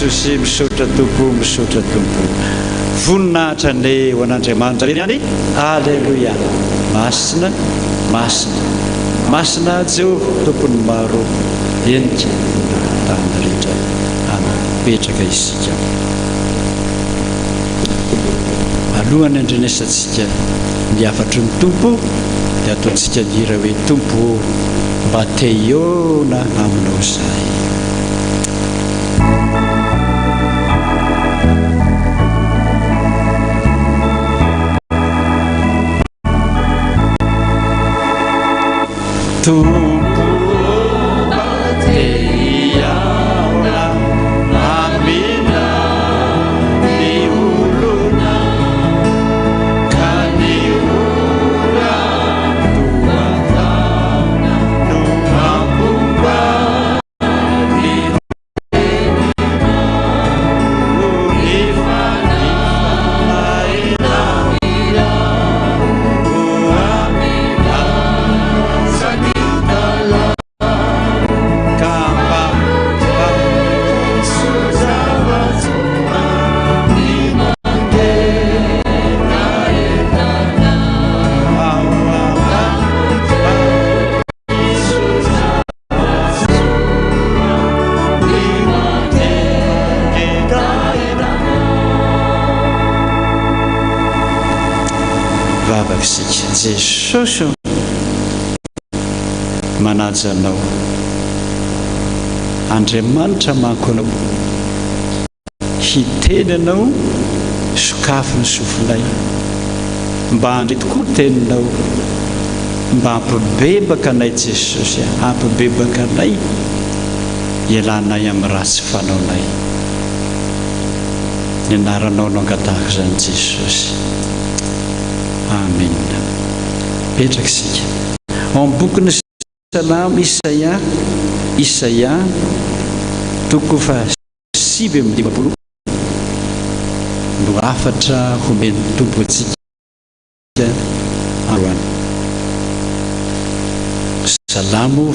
Jesosy misaotra tompo voninahitra ny ho an'Andriamanitra reny any. Alleluia. Masina masina Jehovah tompony maro enika tany rehetra anapetraka isika. Alohany andrenesantsika miafatry ny tompo dia ataontsika dira hoe tompo mba te iona aminao zay. Jesosy manaja anao, Andriamanitra manko anao, hiteny anao sokafy ny sofinay, mba handry tokoa teninao, mba hampibebaka anay Jesosy, hampibebaka anay ialanay amin'ny ratsy fanaonay. Ny anaranao no angatahaka izany Jesosy. Amen. Petraka isika ao boky ny Salamo Isaia toko fa 7:50 no afatra homeny tompo antsika androany. Salamo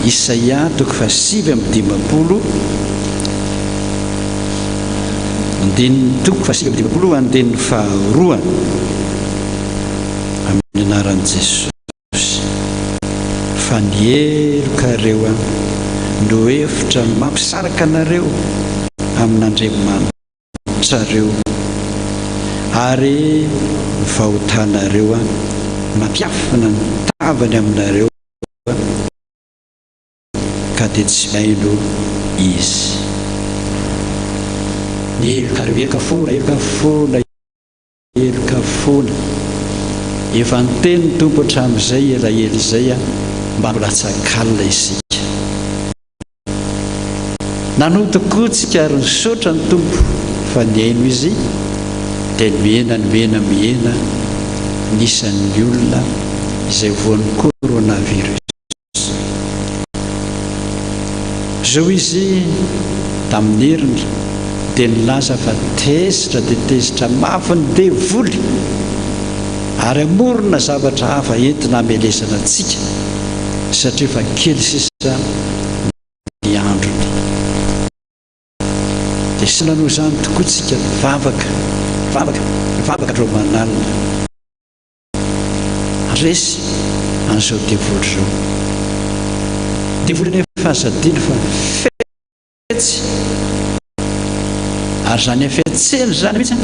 Isaia toko fa 7:50 andininy toko fa 7:50 andininy faharoa. Amin'ny anaran'i Jesosy. Fa nielokareo no hevitra mampisaraka anareo amin'Andriamanitra ary vahotanareo mampiafina ny tavany aminareo ka dia tsy maino izy. Elokareo elokafona efa niteny ny tompo hatramin'izay elaela izay mba mbolatsakalina isika. Nanotokotsika ary nisaotra ny tompo fa niaino izy dia mihena nisan'ny olona izay voan'ny coronavirus. Zao izy tamin'ny heriny dia nilaza fa tezitra dia tezitra mafy ny devoly ary amorona zavatra hafa entina hamelezana antsika satria fa kely sisa ny androny. Dia sy nanao izany tokoa tsika mivavaka reo manalina resy an'izao devoly zao. Devoly nefa azadiny fa fetsy ary zany afetseny zany mihitsy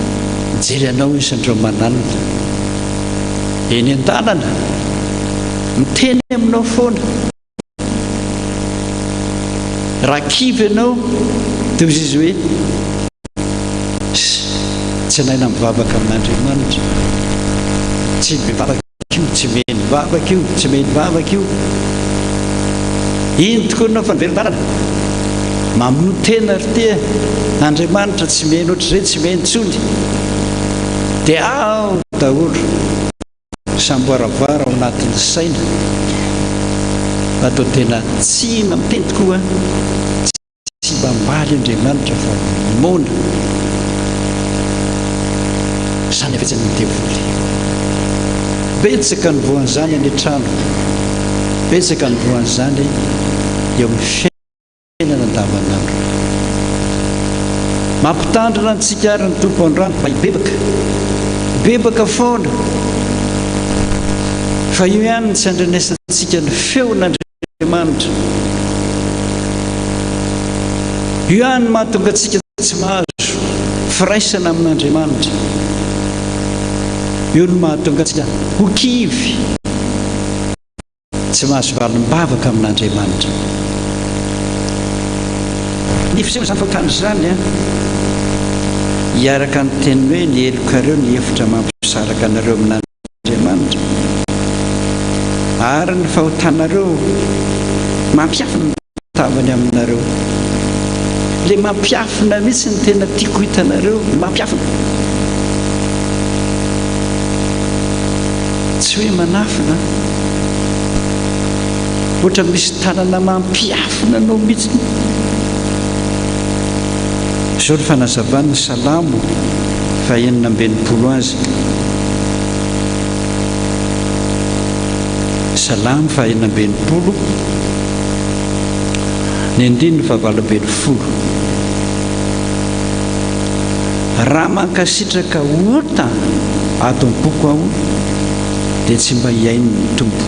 mijery anao isandreo manalina eny an-dalana miteny aminao foana. Raha kivy ianao toy izy hoe tsy naina mivavaka amin'Andriamanitra, tsy mivavaka io, tsy meny mivavaka io, tsy meny mivavaka io. Iny tokoa anao fa nivelon-dalana mamotena ry ty Andriamanitra tsy meny ohatr'izay, tsy meny tsony. Dia ao daholo samboaravara ao anatin'ny saina atao tena tsina miteny tokoa tsy mba mbaly Andriamanitra fa mona. Zany afetsany ny devoly. Betsaka ny voan'izany any an-trano, betsaka ny voan'izany eo amin'ny fiainana andavanandro. ampitandrina antsika ary ny tompo andrano fa ibebaka bebaka foana fa io ihany tsy andrenesantsika ny feon'Andriamanitra. Io ihany mahatonga antsika tsy mahazo firaisana amin'Andriamanitra. Io no mahatonga antsika ho kivy, tsy mahazo valim-bavaka amin'Andriamanitra. Ny fiseho izany fotany izany hiaraka ny teniny hoe ny helokareo ny hevitra mampisaraka anareo amin'Andriamanitra ary ny fahotanareo mampiafina ny tavany aminareo. Le mampiafina mihitsy ny tena tiako hitanareo, mampiafina, tsy hoe manafina, ohatra misy tanana mampiafina anao mihitsy. Zao ny fanazavany ny Salamo 119 azy. Salamo 119 ny andiny 20. Raha mankasitraka ota ato am-poko aho dia tsy mba hiainy ny tompo.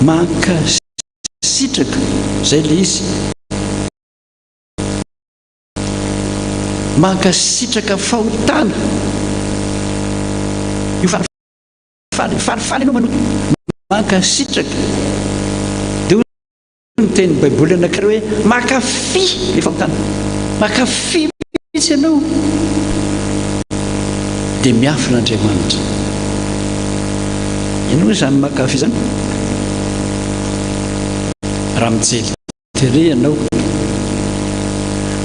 Mankasitraka zay le izy, mankasitraka fahotana. Io falifaly anao manoto mankasitraka. Dia ny teny baiboly anankiray hoe mankafy le fahotana, mankafy mihitsy ianao dia miafin'Andriamanitra. Ianao izany mankafy izany. Raha mijery tele ianao,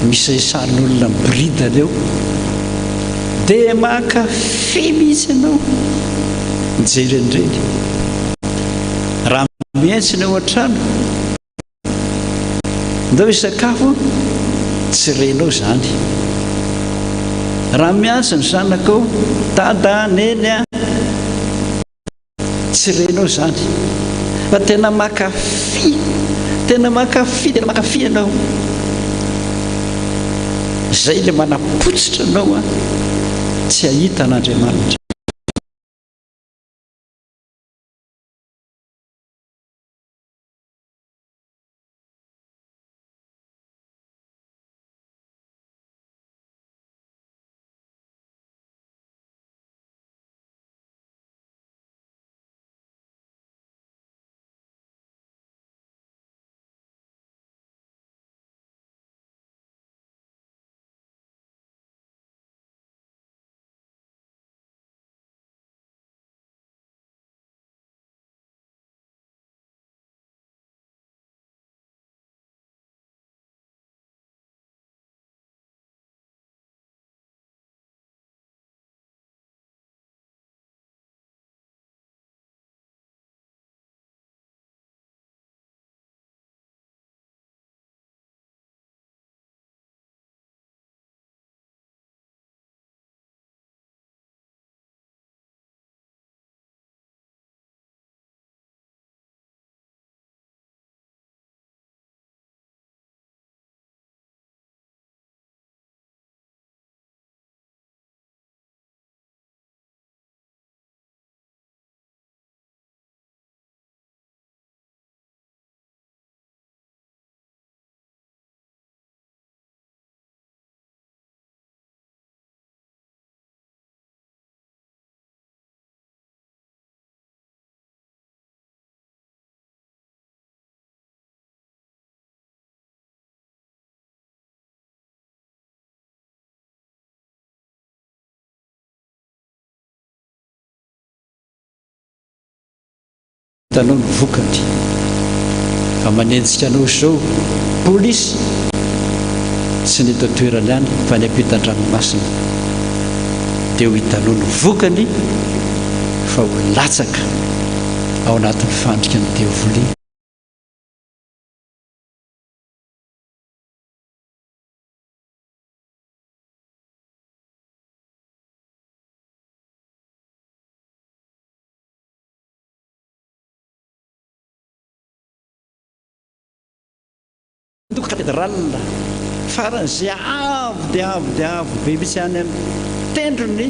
misy sarin'olona mibrida leo dia mankafy mihitsy ianao mijery an'ireny. Raha mihentsina ao an-trano ndao hisakafo tsy renao izany. Raha miasa ny zanakao dada neny tsy renao izany, fa tena mankafy, tena mankafy, tena mankafy ianao. Zay le manapotsitra anao tsy hahita an'Andriamanitra. Hitanao ny vokany, fa manenjika anao izao polisy tsy ny eto an-toerana ihany fa ny ampitan-dranomasina, dia ho hitanao ny vokany fa ho latsaka ao anatin'ny fandrika ny devoly. Cathédrale faran'izay avo dia avo be mitsy any amin'ny tendrony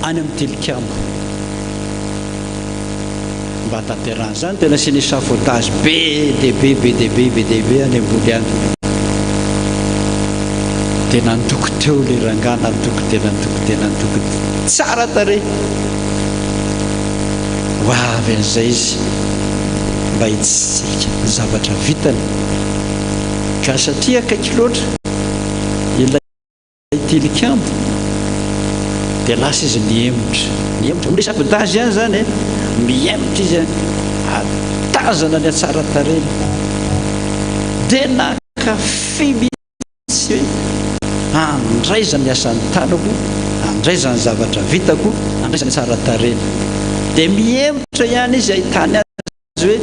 any amin'ny tilikambo mba tanterahana zany tena sy ny safotage be dehibe any ambony any tena nitoko teo le rangana nitoko tsara tare ho avy an'izay izy mba hitsika zavatra vitany ka satria akaiky loatra ilay tilikambo dia lasa izy niemotra ole safotage ihany zany miemotra izy atazana ny atsara tareny dia nakafi mihitsy hoe andraiza ny asan'ny tanako andraiza ny zavatra vitako andraiza ny tsara tareny dia miemotra ihany izy ahitany azy hoe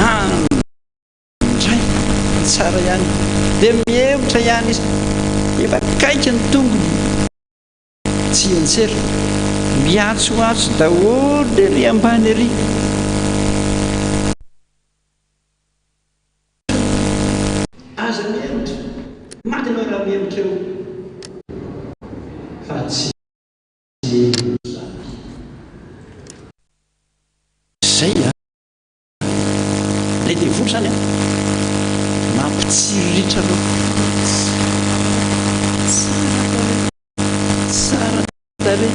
andray tsara ihany dia miemotra ihany izy efa kaiky ny tongony tsy entsery miatsoatso daholo ery ambany ery aza miemotra maty anao raha miemotra eo fa tsy zay lay devoly zany mampitsiriritra anao tsara tare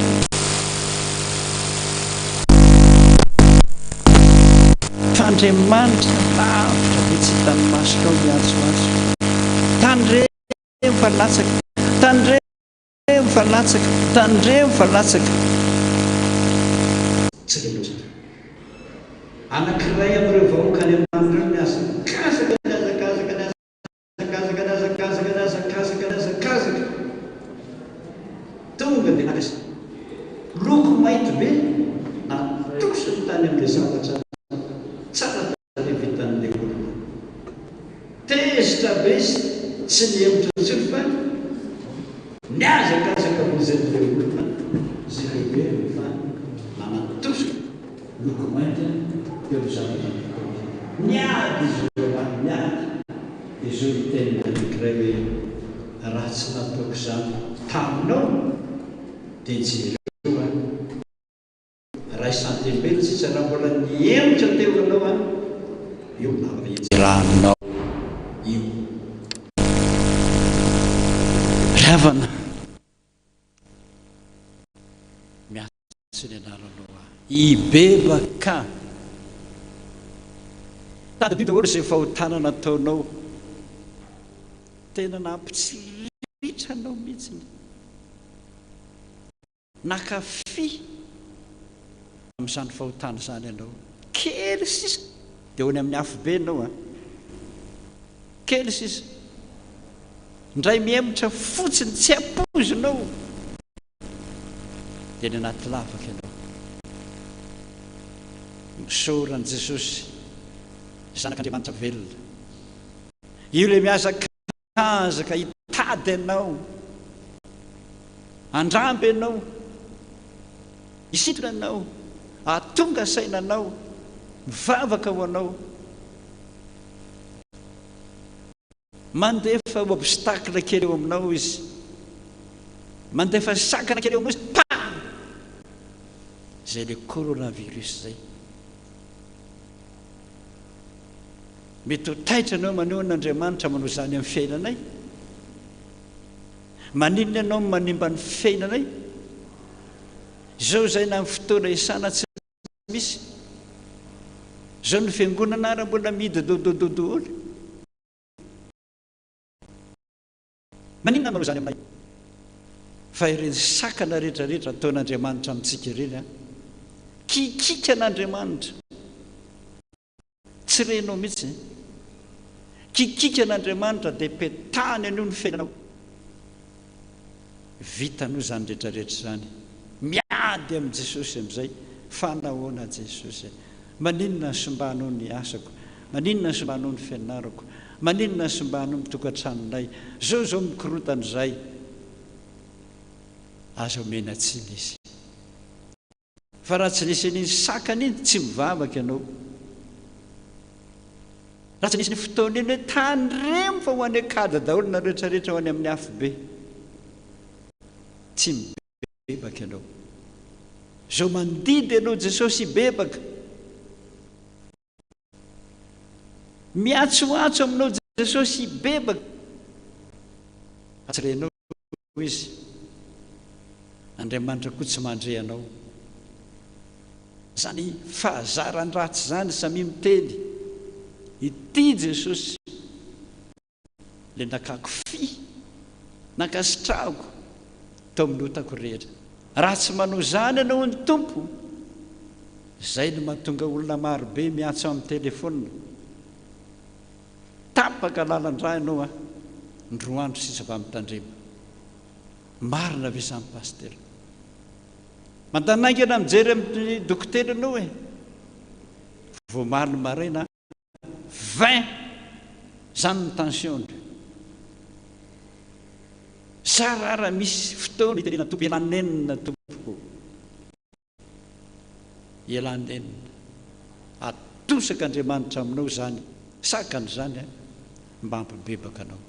fandriamanitra lavitra be tsy hitany masonao miatsoatso tandremo falatsaka tandremo falatsaka tsy le loatra anankiray amin'ireo vahoaka any amin'andreo miasa kazaka tonga dia nakasa loko mainty be natosony tany amin'ilay zavatra tsara tany vitan'ilay olona tezitra be izy tsy niemotra ntsony fa niazakazaka von'izan'ilay olona zay lehibe fa nanatosika loko mainty eo zavatra niady izy oany niady dia zao hiteny anankiray hoe raha tsy nataoko izany taminao dia jereo raha isantembely tsisa raha mbola niemotra teo anao io navaenjeranao io ravana miatsy ny anaranao ibebaka tady biby ohatra izay fahotana nataonao tena nampitsiritra anao mihitsiny nakafi amin'izany fahotana zany ianao kely sisa dia ho ny amin'ny afo be anao kely sisa ndray miemotra fotsiny tsy apozinao dia ny anaty lavaka ianao misoran'i Jesosy zanak'Andriamanitra velona io le miazakazaka hitady anao andramby anao hisitona anao atonga sainanao mivavaka ho anao mandefa obstacle kely eo aminao izy mandefa sakana kely eo aminao izy pa zay le coronavirus zay mety ho taitra anao maneho n'Andriamanitra manao zany amin'ny fiainanay maninona ianao manimba ny fiainanay zao zay na amin'ny fotoana isana tsy misy zao ny fiangonana raha mbola midododododoly maninona manao zany aminay fa ireny sakana rehetrarehetra ataon'Andriamanitra amintsika ireny kikika an'Andriamanitra tsy renao mihitsy kikika an'Andriamanitra dia petahany anio ny fiainanao vitanao zany rehetrarehetra zany miady amin'i Jesosy amin'izay fanahoana Jesosy maninona ny sombanao ny asako maninona ny sombanao ny fianarako maninona ny sombanao ny tokantranonay zao mikorotana izay aza omena tsiny izy fa raha tsy nisy an'iny sakana iny tsy mivavaka ianao raha tsy nisy ny fotoana iny hoe tandremo fa ho any akada daholo na rehetrarehetra ho any amin'ny hafobe tsy mibebaka ianao zao mandidy ianao Jesosy bebaka miatsoatso aminao Jesosy bebaka atsirenao izy Andriamanitra koa tsy mandre anao zany fahazaran-dratsy zany samy miteny ity Jesosy le nakako fi nakasitrahako tao amin'ny otako rehetra raha tsy manao zany ianao ny tompo zay no mahatonga olona marobe miatso amin'ny telefona tapaka lalan-dra ianao a ny roa andro sisa avy amin'ny tandrema marina ve samy pastera mantanaingana mijery amin'ny dokotera anao e vao marina maraina 20 zany ny tension sarara misy fotoana itenena tompo elanenina tompoko elanenina atosaka Andriamanitra aminao zany sakany zany mba hampibebaka anao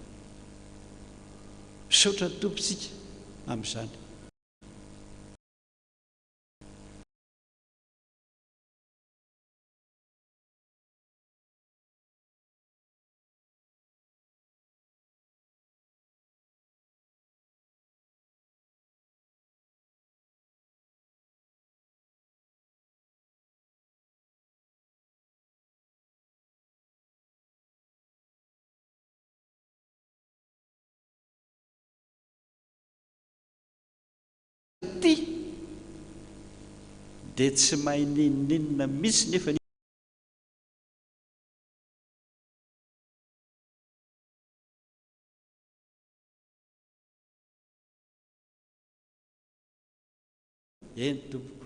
saotra tompontsika amin'izany ty dia tsy mahay ninina misy nefa eny tompoko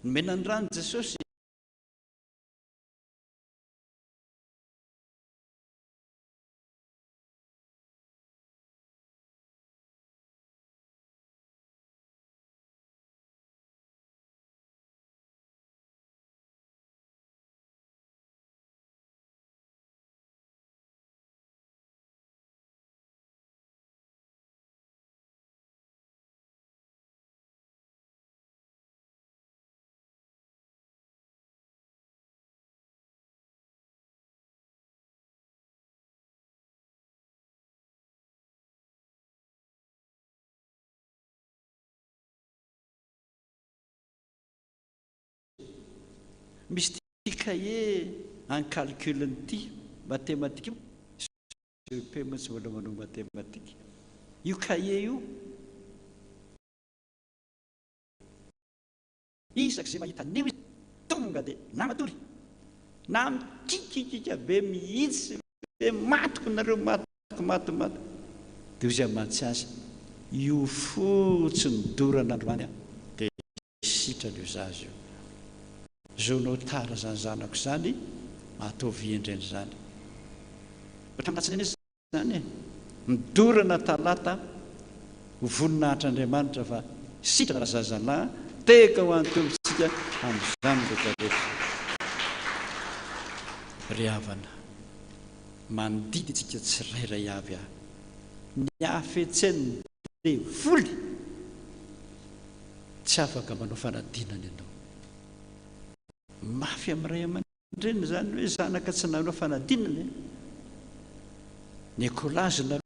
nomena ny rano Jesosy misy ty cahier en calcul ty mathématique CEP motsy mbola manao mathématique io cahier io isaky zay mahita neo izy tonga dia namatory na mikikikika be mihitsy be matoko nareo matomaty dia ozy amatsy azy io fotsiny dorana androany a dia sitra leo zazy io zao nao tara zany zanako zany ataovy endreny zany taminatsiny eny zany e midorana talata ho voninahitr' Andriamanitra fa sitra raha zazalahy teka ho antompontsika amin'izany rehetrarehetra ry havana mandidy tsika tsirairay avy aho ny afetseny devoly tsy afaka manao fanadinana ianao mafy amin'ray aman-dreny zany hoe zanaka tsy nanao fanadinana Nikolazy na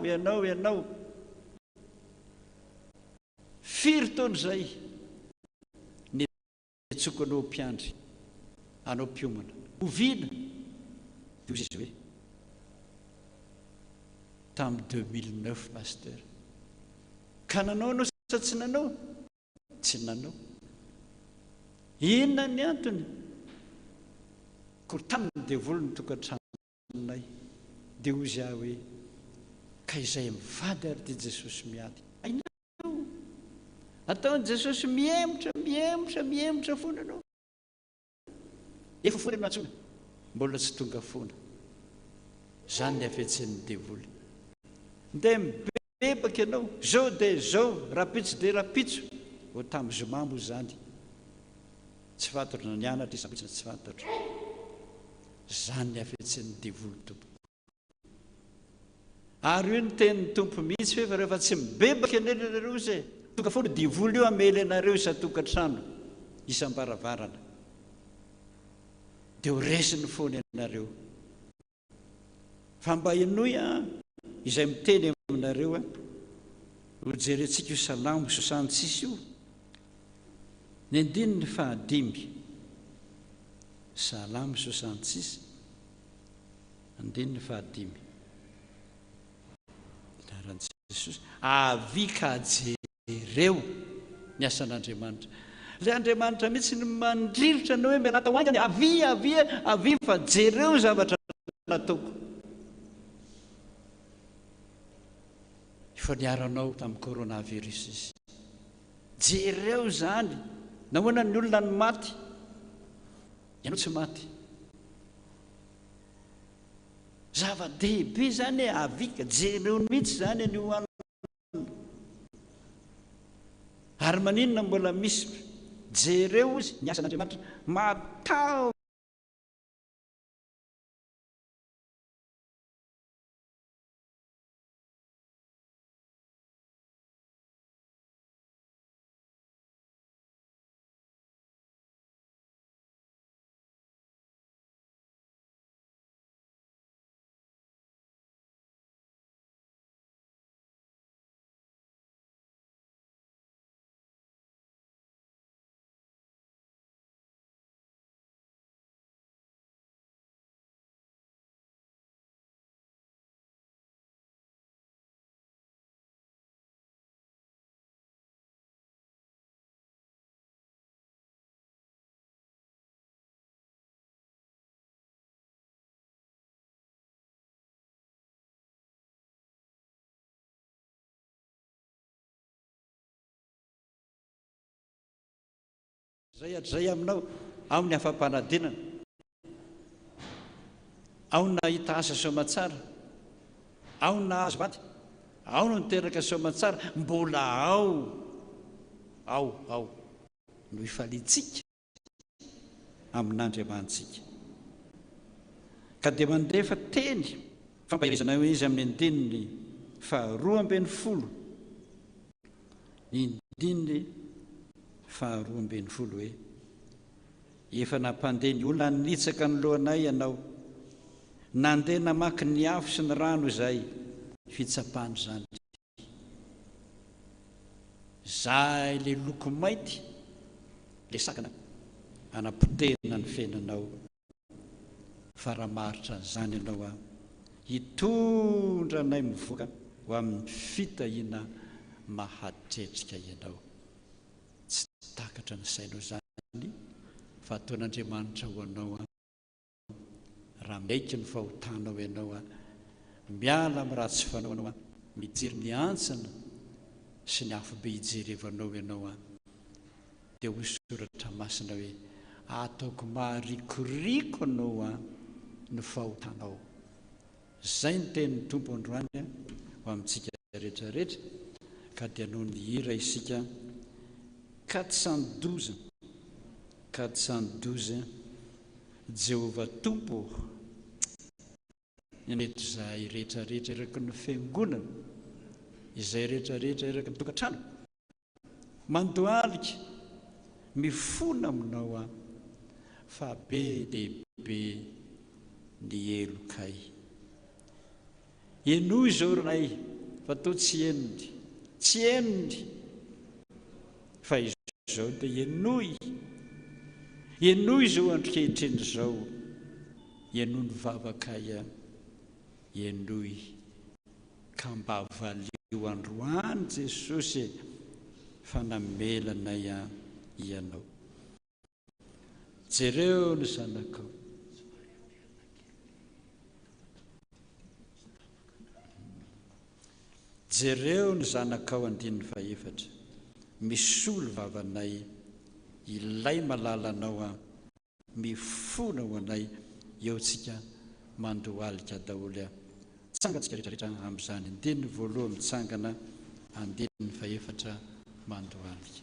ianao firy taona zay ny tsoko anao mpiandry anao mpiomana ovina dia ozy izy hoe tamin'ny 2009 pasteur ka nanao anao sa tsy nanao tsy nanao inona ny antony kory taminy devoly ny tokantranonay dia ozy aho hoe ka izay mivady ary ty Jesosy miady ainao ataony Jesosy miemotra fona anao efa fona ianao antsona mbola tsy tonga fona zany ny afetsen'ny devoly nde mibebaka ianao zao dia zao rapitso dia rapitso ho tamin'ny zomambo zany tsy fantatra na nianatra isapitsina tsy fantatra zany ny afetsen'ny devoly tompo ary io ny tenin'ny tompo mihitsy fa rehefa tsy mibebaka anely anareo zay tonga foana devoly io amely anareo isa-tokantrano isam-baravarana dia ho resiny foana ianareo fa mba inoy izay miteny aminareo ho jerentsika io Salamo 66 io ny andininy fahadimy Salamo 66 andininy fahadimy Jesosy avy ka jereo ny asan'Andriamanitra ilay Andriamanitra mihitsy ny mandrivotra anao hoe miarata ho aingany avy fa jereo zavatra nataoko ifaniaranao tamin'ny coronavirus izy jereo zany nahoana ny olona ny maty ianao tsy maty zava-dehibe zany avika jereo mihitsy zany ny hoanina ary maninona mbola misy jereo izy ny asan'Andriamanitra matao zay aminao ao ny afa-panadinana ao na hita asa somatsara ao na azo vaty ao no niteraka somatsara mbola ao no ifalitsika amin'Andriamantsika ka dia mandefa teny fampahirizana hoe izy amin'ny andininy faharoa-ambin'ny-folo ny andininy faharoa-ambin'ny-folo hoe efa nampandeha ny olona nitsaka ny lohanay ianao nandeha namaky ny afo sy ny rano izay fitsapahany zany zay le loko mainty le sakana anapotena ny fiainanao faramaritra zany ianao hitondra anay mivoaka ho amin'ny fitahiana mahatretsika ianao tsy takatra ny sainao zany fa ataon'Andriamanitra ho anao raha maiky ny fahotanao ianao miala amin'ny ratsy fanao anao mijery ny antsana sy ny afobe hijerevanao ianao dia ho soratra masina hoe ataoko maharikoriko anao ny fahotanao zay ny tenin'ny tompo androany ho amintsika rehetrarehetra ka dia noho ny hira isika 412 Jehova tompo neto izay rehetrarehetra eraky ny fiangonana izay rehetrarehetra eraky ny tokantrano mandohalika mifona aminao fa be lehibe ny elokay enoy izao ranay fa toa tsy eniny fa izao dia enoy izao andro-kehitriny izao enoy ny vavakay enoy ka mba valio androany Jesosy fa namelanay ianao jereo ny zanakao jereo ny zanakao andininy faefatra, misolo vavanay, ilay malalanao a, mifona ho anay, eo tsika mandohalika daholo a. Tsangatsika rehetrarehetra amin'izany andininy voalohany mitsangana, andininy faefatra mandohalika.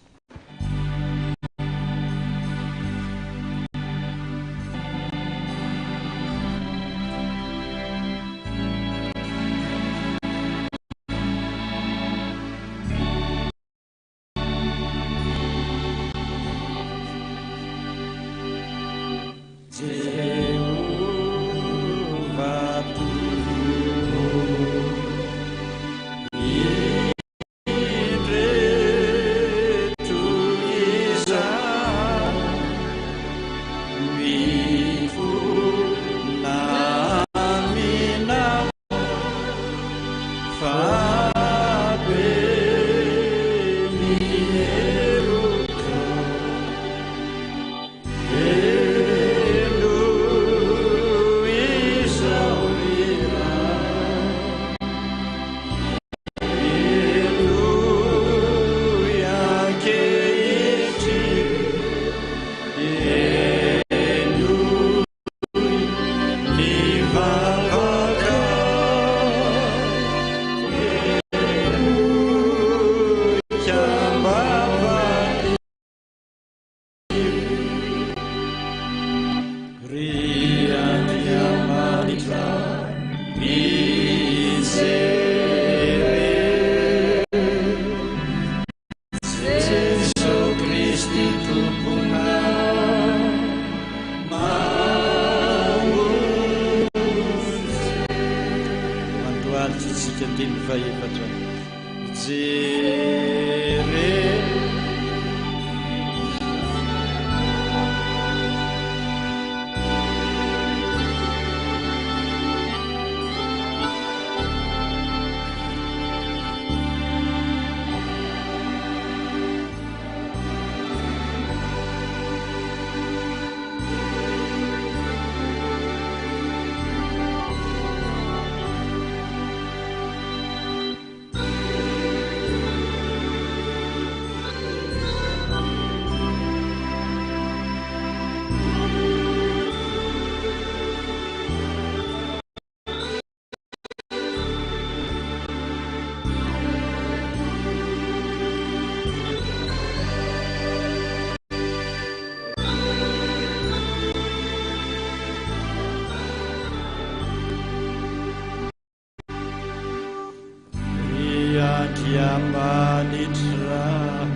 Manitra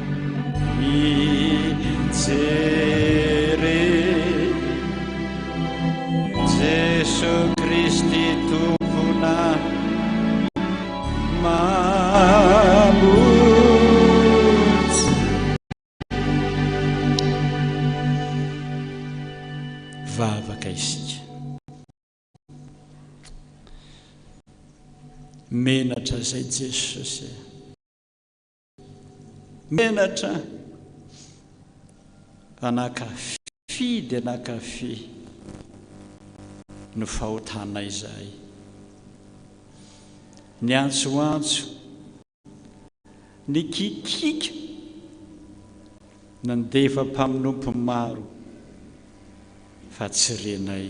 mijery Jesu Kristy tompona mamonjy. Vavaka isika, menatra zay Jesosy, menatra anakafi dia anakafi no fahotanay izahay, ny antsoantso, ny kikika nandefa mpamonompo maro fa tsy renay,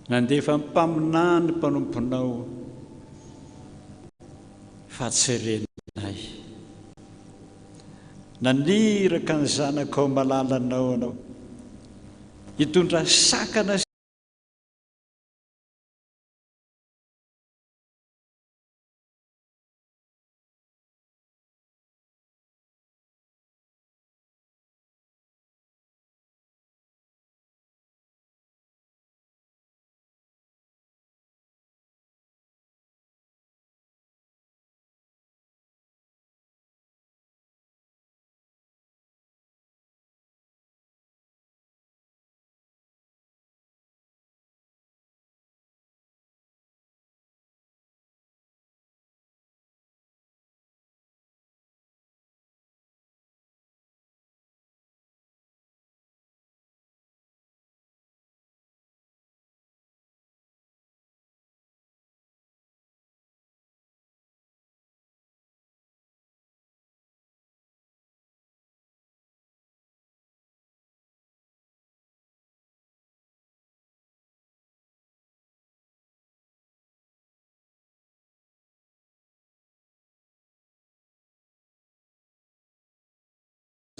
nandefa mpaminany mpanomponao fa tsy renay, naniraka ny zanakao malalanao anao, hitondra sakana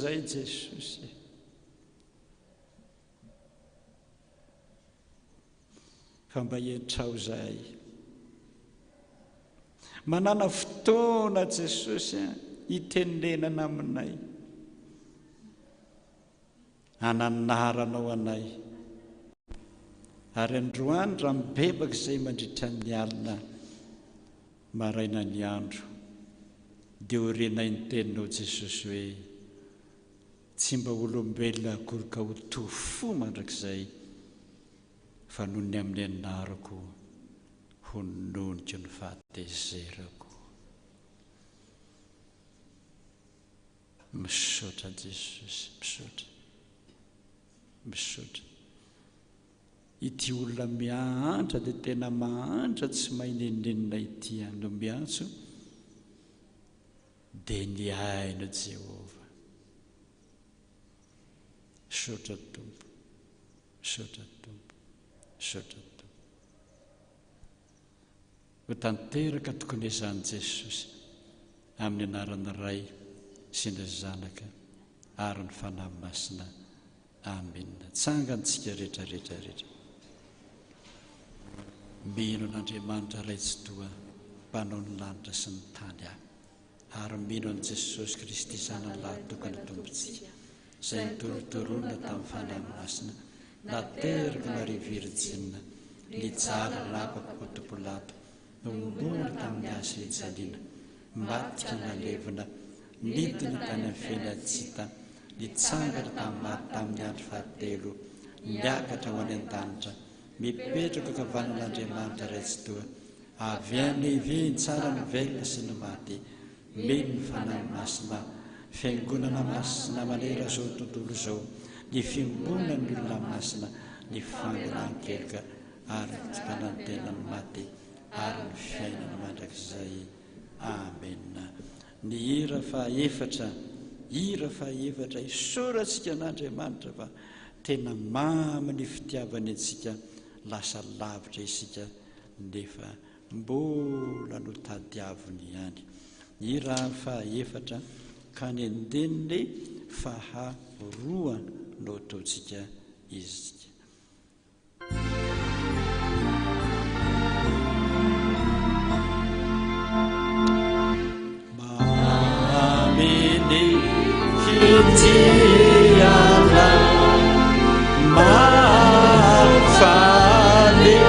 zay Jesosy. Fa mba entrao zay. Manana fotoana Jesosy itenenana aminay. Ananaranao anay. Ary androany raha mibebaka izay mandritra ny alina maraina ny andro, dia orenay ny teninao Jesosy hoe tsy mba olombelona akoroka ho toy fo mandrakizay, fa noho ny amin'ny anarako ho nononika ny fahatezerako. Misaotra Jesosy, misaotra, misaotra. Ity olona miantra dia tena mahantra tsy mainenenina ity no miantso dia ny aina Jehovah. Misaotra Tompo, misaotra Tompo, misaotra Tompo. Ho tanteraka tokony izany Jesosy amin'ny anarana Ray sy ny Zanaka ary ny fanahy masina. Amina. Tsangantsika rehetra. Mino n'Andriamanitra ray tsy toa, mpanao ny lanitra sy ny tany ary mino an' Jesosy Kristy Zanany lahatokana Tompontsika, izay nitorotorona tamin'ny fanahy masina, nateraka Maria Virjina, nijaly rapaka Ponto Pilato, nomboly tamin'ny hazo fijaliana, mbatika nalevina, nidina tany amin'ny Fenatsita, nitsangana tamin'ny andro fahatelo, niakatra ho any an-danitra, mipetraka kavanan'Andriamanitra ray tsy toa, avy any eveny tsara ny velona sy ny maty, mino ny fanahy masina, fiangonana masina manera zao tontolo zao, ny fiangonana ny olona masina, ny fanganan-kelika ary ny fanantenany maty ary ny fiainana mandrakizay. Amena. Ny hira fahaefatra isoratsika n'Andriamanitra fa tena mamy ny fitiavany antsika, lasa lavitra isika nefa mbola no tadiaviny ihany. Hira fahaefatra ka ny andeniny faharoa no ataontsika izy. Mamini fitiala mafale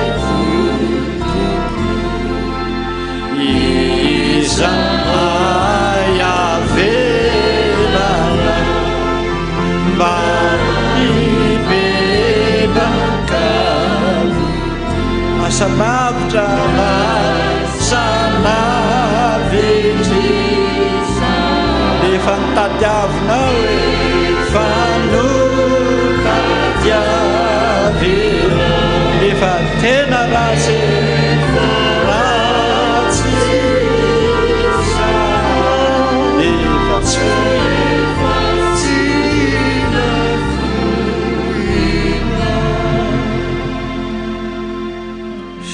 Isaya velala mba ibebaka asa lavitra masalavitry efa nitadiavinao efa notadiavy efa tena ratsy efa tsy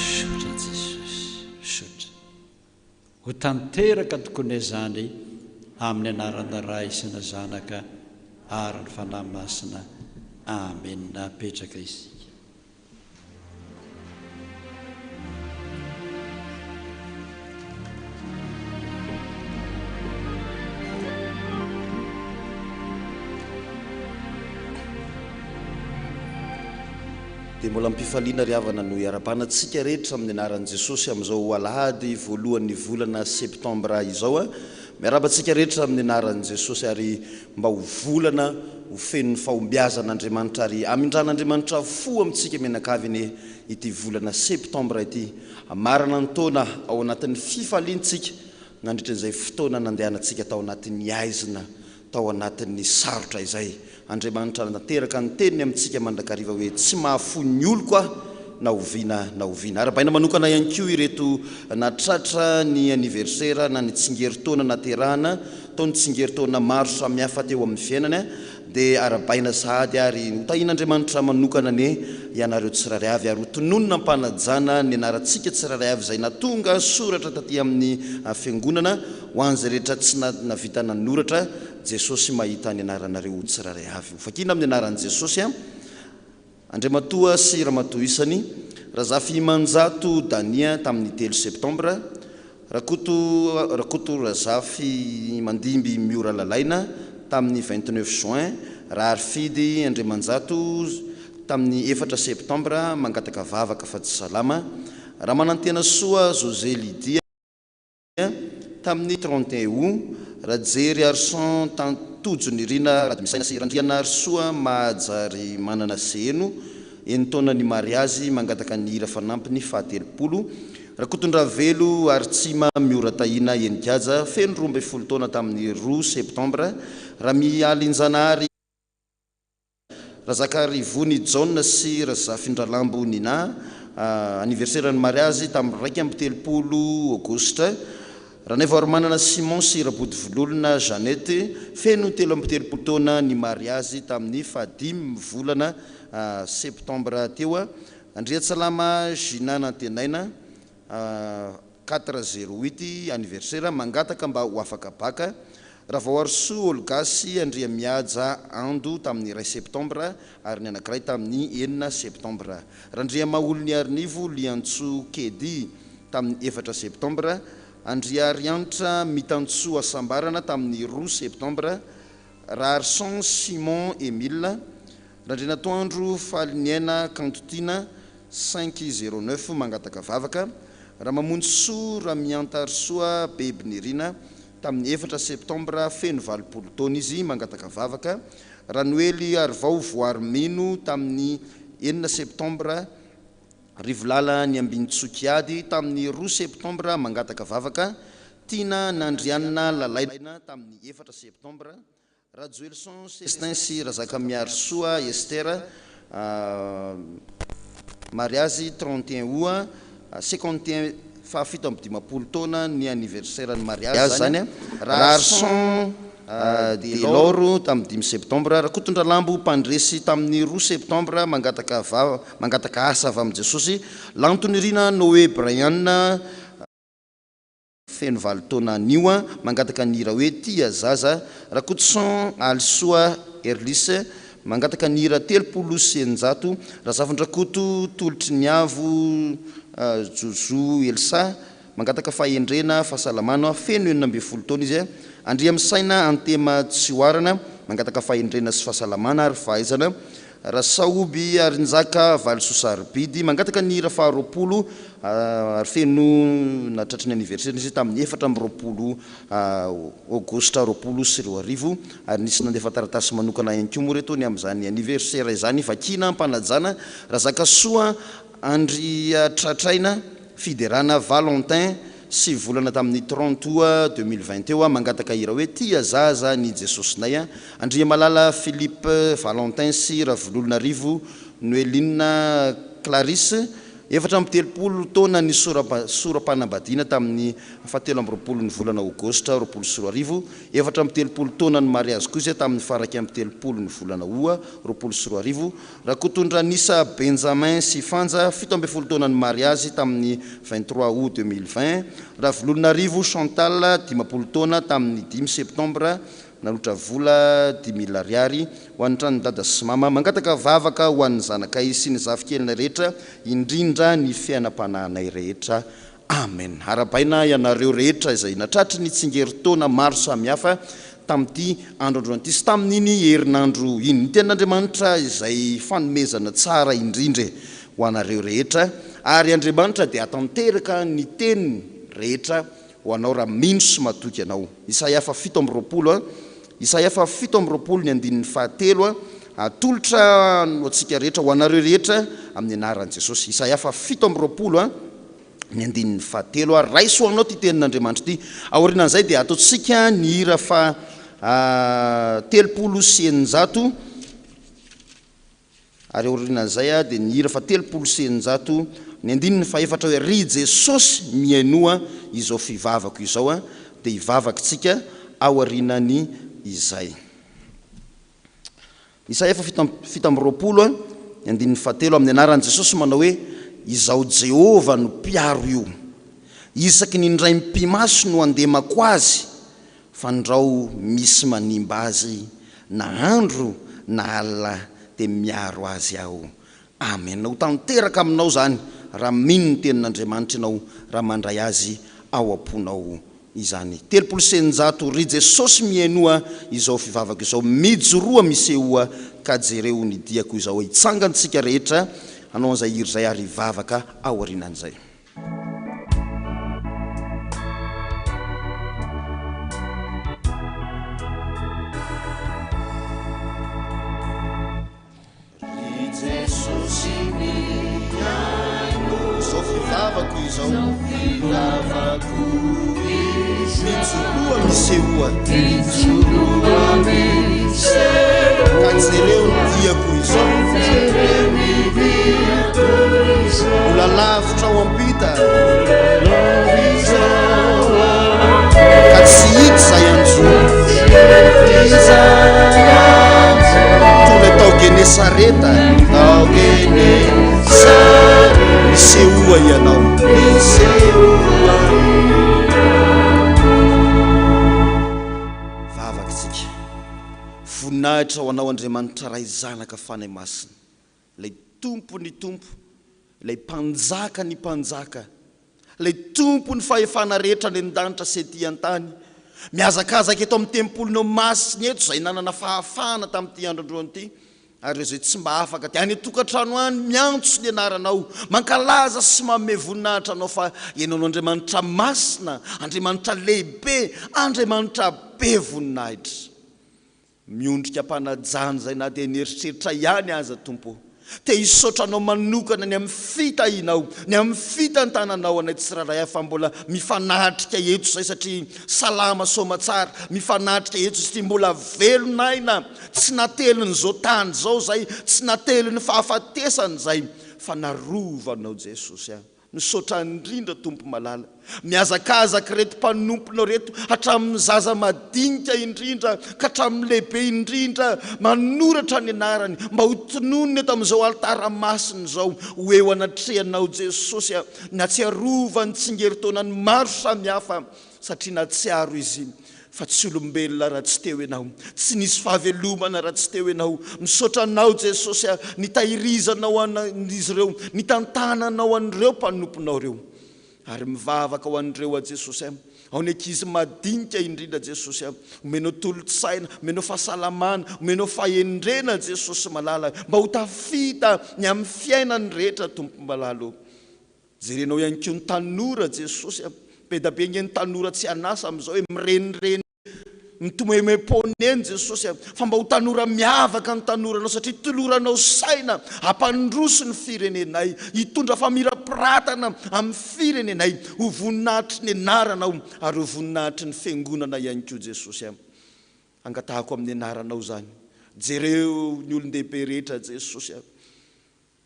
sotra Jesosy, sotra ho tanteraka tokony izany amin'ny anarana Ray sy ny Zanaka ary ny fanahy masina. Amena. Petraka isika. dia mbola mpifaliana ry havana no iara-panatsika rehetra amin'ny anaran'i Jesosy amin'izao alahady voalohan'ny volana septambra izao miarabantsika rehetra amin'ny anaran'i Jesosy ary mba ho volana ho fenon'ny fahombiazan'Andriamanitra ary amindran'Andriamanitra fo amintsika mianakaviny ity volana septambra ity, amarana ny taona ao anatin'ny fifaliantsika nandritran'izay fotoana nandehanantsika tao anatin'ny aizina, tao anatin'ny sarotra izay. Andriamanitra nateraka ny teniny amintsika mandrakariva hoe tsy mahafo ny olo koa na oviana. Arabaina manokana ihany koa ireto natratra ny anniversaire na ny tsingeritaona naterahana tao ny tsingeritaona maro samihafa teo amin'ny fiainana dia arabaina sahady ary hotahin'Andriamanitra manokana ny ianareo tsiraray avy ary hotononona mpanajana ny anarantsika tsiraray avy izay natonga soratra taty amin'ny fiangonana ho an'izay rehetra tsy navita nanoratra Jesosy mahita ny anaranareo tsiraray avy. Fakina amin'ny anaran'i Jesosy Andriamatoa sy Ramatoa isany Razafy Manjato Dania tamin'ny 3 septambra, Rakoto Razafy Mandimby Miora Lalaina tamin'ny 29 juin, Raharfidy Andriamanjato tamin'ny 4 septambra mangataka vavaka fa tsy salama, Ramanantena Soa José Lydia tamin'ny 31 août, Rajery Arson Tantojony Rina Misaina sy Randriana Arsoa Mahajary manana seno enitaonany mariazy mangataka ny hira fanampiny fahatelopolo, Rakotondravelo Artsima Miora Tahina Enikaja feno 12 taona tamin'ny 2 septambra, Ramialinjanary Razakary Vony John sy Razafindralambo Nina anniversaire ny mariazy tamin'ny 2 aogostra, Ranevaromanana Simon sy Rabody Vololona Jeannette feno 13 taona ny mariazy tamin'ny 5 volana septambra teo, Andriatsalama Ginana Tenaina 408 anniversaire mangataka mba ho afaka baka, Ravaoarso Olgasy Andria Miaja Ando tamin'ny 2 septambra ary ny anankiray tamin'ny 9 septambra, Randria Maolony Arnivo Liantso Kedy tamin'ny 4 septambra, Andria Ariantra Mitantso Asambarana tamin'ny 2 septambra, Raharson Simon Emile, Randrina Toandro Faliniana Kantotina 509 mangataka vavaka, Ramamonso Ramiantarsoa Bebinirina tamin'ny 4 septambra feno 20 taona izy mangataka vavaka, Ranoely Arvao Voarmino tamin'ny 9 septambra, Rivolala ny Ambintsokiady tamin'ny 2 septambra mangataka vavaka, Tina Nandrianina Lalaina tamin'ny 4 septambra, Rajoelson Cestin sy Razaka Miarsoa Estera mariazy 31 août 51 750 taona ny anniversaire ny mariazy zany, Raharson Deloro tamin'ny 5 septambra, Rakotondralambo Mpandresy tamin'ny 2 septambra mangataka asa avy amin'ny Jesosy, Lantonirina Noé Brian feno 20 taona anio mangataka ny hira hoe tia zaza, Rakotson Alsoa Erlise mangataka ny hira 300, Razafindrakoto Tolotry Niavo Jojo Elsa mangataka fahendrena fahasalamana feno 12 taona izy, Andria Misaina Antema Tsioarana mangataka fahendrena sy fahasalamana ary fahaizana, Rasaoby Arinjaka Valsosarbidy mangataka ny hira 20 ary feno natratriny anniversaire izy tamin'ny 4 aogostra 2020 ary nisy nandefa taratasy manokana ihany koa moa reto ny amin'izany anniversaire izany, vakina mpanajana Razaka Soa Andria Tratraina Fiderana Valentin sy volana tamin'ny 30 août 2020 mangataka hira hoe tia zaza ny Jesosynay, Andria Malala Philippe Valentin sy Ravololona Rivo Noeline Clarisse 4 taona ny soram-panambadiana tamin'ny 17 ny volana aogostra 2020, 4 taona ny mariazy koa izy tamin'ny 13 ny volana août 2020, Rakotondranisa Benjamin sy Fanja 17 taona ny mariazy tamin'ny 23 août 2020, Ravololona Rivo Chantal 10 taona tamin'ny 5 septambra nalotra vola 10,000 ariary ho an'ny trano dada sy mama, mangataka vavaka ho an'ny zanakay sy ny zafikelina rehetra indrindra ny fiainam-panahinay rehetra, amen. Arabaina ianareo rehetra izay natratry ny tsingeritaona maro samihafa tamin'ity andro androanty sy tamin'iny herinandro iny, ny tenin'Andriamanitra izay fanomezana tsara indrindra ho anareo rehetra, ary Andriamanitra dia atanteraka ny teniny rehetra ho anao raha mino sy matoky anao. Isaia 7:20 Isaia 7:20 ny andinin'ny 7 atolotra no atsika rehetra ho anareo rehetra amin'ny anaran'i Jesosy. Isaia 7:20 ny andinin'ny 7 raiso anao ty tenin'Andriamanitra ty. Aorinan'izay dia ataontsika ny hira fa 300 ary aorinan'izay dia ny hira fa 300 ny andinin'ny 4 hoe ry Jesosy miainoa izao fivavako izao dia hivavakintsika ao arinany izay. Isaia 7:20 ny andinin'ny 7 amin'ny anaran'i Jesosy manao hoe izao Jehova no mpiaro io, isaky ny indray mpimaso no andemako azy fandrao misy manimba azy na andro na alina dia miaro azy aho. Amen. Ho tanteraka aminao zany raha mino ny tenin'Andriamanitra ianao, raha mandray azy ao am-ponao izany. 300 ry Jesosy miainoa izao fivavaka izao, mijoroa misehoa ka jereo ny diako izao. Hitsangantsika rehetra hanao an'izay hiry izay ary hivavaka ao aorianan'izay. Mijoroa misehoa ka jereo ny diako izao. Mbola lavitra ao ampita ka tsy hita izay anjo. Toy le tao Genesareta, misehoa ianao. Vavakantsika voninahitra ho anao Andriamanitra ray zanaka fanahy masina, ilay tompo ny tompo, ilay mpanjaka ny mpanjaka, ilay tompo ny fahefana rehetra ny an-danitra sy ety an-tany. Miazakazaka eto amin'ny tempolinao masina eto izay nanana fahafahana tamin'ity andro ity, ary izay tsy mba afaka dia any tokantrano any miantso ny anaranao, mankalaza sy manome voninahitra anao fa ianao Andriamanitra masina, Andriamanitra lehibe, Andriamanitra be voninahitra. Miondrika mpanajany izay na dia nieritreritra ihany aza Tompo, te hisaotranao manokana ny amin'ny fitahinao, ny amin'ny fitantananao anay tsiraray fa mbola mifanatrika eto izay satria salama soma tsara, mifanatrika eto satria mbola velonaina, tsy nateliny zao tany zao zay, tsy nateliny fahafatesany zay, fa narovanao Jesosy. Misaotra indrindra Tompo malala, miazakazaka reto mpanomponao reto hatramin'ny zaza madinika indrindra ka hatramin'ny lehibe indrindra, manoratra ny anarany mba ho tononony eto amin'izao alitara masiny izao, ho eo anatrehanao Jesosy, na tsy arovany tsingeritaonany maro samihafa satria na tsy aro izy fa tsy olombelona raha tsy teo ianao, tsy nisy fahavelomana raha tsy teo ianao. Misaotra anao Jesosy, nitahirizanao an'izy ireo, nitantananao an'ireo mpanomponao ireo, ary mivavaka ho an'ireo a Jesosy, ao ny ankizy madinika indrindra Jesosy, omenao tolo-tsaina, omenao fahasalamana, omenao fahendrena Jesosy malala, mba ho tafita ny amin'ny fiainany rehetra Tompo malala. Jerenao ihany koa ny tanora Jesosy, be da be ny tanora tsy anasa amin'izao hoe mirenireny mitomemepony eny Jesosy, fa mba ho tanora miavaka ny tanoranao satria toloranao saina hampandroso ny firenenay, hitondra famirapiratana amin'ny firenenay, ho voninahitry ny anaranao ary ho voninahitry ny fiangonana ihany koa Jesosy. Angatahako amin'ny anaranao zany, jereo ny olon-dehibe rehetra Jesosy,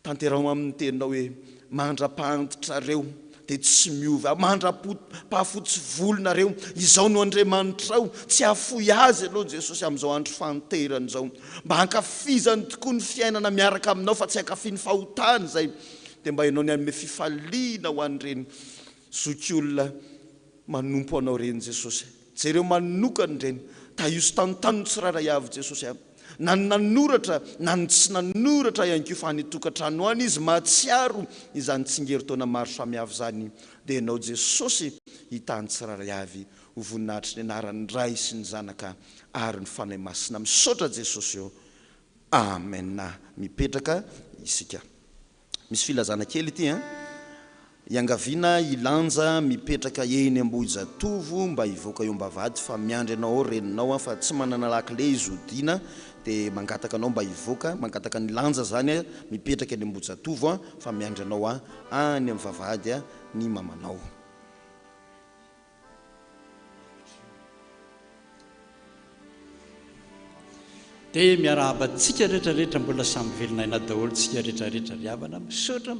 tanterao amin'ny teninao hoe mandra-pantitra reo dia tsy miova, mandra-pahafotsy volonareo izao no Andriamanitrao, tsy hafoy azy aloha Jesosy amin'izao andro fanterana izao, mba hankafizany tokoa ny fiainana miaraka aminao fa tsy hankafiny fahotany zay, dia mba ianao ny anome fifaliana ho an'ireny zokiolona manompo anao reny Jesosy. Jereo manokany reny tahiso tanontano tsiraray avy Jesosy, na ny nanoratra na ny tsy nanoratra ihany koa fa nitokantrano any izy mahatsiaro izany tsingeritaona maro samihafa zany, dia ianao Jesosy hitany tsiraray avy ho voninahitry ny anarany ray sy ny zanaka ary ny fanahy masina. Misaotra Jesosy eo. Amen. Mipetraka isika. Misy filazana kely ity iangaviana ilanja mipetraka eny Ambohijatovo mba hivoaka eo ambavady, fa miandry anao reninao fa tsy manana lakile izy odiana, dia mangataka anao mba hivoaka, mangataka ny lanja zany mipetraka eny Ambohijatovo fa miandry anao any amin'ny vavady ny mamanao. Dia miarahabantsika rehetrarehetra mbola samy velonaina daholo tsika rehetrarehetra riavana, misaotra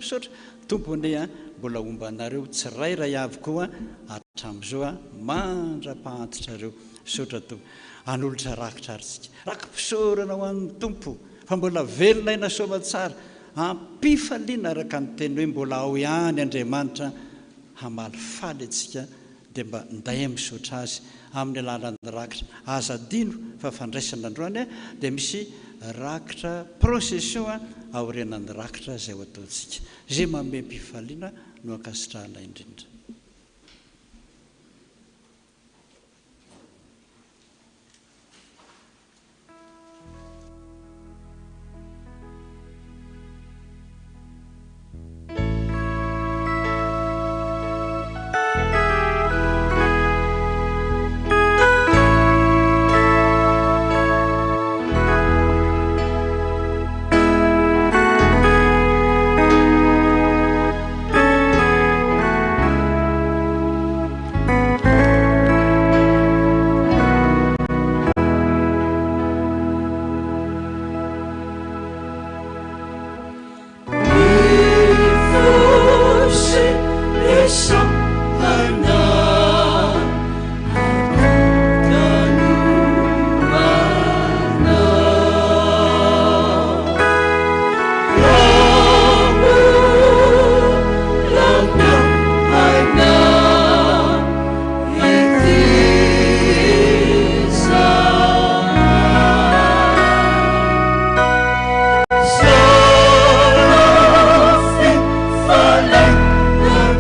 tompony mbola ombanareo tsirairay avy koa hatramin'izao mandra-pahantitra reo. Misaotra tompo, hanolotra rakitra ary tsika, rakim-pisaorana ho an'ny tompo fa mbola velonaina soma tsara, ampifaliana araka ny teny hoe mbola ao ihany Andriamanitra hamaly faly atsika dia mba nday misaotra azy amin'ny alalan'ny rakitra azadino fa fandraisana androany dia misy rakitra procession aorenan'ny rakitra zay ho ataontsika zay manome mpifaliana no ankasitrahana indrindra.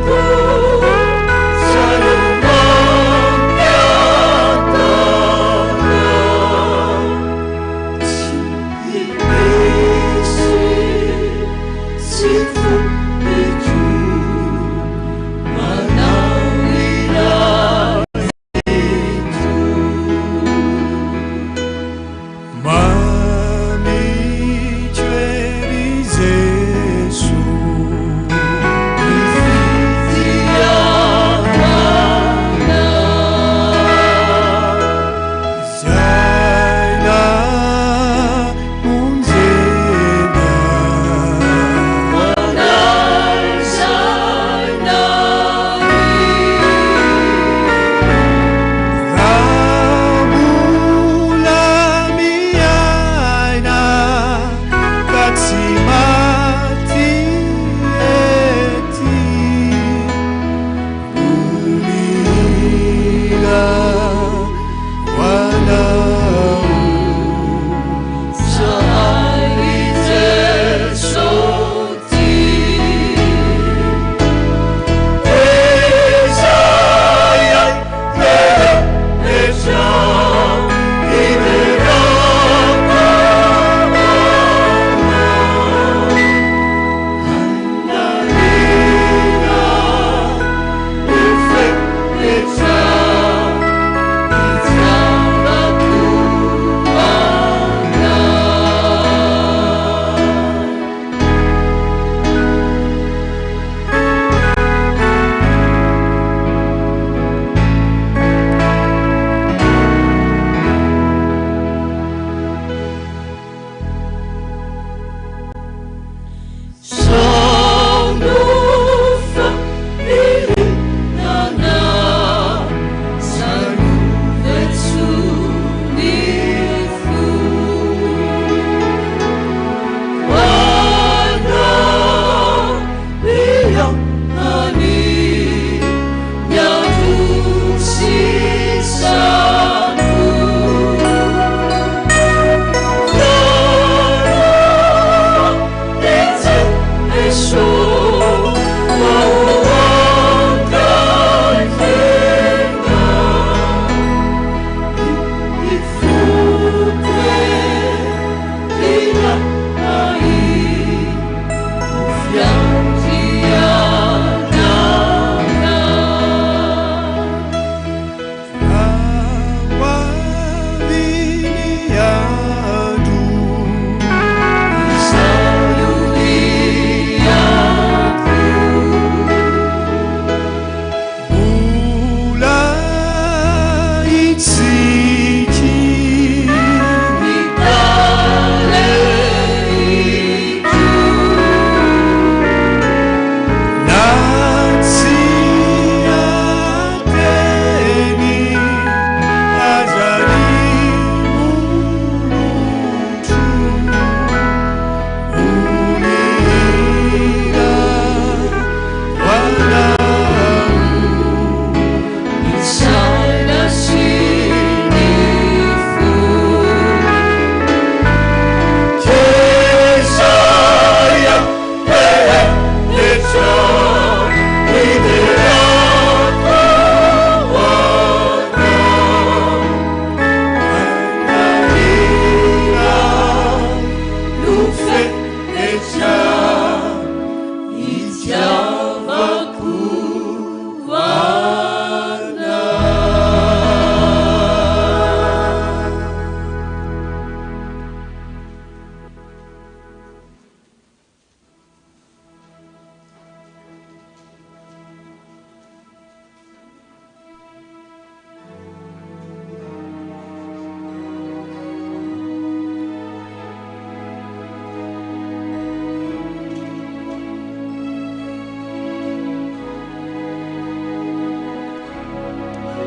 Oh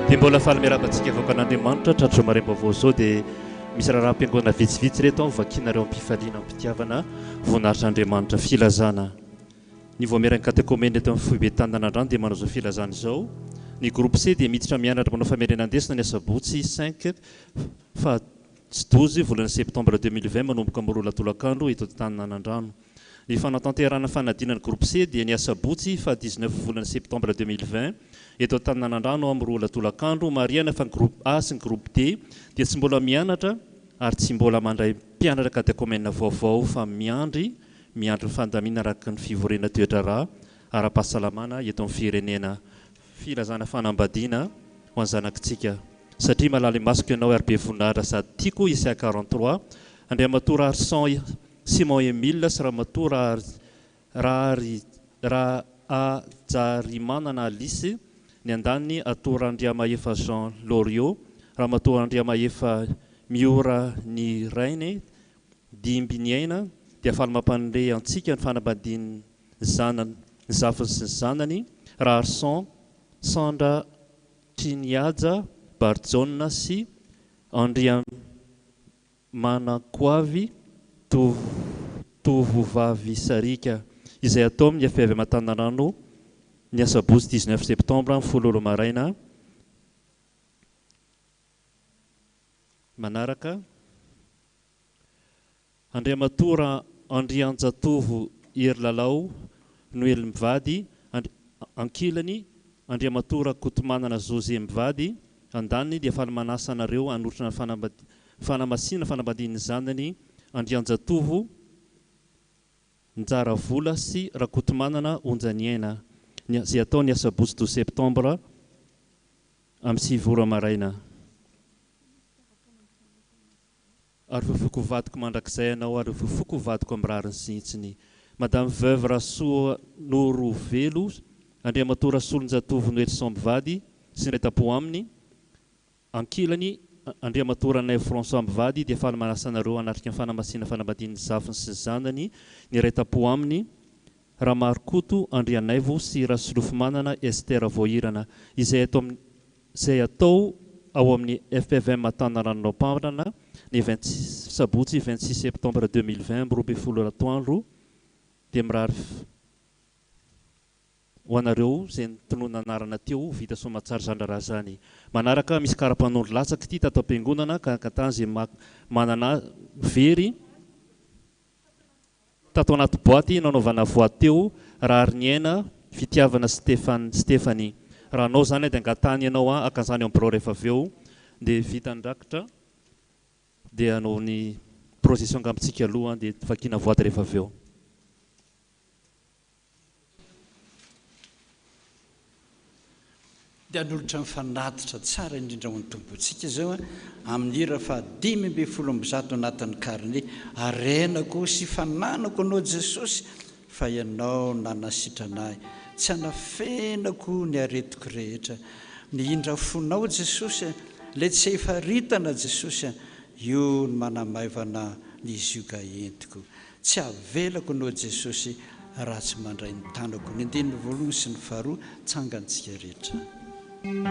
dia mbola faly miarabantsika avoaka an'andriamanitra tratro marembo zao dia misy raha ampiangoana vitsivitsy reto vakianareo ampifaliana ampitiavana voninahitran'andriamanitra filazana ny voamerany katekomena eto amin'ny foibe tandanandrano dia manao zao filazana izao ny groupe C dia miditra mianatra manao famerenandesina ny asabotsy 5 fa 12 volana septembre 2020 manomboka miroa latolakandro eto tandanandrano ny fanatanterana fanadinany groupe C dia ny asabotsy fa 19 volana septembre 2020 eto tandanandrano amin'ny roa latolakandro mariana fa groupe A sy ny groupe D dia tsy mbola mianatra ary tsy mbola mandray mpianatra katekomena vaovao fa miandry fandamina araka ny fivorena toetra raha ara-pahasalamana eto amin'ny firenena filazana fanambadiana ho an'zanakitsika satria malala masoko ianao ary be voninahitra sady tiako isa 43 andriamatora Arsan Simon Emile sy Ramatoura Ajarimana Alice ny andaniny Atora Andriamaefa Jean Loriot Ramatoura Andriamaefa Miora ny Raine Dimby ny aina dia faly mampandeha antsika ny fanambadiany zanany zafiny sy ny zanany raha Arsan Sandra Triniaja Barjona sy Andriamanakoavy tovovavy sarika izay atao amin'ny afiavy aman-tananano ny asabotsy 19 septembre amin'ny fololo maraina manaraka Andriamatora Andrianjatovo Irlalao Noely mivady ankilany Andriamatora Kotomanana José mivady andaniny dia faly manasa anareo anotrana fanamasina fanambadiany zanany Andrianjatovo Njara vola sy Rakotomanana Onjaniaina izay atao ny asabotsy 12 septembre amin'ny 7 ora maraina ary fofoko vadiko mandrakizay ianao ary fofoko vadiko amin'ny rariny sintsiny Madame Veuve Rasoa Norovelo Andriamatora Solonjatovo Noely Sambivady sy ny retapo aminy ankilany Andriamatora Nay François mivady dia faly manasa anareo anatrika ny fanamasina fanambadiany zafiny sy zanany ny retapo aminy Ramarokoto Andrianaivo sy Rasolofimanana Estera Voahirana izay atao ao amin'ny FPVM Tandananao Pamrana ny 26 sabotsy 26 septembre 2020 roabe folo atoandro dia mirary ho anareo izay nitonoana anarana teo vita somatsara zandraraha zany manaraka misy karapanondro latsaky ity tato am-piangonana ka tany izay manana very tato anaty boaty nanaovana voateo raha ariniaina fitiavana Stefany raha anao zany dia angatany ianao akanzany ambirao rehefa avy eo dia vita ndrakitra dia anao ny procession ngambitsika aloha dia vakina voaty rehefa avy eo dia anolotra mifanatitra tsara indrindra ho ny tombontsika zao amin'ny hira fa 5:10 anatin'ny karne arenako sy fananako anao Jesosy fa ianao nanasitranahy tsy anafenako ny aretiko rehetra ny indra fonao Jesosy le tsy efaritana Jesosy io ny manamaivana ny izy io ka entiko tsy avelako anao Jesosy raha tsy mandray ny tanako ny andininy voalohany sy ny faharoa tsangantsika rehetra Ianao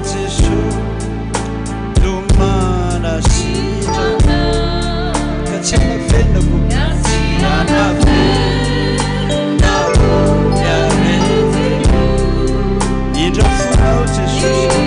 Jesosy no manasitrana ka tsy anafenako indra fonao Jesosy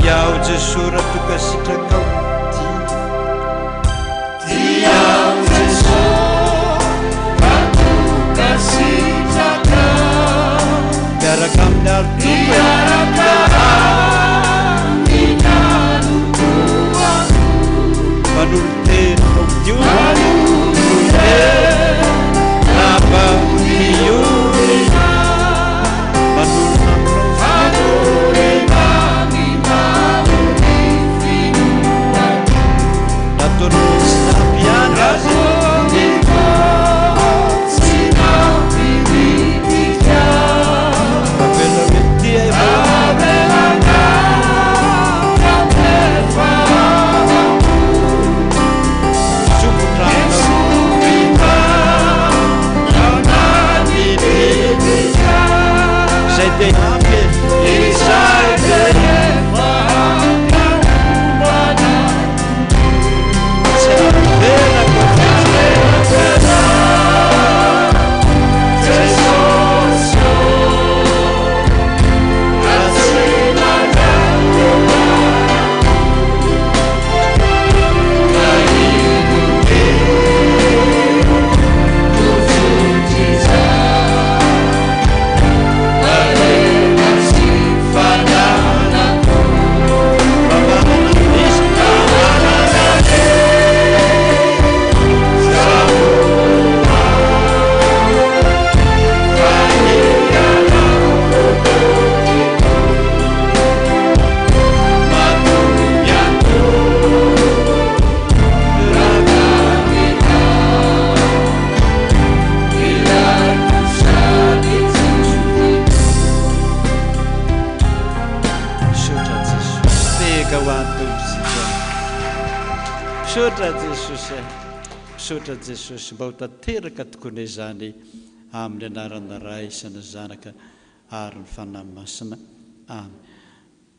Tiao Jesús ratuka sitraka Tiao Jesús ratuka sitraka Miaraka amin'ny Miaraka amin'ny alukuaku manolo teny todio Napa miulina Manulina Misaotra Jesosy mba ho tanteraka tokoa izany amin'ny anarana Ray isana zanaka ary ny fanahy masina. Amen.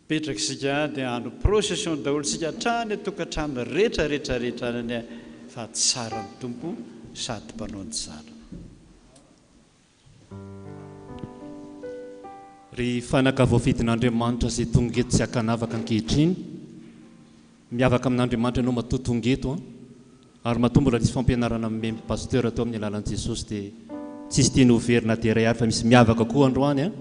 Petraka isika dia hanao procession daholo isika hatrany atokantrano rehetra any fa tsara ny tompo sady mpanao ny tsara. Ry fanaka voafitin'Andriamanitra izay tonga eto tsy hakanavaka ankehitriny, miavaka amin'Andriamanitra ianao matotonga eto ary matombola nisy fampianarana amin'ny pasteur atao amin'ny alalan'i Jesosy dia tsisy teny overina dia iray ary fa misy miavaka koa androany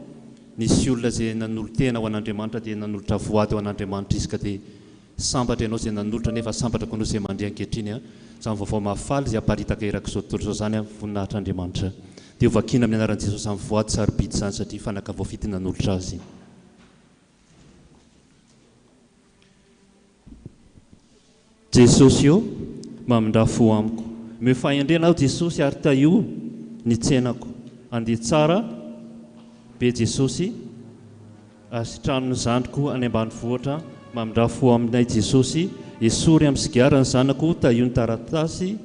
nisy olona izay nanolo tena ho an'Andriamanitra dia nanolotra voady ho an'Andriamanitra izy ka dia sambatra ianao izay nanolotra nefa sambatra koa ianao izay mandeha ankehitriny izany vaovao mahafaly izay hamparitaka iraka izao tontolo izao izany voninahitran'Andriamanitra dia ho vakiana amin'ny anaran'i Jesosy amin'ny voady sarobidy izany satria fanaka voafity nanolotra azy. Jesosy io mamindra fo amiko mifahindrena aho Jesosy ary ta io ny tsenako andeha tsara be Jesosy asitrano ny zandriko any ambanivohitra mamindra fo aminay Jesosy esory amin'ny sigara ny zanako ta io ny taratasy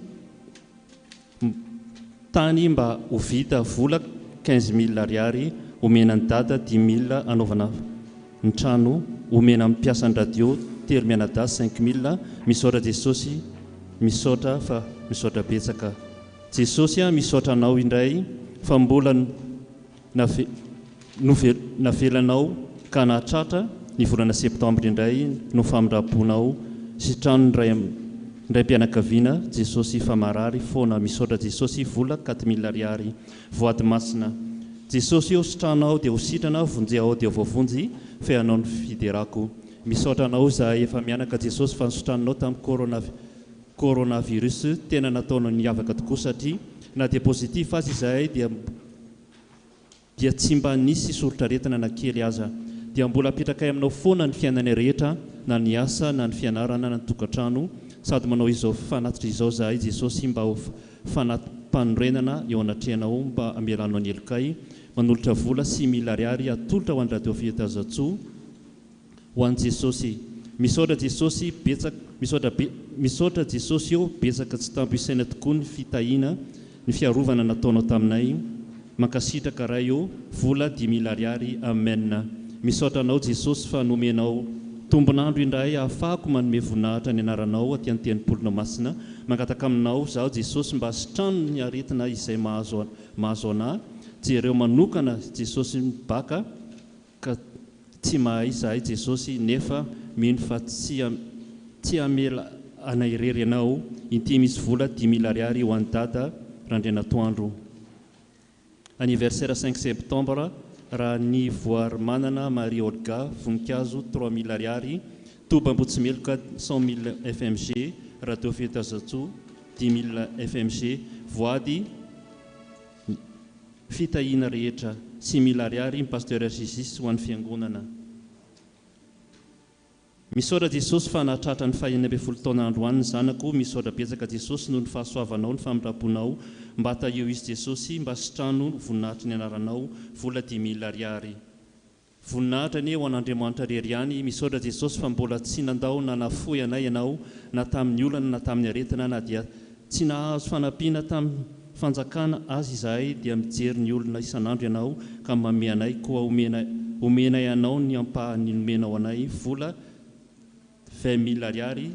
tany mba ho vita vola 15,000 ariary omena ny dada 10,000 anaovana ny trano omena amin'ny mpiasan'ny radio telo mianada 5,000 misaotra Jesosy misaotra fa misaotra betsaka Jesosy misaotra anao indray fa mbola navelanao ka nahatratra ny volana septambra indray no famindraponao sy trano ndray mpianakaviana Jesosy fa marary foana misaotra Jesosy vola 4,000 ariary voady masina Jesosy eo sitranao dia ho sitrana vonjy ao dia voavonjy fa ianao ny fiderako misaotra anao zahay efa mianaka Jesosy fa nisotrananao tamin'ny coronavirus tena nataonao niavaka tokoa satria na dia positif azy izahay dia tsy mba nisy soritra retina na kely aza dia mbola apetrakay aminao foana ny fiainana rehetra na ny asa na ny fianarana na ny tokantrano sady manao izao fanatitra izao zahay Jesosy mba ho fanapanorenana eo anatrehanao mba amelanao ny elokay manolotra vola 6,000 ariary atolotra ho an'ny radio Fietazatsoa ho an'i Jesosy misaotra Jesosy betsaka misaotra Jesosy eo betsaka tsy tampisaina tokoa ny fitahiana ny fiarovana nataonao taminay mankasitraka ray eo vola 10,000 ariary amen misaotra anao Jesosy fa nomenao tombonandro indray ahafahako manome voninahitra ny anaranao aty amin'ny tenimpolona masina mangataka aminao zaho Jesosy mba asitrano ny aretina izay mahazo anahy jereo manokana Jesosy mibaka ka tsy mahay zahay Jesosy nefa mino fa tsy amela anay irery ianao inty misy vola 10 000 ariary ho an'ny dada randrenatoandro. Anniversaire 5 septembre raha ny voary-manana Marie Olga voninkazo 3 000 ariary, Toba-Ambotsimeloka 100 000 FMG, Radio Fetazato 10 000 FMG, voady fitahina rehetra 6 000 ariary ny pasteur Gisy ho an'ny fiangonana. Misaotra Jesosy fa nahatratra ny 120 taona androany ny zanako, misaotra betsaka Jesosy noho ny fahasoavanao ny famindraponao mba taheo izy Jesosy mba sitrano voninahitry ny anaranao vola 10 000 ariary. Voninahitra anie ho an'Andriamanitra rery ihany, misaotra Jesosy fa mbola tsy nandao na nafoy anay ianao na tamin'ny olana na tamin'ny aretina na dia tsy nahazo fanampiana tamin'ny fanjakana azy izahay dia mijery ny olona isan'andro ianao ka mame anay koa omenay anao ny ampahany nomenao anay vola 20 000 ariary,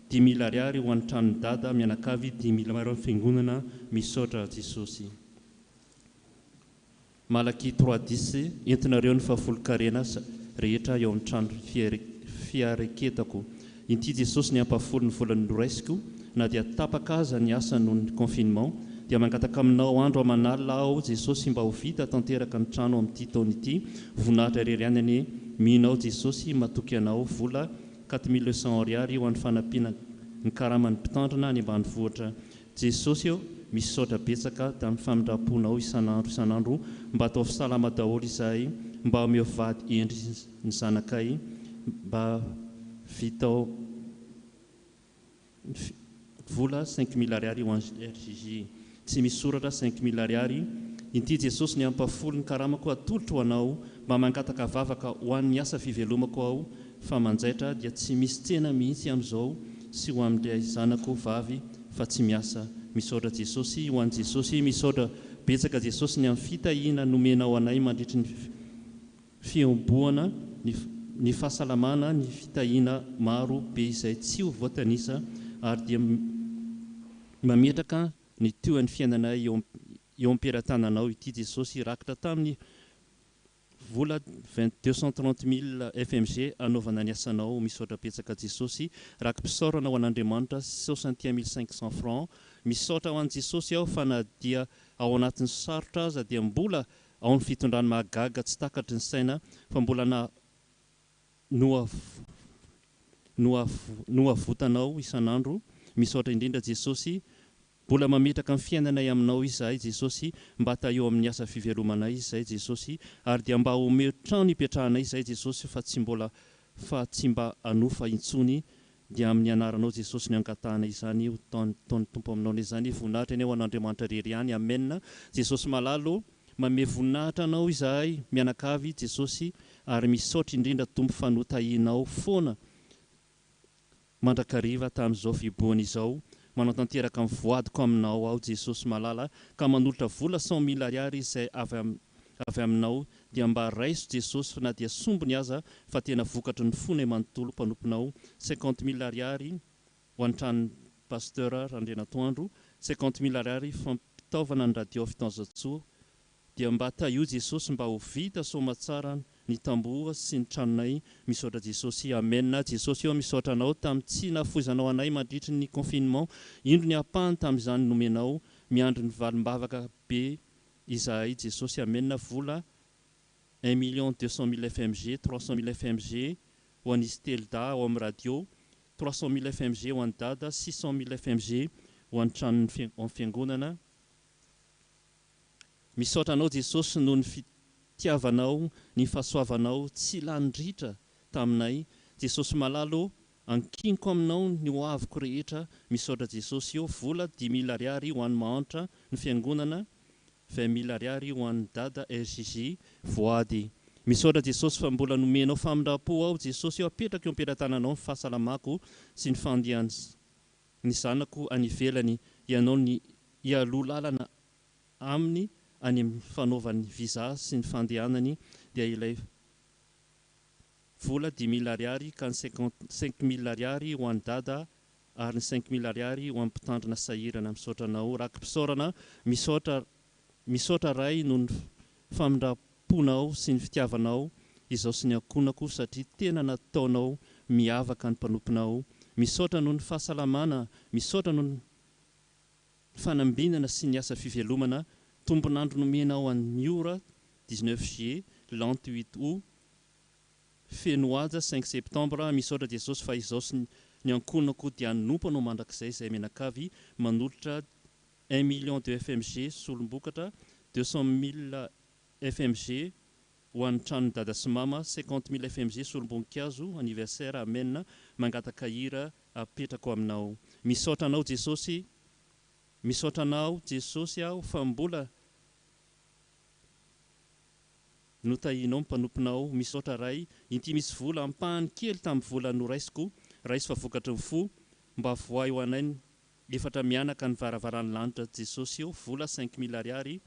10 000 ariary ho an'ny tranony dada mianakavy 10 000 ariary fiangonana. Misaotra Jesosy. Malaky 3:10 entinareo ny fahafolo-karena rehetra eo amin'ny trano fiareketako. Inty Jesosy ny ampafolo ny volan'ny noraisiko na dia tapaka aza ny asa noho ny confinement dia mangataka aminao andro aman'alina aho Jesosy mba ho vita tanteraka ny trano amin'ity taona ity. Voninahitra rery ihany anie mihinao Jesosy matoky anao vola 4200 ariary ho an'ny fanampiana ny karaman'ny mpitandrina any ambanivohitra. Jesosy eo misaotra betsaka tamin'ny famindraponao isan'andro mba atao fisalama daholo izahay mba omeo vady endry ny zanakay mba vitao vola 5 000 ariary ho an'ny RJJ. Tsy misoratra 5 000 ariary. Inty Jesosy ny ampafolo ny karamako atolotra ho anao mba mangataka vavaka ho an'ny asa fivelomako aho fa manjaitra dia tsy misy tsena mihitsy amin'izao sy ho amin'ilay zanako vavy fa tsy miasa. Misaotra Jesosy ho an'i Jesosy, misaotra betsaka Jesosy ny amin'ny fitahiana nomenao anay mandritry ny fiomboana ny fahasalamana, ny fitahiana maro be izay tsy ho voatanisa ary dia mametraka ny toan'ny fiainanay eo am-peran-tananao ity Jesosy rakitra tamin'ny vola 230 000 FMG anaovana ny asanao. Misaotra betsaka Jesosy. Rakim-pisaorana ho an'Andriamanitra 61 500 francs. Misaotra ho an'i Jesosy aho fa na dia ao anatin'ny sarotra aza dia mbola ao ny fitondrany mahagaga tsy takatry ny saina fa mbola nohavotanao isan'andro. Misaotra indrindra Jesosy, mbola mametraka ny fiainanay aminao izahay Jesosy mba taheo amin'ny asa fivelomanay izahay Jesosy ary dia mba omeo trano hipetrahanay izahay Jesosy fa tsy mba anofa intsony dia amin'ny anaranao Jesosy ny angatahana izany taon'ny tompo aminao izany. Voninahitra eny ho an'Andriamanitra rery ihany. Amen. Jesosy malalo mame voninahitra anao izahay mianakavy Jesosy ary misaotra indrindra tompo fanotahinao foana mandrakariva tamin'izao fiboana izao. Manao tanteraka amin'ny voadiko aminao aho Jesosy malala ka manolotra vola 100 000 ariary izay avy aminao dia mba raiso Jesosy na dia sombony aza fa tena vokatry ny fony manontolo mpanomponao. 50 000 ariary ho an'ny tranony pasteur Randrenatoandro, 50 000 ariary fampitaovana ny radio Fitazato dia mba tahio Jesosy mba ho vita somatsara ny tamboho sy ny tranonay. Misaotra Jesosy. Amen. Jesosy eo misaotra anao tamin'ny tsy nafoizanao anay mandritry ny confinement, indro ny ampahany tamin'izany nomenao miandro ny valim-bavaka be izahay Jesosy. Amen. Vola 1 200 000 FMG, 300 000 FMG ho an'izy Telda ao amin'ny radio, 300 000 FMG ho an'ny dada, 600 000 FMG ho an'ny tranony fiangonana. Misaotra anao Jesosy noho ny fitiavanao, ny fahasoavanao tsy lanindritra taminay. Jesosy malalo ankiniko aminao ny hoaviko rehetra. Misaotra Jesosy eo vola 10 000 ariary ho an'ny mahantra ny fiangonana, 20 000 ariary ho an'ny dada RJJ voady. Misaotra Jesosy fa mbola nomenao famindrapo ao Jesosy eo apetraka eo am-peran-tananao ny fahasalamako sy ny fandehany ny zanako any ivelany. Ianao ny ialoha lalana aminy any amin'ny fanaovan'ny visa sy ny fandehanany dia ilay vola 10 000 ariary ka ny 5 000 ariary ho an'ny dada ary ny 5 000 ariary ho amin'ny mpitandrina sahirana. Misaotra anao rakim-pisaorana. Misaotra ray noho ny famindraponao sy ny fitiavanao izao sy ny ankonako satria tena nataonao miavaka ny mpanomponao. Misaotra noho ny fahasalamana, misaotra noho ny fanambinana sy ny asa fivelomana. Tombonandro nomenao an'ny ora 19 juillet, l'an 8 août, fenoaja 5 septembre. Misaotra Jesosy fa izao sy ny ankonako dia nompanao mandrakizay izay menakavy manolotra 1 million de FMG solombokatra, 200 000 FMG ho an'ny tranony dada sy mama, 50 000 FMG solomboninkazo anniversaire. Amen. Mangataka hira apetrako aminao. Misaotra anao Jesosy, misaotra anao Jesosy aho fa mbola notahinao mpanomponao. Misaotra ray inty misy vola ampahany kely tamin'ny vola noraisiko, raisy fa vokatry ny fo mba voay ho anay efatra mianaka ny varavaran'ny lanitra Jesosy eo, vola 5 000 ariary.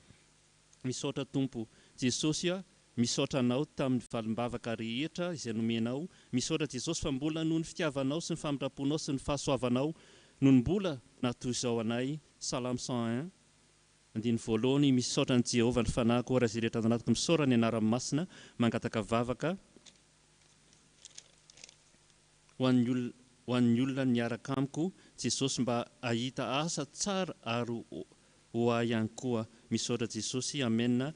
Misaotra Tompo Jesosy a, misaotra anao tamin'ny fotoam-bavaka rehetra izay nomenao. Misaotra Jesosy fa mbola noho ny fitiavanao sy ny famindraponao sy ny fahasoavanao noho ny mbola natoy izao anay. Salamo 101 andiny voalohany. Misaotra ny Jehovah ny fanahiko raha izay rehetra anatoko misaora ny anaran'ny masina mangataka vavaka ho an'ny olona niaraka amiko Jesosy mba ahita asa tsara ary ho ahy ihany koa. Misaotra Jesosy. Amen.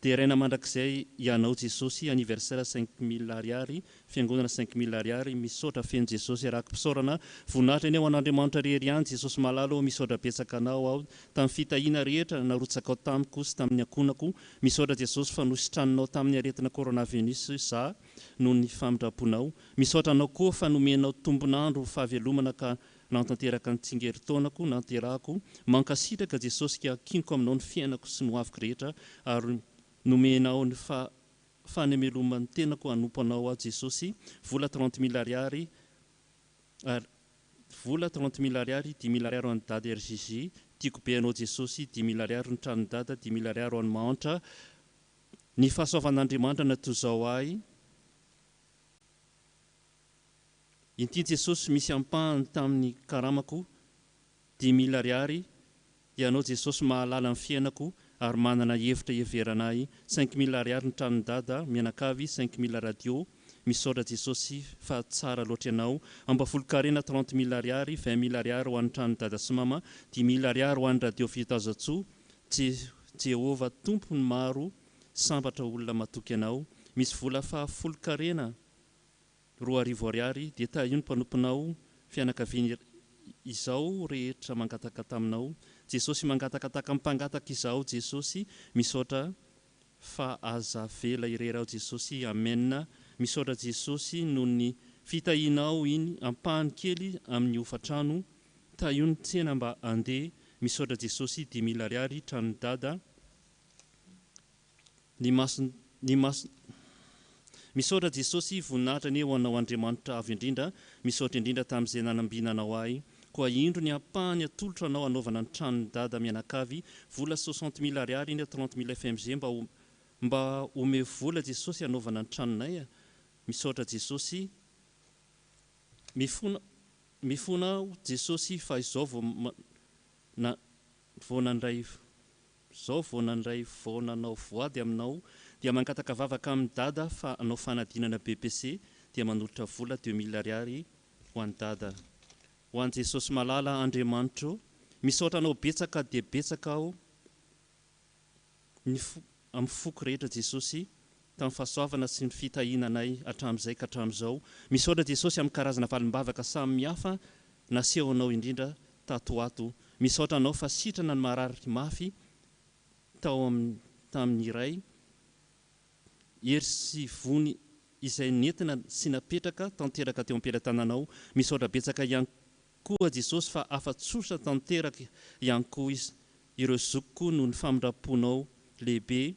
Teraina mandrakizay ianao Jesosy, anniversaire 5 000 ariary, fiangonana 5 000 ariary. Misaotra feno Jesosy araka mpisaorana voninahitra ny ao an'Andriamanitra rehery Jesosy malalo. Misaotra betsaka anao aho tamin'ny fitahina rehetra narotsaka ao tamiko sy tamin'ny ankonako. Misaotra Jesosy fa nositranonao tamin'ny aretina coronavirus za noho ny famindraponao. Misaotra anao koa fa nomenao tombonandro fahavelomana ka nantanteraka ny tsingeritaonako nanterahako. Mankasitraka Jesosy ka kinoko aminao ny fiainako sy ny hoaviko rehetra ary nomenao ny fanemeloman'ny tenako hanompanao a Jesosy. Vola 30 000 ariary, vola 30 000 ariary, 10 000 ariary ho an'ny dada RJJ. Tiako be anao Jesosy, 10 000 ariary ny tranony dada, 10 000 ariary ho an'ny mahantra. Ny fahasoavan'Andriamanitra natoy izao ahy. Inty Jesosy misy ampahany tamin'ny karamako 10 000 ariary. Ianao Jesosy mahalala amin'ny fiainako ary manana hevitra heveranay. 5 000 ariary ny tranony dada mianakavy, 5 000 radio. Misaotra Jesosy fa tsara loatra ianao. Ambafolo-karena 30 000 ariary, 20 000 ariary ho an'ny tranony dada sy mama, 10 000 ariary ho an'ny radio fitazatsoa. Jehovah tompony maro sambatra olona matoky anao. Misy vola fahafolo-karena 2 ariary dia ta io ny mpanomponao fianakaviana izao rehetra mangataka taminao. Jesosy mangatakataka mpangataka izao Jesosy. Misaotra fa aza vela irerao Jesosy. Amen. Misaotra Jesosy noho ny fitahinao iny ampahany kely amin'ny hofatrano ta io ny tsena mba andeha. Misaotra Jesosy 10 000 ariary tranony dada. Misaotra Jesosy voninahitra ny ho anao Andriamanitra avy indrindra. Misaotra indrindra tamin'izay nanambinanao ahy. Koa indro ny ampahany atolotra anao anaovana ny tranony dada mianakavy. Vola 60 000 ariary, 30 000 FMG mba ome vola Jesosy anaovana ny tranonay. Misaotra Jesosy. Mifona Jesosy fa izao vonandray vonanao voady aminao dia mangataka vavaka amin'ny dada fa anao fanadinana BPC dia manolotra vola 2 000 ariary ho an'ny dada. Ho an'i Jesosy malala Andriamanitra. Misaotra anao betsaka dia betsaka aho amin'ny foko rehetra Jesosy tamin'ny fahasoavana sy ny fitahinanay hatramin'izay ka hatramin'izao. Misaotra Jesosy amin'ny karazana valim-bavaka samy hafa nasehonao indrindra tatoato. Misaotra anao fa sitrana ny marary mafy tamin'ny iray hery sy vony izay nentina sy napetraka tanteraka teo am-pelatananao. Misaotra betsaka ihany koa Jesosy fa afa-tsotra tanteraka ihany koa ireo zokiko noho ny famindraponao lehibe.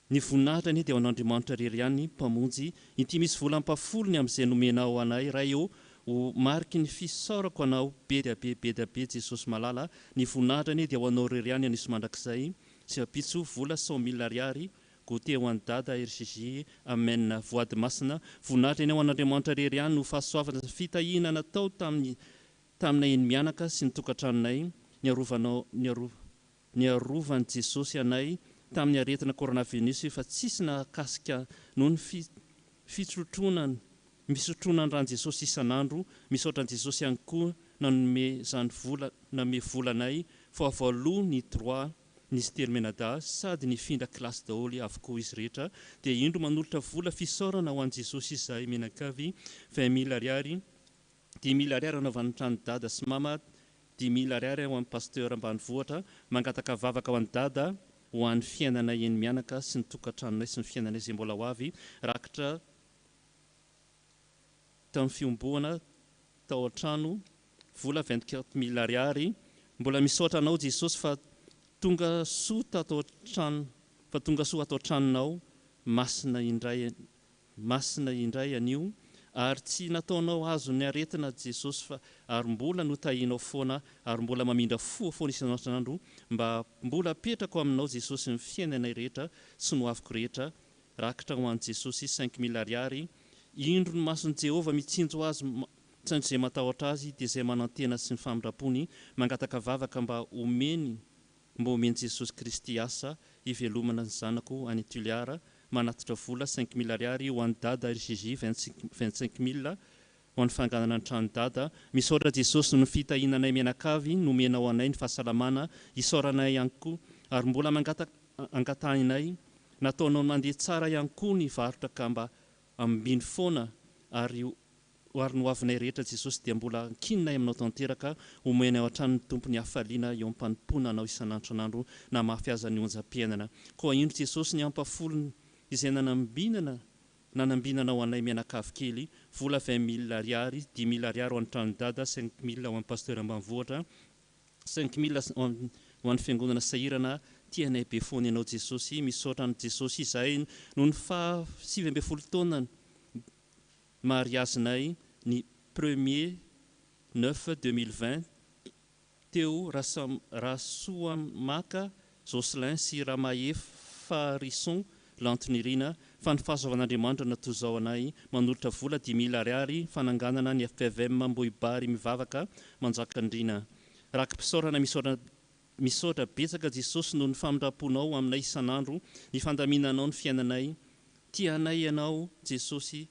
Ny voninahitra ny dia ho an'Andriamanitra rery ihany mpamonjy. Inty misy vola ampafolony amin'izay nomenao anay raha eo ho mariky ny fisaorako anao be dia be Jesosy malala. Ny voninahitra ny dia ho anao rery ihany anisy mandrakizay. Sy apitso vola 100 000 ariary gote ho an'ny dada RJJ. Amen. Voady masina voninahitra ny ao an'Andriamanitra rery ihany no fahasoavana fitahina natao taminay eny mianaka sy ny tokantranonay. Ny arovany Jesosy anay tamin'ny aretina coronavirus fa tsisy nakasika noho ny fitrotronan misotronan ran Jesosy isan'andro misaotra Jesosy ihany koa nanome zany nanome volanay fa voaloha ny droit nisy termenada sady ny findra kilasy daholo avokoa izy rehetra dia indro manolotra vola fisaorana ho an'i Jesosy izahay menakavy 20,000 ariary 10,000 ariary anaovan'ny trano dada sy mama 10,000 ariary ho an'ny pasteur ambanivohitra mangataka vavaka ho an'ny dada ho an'ny fiainanay eny mianaka sy ny tokantranonay sy ny fiainanay izay mbola ho avy rakitra tamin'ny fiomboana tao an-trano vola 24,000 ariary mbola misaotra anao Jesosy fa tonga soa atao an-tranonao masina indray anio ary tsy nataonao azo ny aretina Jesosy fa ary mbola notahinao foana ary mbola mamindra foana isan'andro mba mbola apetrako aminao Jesosy ny fiainanay rehetra sy no aviko rehetra rakitra ho an'i Jesosy 5,000 ariary indro ny mason'i Jehova mitsinjo azy izay matahotra azy dia izay manantena sy ny famindrapony mangataka vavaka mba omeny Jesosy Kristy asa ivelomana ny zanako any Tuliara manatitra vola 5,000 ariary ho an'ny dada RCJ 25,000 ho an'ny fanganana ny trano dada misaotra Jesosy no fitahinanay menakavy nomenao anay ny fahasalamana isaoranay ihany koa ary mbola angatahinay nataonao mandeha tsara ihany koa ny varotra ka mba ambiny foana ary no avinay rehetra Jesosy dia mbola kinay aminao tanteraka omeny ao an-tranony tompony hafaliana eo ampanompoana anao isan'andro na mafiaza ny onjam-piainana koa indro Jesosy ny ampafolony izay nanambinanao anay mianakavy kely vola 20,000 ariary 10,000 ariary ho an'ny trano dada 5,000 ho an'ny pasteur ambanivohitra 5,000 ho an'ny fiangonana sahirana tianay be foana ianao Jesosy misaotra ny Jesosy izahay no ny 7 taonany mariazinay ny 1er 9 2020 teo Fotoam-bavaka Jocelyn sy Ramae Farison Lantonirina fa ny fahasoavan'Andriamanitra natozao anay manolotra vola 10,000 ariary fananganana ny FVM Mboibary mivavaka manjakandrina rakim-pisaorana misaotra betsaka Jesosy noho ny famindraponao aminay isan'andro ny fandaminanao ny fiainanay tianay ianao Jesosy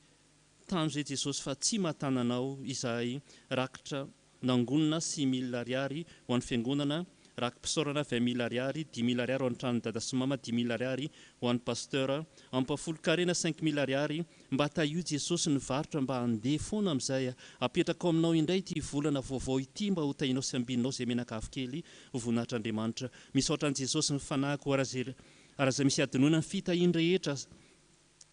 tanjy Jesosy fa tsy mahatananao izahay rakitra nangonina 6,000 ariary ho an'ny fiangonana rakim-pisaorana 20,000 ariary 10,000 ariary ho an'ny trano dada sy mama 10,000 ariary ho an'ny pasteur ampafolo-karena 5,000 ariary mba taio Jesosy ny varotra mba handeha foana amin'izay apetraka aminao indray ity volana vaovao ity mba ho tainao sy ambinao izay menakavy kely ho voninahitran'Andriamanitra misaotra an' Jesosy ny fanahiko araza misy adinoina ny fitahiny rehetra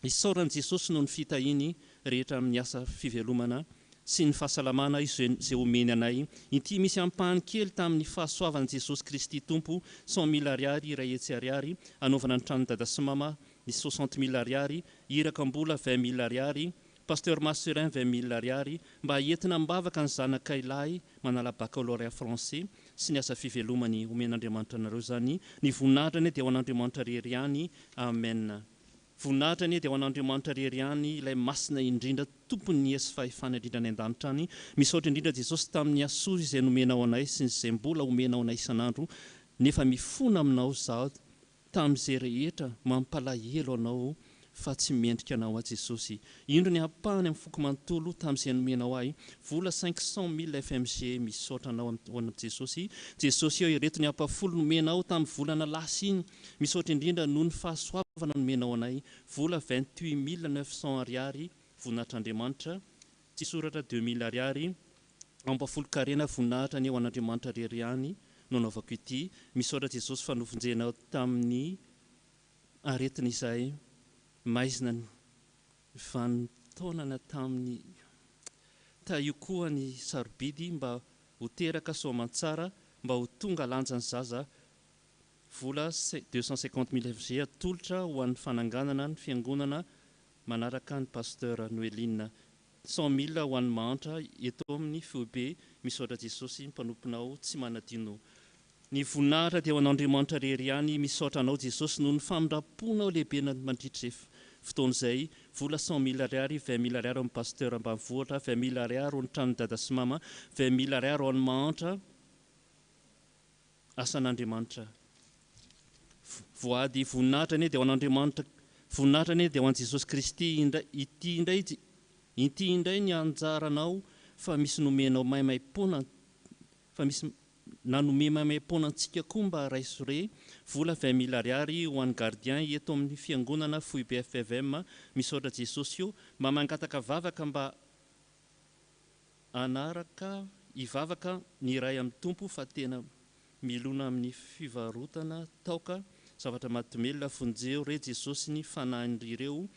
isaoran'i Jesosy no ny fitahiny rehetra amin'ny asa fivelomana sy ny fahasalamana izay omeny anay ity misy ampahany kely tamin'ny fahasoavan'i Jesosy Kristy tompo 100,000 ariary iray etsy ariary anaovana ny trano dada sy mama ny 60,000 ariary irakambola 20,000 ariary pasteur Masserin 20,000 ariary mba entina mbavaka ny zanakailahy manala baccalauréat français sy ny asa fivelomany omen'Andriamanitra anareo zany ny voninahitra dia ho an'Andriamanitra rery ihany amen voninahitra dia ho an'Andriamanitra rery ihany ilay masina indrindra tompony ny esy fahefana indrindra ny an-danitra any misaotra indrindra Jesosy tamin'ny asoa izay nomenao anay sy izay mbola omenao anay isan'andro nefa mifona aminao zaho tamin'izay rehetra mampalahelo anao fa tsy mendrika anao a Jesosy indro ny ampahany amin'ny foko manontolo tamin'izay nomenao ahy vola 500,000 FMG misaotra anao amin'ny Jesosy eo ireto ny ampafolo nomenao tamin'ny volana lasa iny misaotra indrindra noho ny fahasoavana nomenao anay vola 28,900 ariary voninahitr'Andriamanitra tsy soratra 2,000 ariary ampafolo-karena voninahitra ny eo an'Andriamanitra rery ihany no anaovako ity misaotra Jesosy fa novonjenao tamin'ny aretina izay maizina ny vanitaonana tamin'ny io koa ny sarobidy mba ho teraka soamantsara mba ho tonga lanjany zaza vola 250,000 FG atolotra ho an'ny fananganana ny fiangonana manaraka ny pasteur Noeline 100,000 ho an'ny mahantra eto amin'ny FOB misaotra Jesosy mpanomponao tsy manadino ny voninahitra dia ho an'Andriamanitra rery ihany misaotra anao Jesosy noho ny famindraponao lehibe mandritra fotoana izay vola 100,000 ariary 20,000 ariary amin'ny pasteur ambanivohitra 20,000 ariary ho ny trano dada sy mama 20,000 ariary ho an'ny mahantra asan'Andriamanitra voady voninahitra dia ho an'Andriamanitra voninahitra dia ho an' Jesosy Kristy ity indray ny anjaranao fa misy nomenao maimaimpona fa misy nanome maimaimpona antsika koa mba raisore vola 20 000 ariary ho an'ny gardien eto amin'ny fiangonana FOIBFFM misaotra Jesosy io mba mangataka vavaka mba anaraka ivavaka ny iray amin'ny tompo fa tena milona amin'ny fivarotana taoka zavatra matomelona fonjeo re Jesosy ny fanahindrireo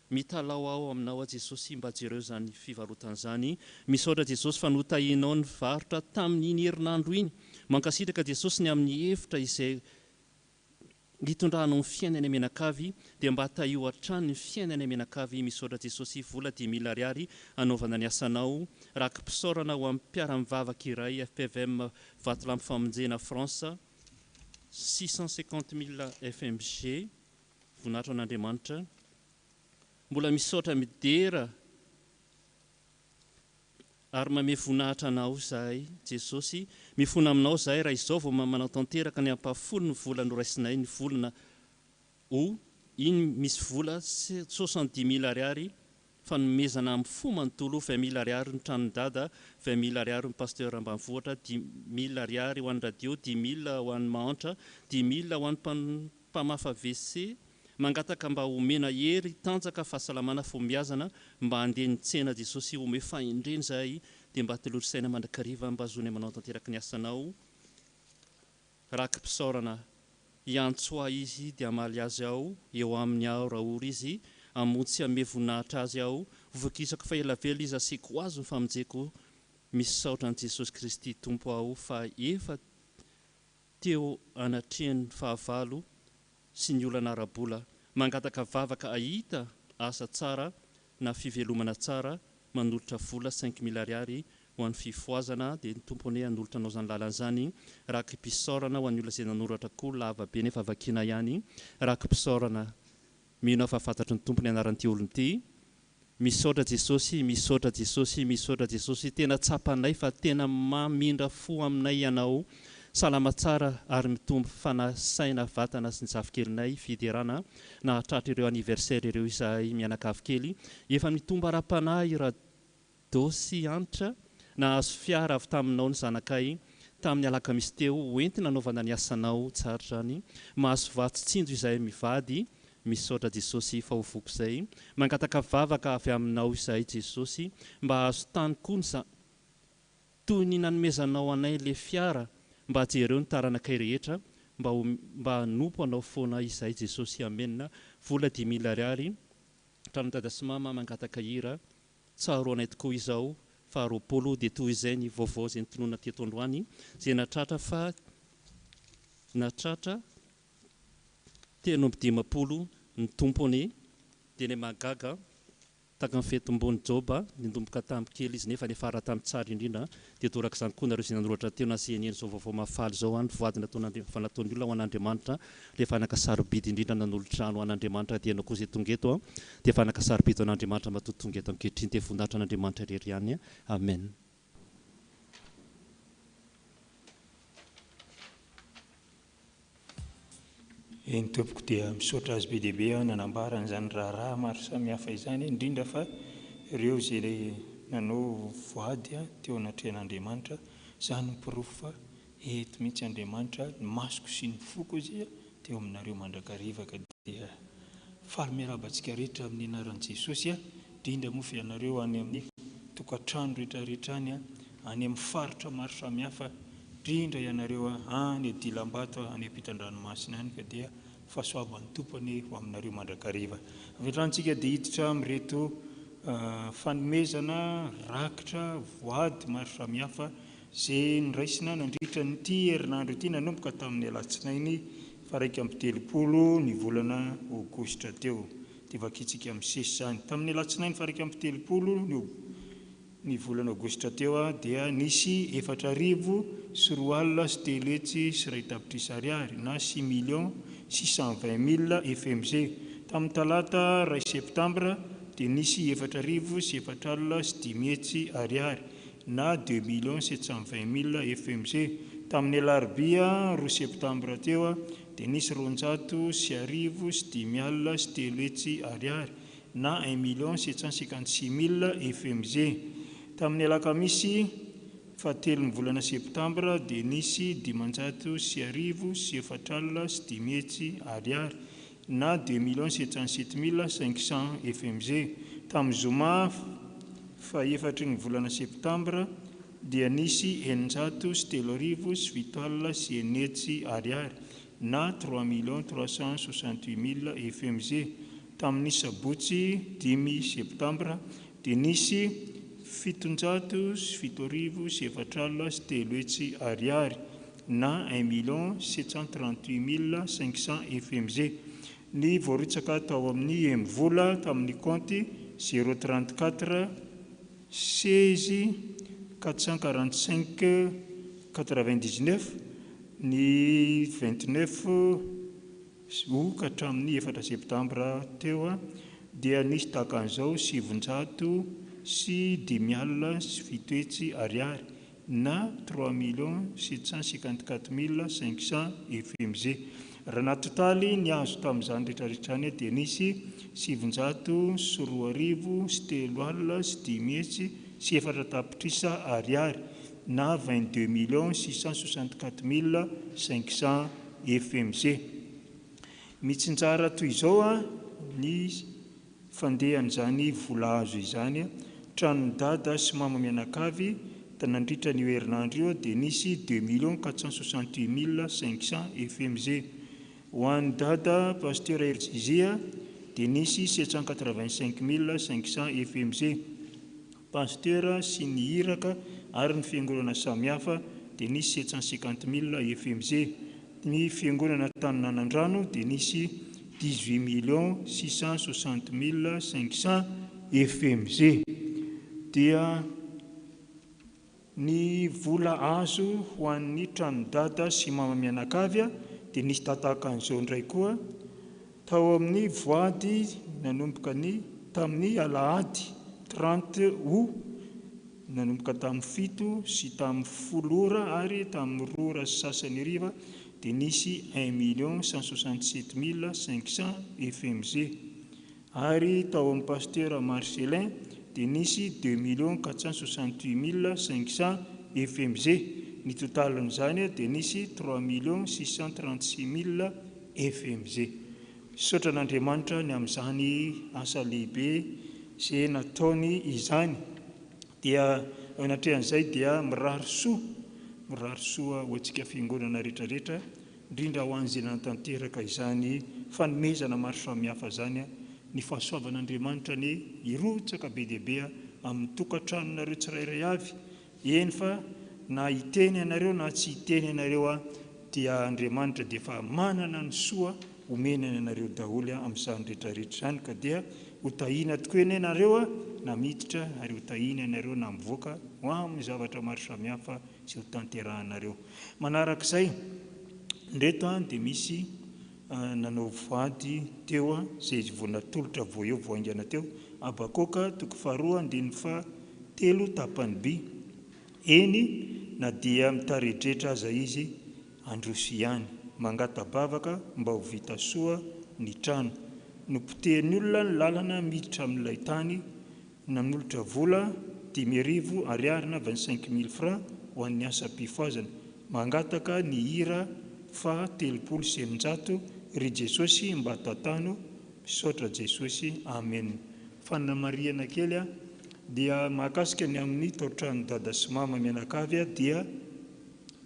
mitalao ao aminao a Jesosy mba jereo zany fivarotana zany misaotra Jesosy fa notahinao ny varotra tamin'iny herinandro iny mankasitraka Jesosy ny amin'ny hevitra izay hitondrahanao ny fiainana menakavy dia mba tahio hatrany ny fiainana menakavy misaotra Jesosy vola 10 000 ariary anaovana ny asanao raha mpisaorana ho amin'ny mpiara-mivavaka iray FPVM Vatolampy Famonjena France 650 000 FMG voninahitra an'Andriamanitra mbola misaotra midera ary mame voninahitra anao zahay Jesosy mifona aminao zahay raha izao vao manao tanteraka ny ampafolo ny vola noraisinahy ny volana iny misy vola 70 000 ariary fanomezana amin'ny fo manontolo 20 000 ariary ny tranondada 20 000 ariary ny pasteur ambanivohitra 10 000 ariary ho an'ny radio 10 000 ho an'ny mahantra 10 000 ho an'ny mpamafa WC mangataka mba homena hery tanjaka fahasalamana fombiazana mba handeha ny tsena Jesosy ome fahendreny zahay dia mba telorisaina mandrakariva mba azony manao tanteraky ny asanao raky mpisaorana iantsoa izy dia amaly azy ao eo amin'ny ao raha ory izy amontsy ame voninahitra azy ao vokisako fa elavela izy asiko azo ny famonjeko misaotra an' Jesosy Kristy tompo ao fa efa teo anatrehany fahavalo sy ny olana arabola mangataka vavaka ahita asa tsara na fivelomana tsara manolotra vola 5 000 ariary ho an'ny fifoazana dia ny tompony hanolotra anao zany lalan'izany raky mpisaorana ho an'ny olona izay nanoratra koa lava be nefa vakina ihany raky mpisaorana mino fa fantatry ny tompony anaran'ity olon'ity misaotra Jesosy misaotra Jesosy misaotra Jesosy tena tsapanay fa tena mamindra fo aminay ianao salama tsara ary mitombo fanasaina vatana sy ny zavikelinay fiderana na hatratra ireo anniversaire ireo izahay mianakavokely efa mitombo ara-panahy raha dosy antitra na azo fiara avy taminao ny zanakay tamin'ny alakamisy teo hoentina anaovana ny asanao tsara zany mahazo vatsi-tsinjo izahay mivady misaotra Jesosy fa hovoko izay mangataka vavaka avy aminao izahay Jesosy mba azo tany koa toy ny nanomezanao anay le fiara mba jereo ny taranakay rehetra mba hanompo anao foana izahay Jesosy amenna vola 10 000 ariary tranodada sy mama mangataka hira tsaro anay tokoa izao fa roapolo dia toy izay ny vaovao izay nitonoana teto androany izay natratra fa natratra teno amby 10 ny tompony dia ny magaga taka ny fetim-bony joba nindomboka tamikely izy nefa nefara tamin'ny tsara indrindra dia toraka izany koa nareo izay nanoratra teo na sy eneny izao vaovao mafaly izao any voadina fanataony olona ho an'Andriamanitra dia fanaka sarobidy indrindra nanolotrano ho an'Andriamanitra dia anao koa izay tonga eto dia fanaka sarobidy ho an'Andriamanitra mba totonga eto ankehitriny dia voninahitra an'Andriamanitra irery ihany amen. Ny tompoko dia misaotra azy be dehibe nanambarana izany raharaha maro samihafa izany indrindra fa ireo izay nanao voady teo anatrehan'Andriamanitra izany mipirofo fa eto mihitsy Andriamanitra ny masoko sy ny foko izy teo aminareo mandrakarivaka dia faly miarabantsika rehetra amin'ny anaran'i Jesosy indrindra moa fa ianareo any amin'ny tokantrano rehetrarehetra any amin'ny faritra maro samihafa indrindra ianareo any Dilambato any ampitan-dranomasina any ka dia fahasoavan'ny tompony ho aminareo mandrakariva avitrantsika dia hiditra amin'ireto fanomezana rakitra voady maro samihafa izay niraisina nandritra nyity herinandro ity nanomboka tamin'ny alatsinainy fa 30 ny volana aogositra teo dia vakitsika amin'ny sesy izany tamin'ny alatsinainy fa 30 ny volana aogositra teo dia nisy 4,000 sy roa alina sy teletsy sy ray tapitrisa ariary na 6,620,000 FMG. Tamin'ny talata 2 septambra dia nisy 4,000 sy 4 alina sy 10 hetsy ariary na 2,720,000 FMG. tamin'ny alarobia 2 septambra teo dia nisy 253,3 ariary na 1,756,000 FMG. Tamin'ny alakamisy 7 volana septambra dia nisy 503,4 ariary na 2,707,500 FMG. Tamin'ny zoma 4 volana septambra dia nisy 803,9 ariary na 3,368,000 FMG. Tamin'ny sabotsy 5 septambra dia nisy 707,4 ariary na 1,738,500 FMG. Ny voarotsaka tao amin'ny emvola tamin'ny compte 034 16 445 99 ny 29 ka hatramin'ny 4 septambra teo dia nisy takan'izao 705,8 ariary na 3,754,500 FMG. Raha natotaly ny azo tamin'izany rehetrarehetrany dia nisy 703,4 tapitrisa ariary na 22,664,500 FMG. Mitsinjara toy izao ny fandehan'izany vola azo izany. Tranodada sy mama mianakavy nandritra ny herinandro io dia nisy 2,468,500 FMG. Ho an'ny dada pasteur Erzizia dia nisy 785,500 FMG. Pasteur sy ny iraka ary ny fiangonana samihafa dia nisy 750,000 FMG. Ny fiangonana taninanandrano dia nisy 18,660,500 FMG. Dia ny vola azo ho an'ny tranodada sy mama mianakavy dia nisy tahatakan'izao indray koa. Tao amin'ny voady nanomboka tamin'ny alahady 30 août nanomboka tamin'ny 7 sy tamin'ny 10 ora ary tamin'ny 2 ora sy sasany ariva dia nisy 1,167,500 FMG. Ary tao amin'ny pasteur Marcelin dia nisy 2,468,500 FMG. Ny totalin'izany dia nisy 3,636,000 FMG. Saotra n'Andriamanitra ny amin'izany asa lehibe izay nataony izany. Dia anatrehan'izay dia mirary soa ho antsika fiangonana rehetrarehetra, indrindra ho an'izay natanteraka izany fanomezana maro samihafa izany, ny fahasoavan'Andriamanitra ny hirotsaka be dia be amin'ny tokantranonareo tsirairay avy. Eny fa na hiteny ianareo na tsy hiteny ianareo dia Andriamanitra dia efa manana ny soa omenana ianareo daholo amin'izany rehetrarehetra izany. Ka dia ho tahina tokoa eny ianareo na miditra ary ho tahina ianareo na mivoaka ho amin'ny zavatra maro samihafa izay ho tanterahanareo. Manarak'izay ndreto dia misy nanao vady teo izay vao natolotra vao eo vao aingana teo, Abakoka 2:7 tapany B. Eny na dia mitaredretra aza izy androso ihany, mangata-bavaka mba ho vita soa ny trano. Nopotehany olona ny lalana miditra amin'ilay tany, nanolotra vola 10,000 ariary na 25,000 francs ho an'ny asa-pifoazana. Mangataka ny hira fa 300 ry Jesosy mba tatano. Misaotra Jesosy, amen. Fanamariana kely dia mahakasika ny amin'ny tao-trano dada sy mama mianakavy dia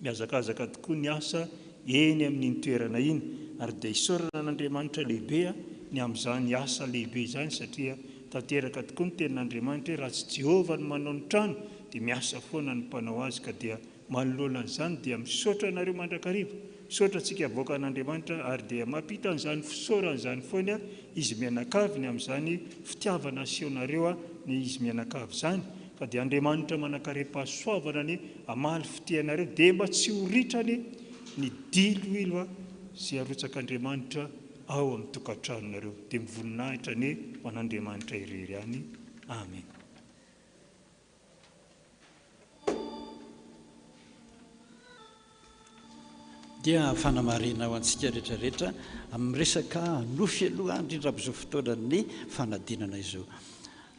miazakazaka tokoa ny asa eny amin'ny toerana iny, ary dia isaorana n'Andriamanitra lehibe ny amin'izany asa lehibe izany, satria tanteraka tokoa ny tenin'Andriamanitra raha tsy Jehovah no manao ny trano dia miasa foana ny mpanao azy. Ka dia manoloana an'izany dia misaotra anareo mandrakariva, misaotra antsika avoaka an'Andriamanitra, ary dia mampita an'izany fisaoran'izany foana izy mianakavy ny amin'izany fitiavana asehonareo ny izy mianakavy izany. Fa dia Andriamanitra manakare-pahasoavana ny amaly fitianareo dia mba tsy ho ritrany ny diloilo izay arotsak'Andriamanitra ao amin'ny tokantranonareo. Dia mivoninahitra ny ho an'Andriamanitra irery ihany. Amen. dia fanamarina ho antsika rehetrarehetra amin'ny resaka nofy aloha indrindra amin'izao fotoana ny fanadinana izao.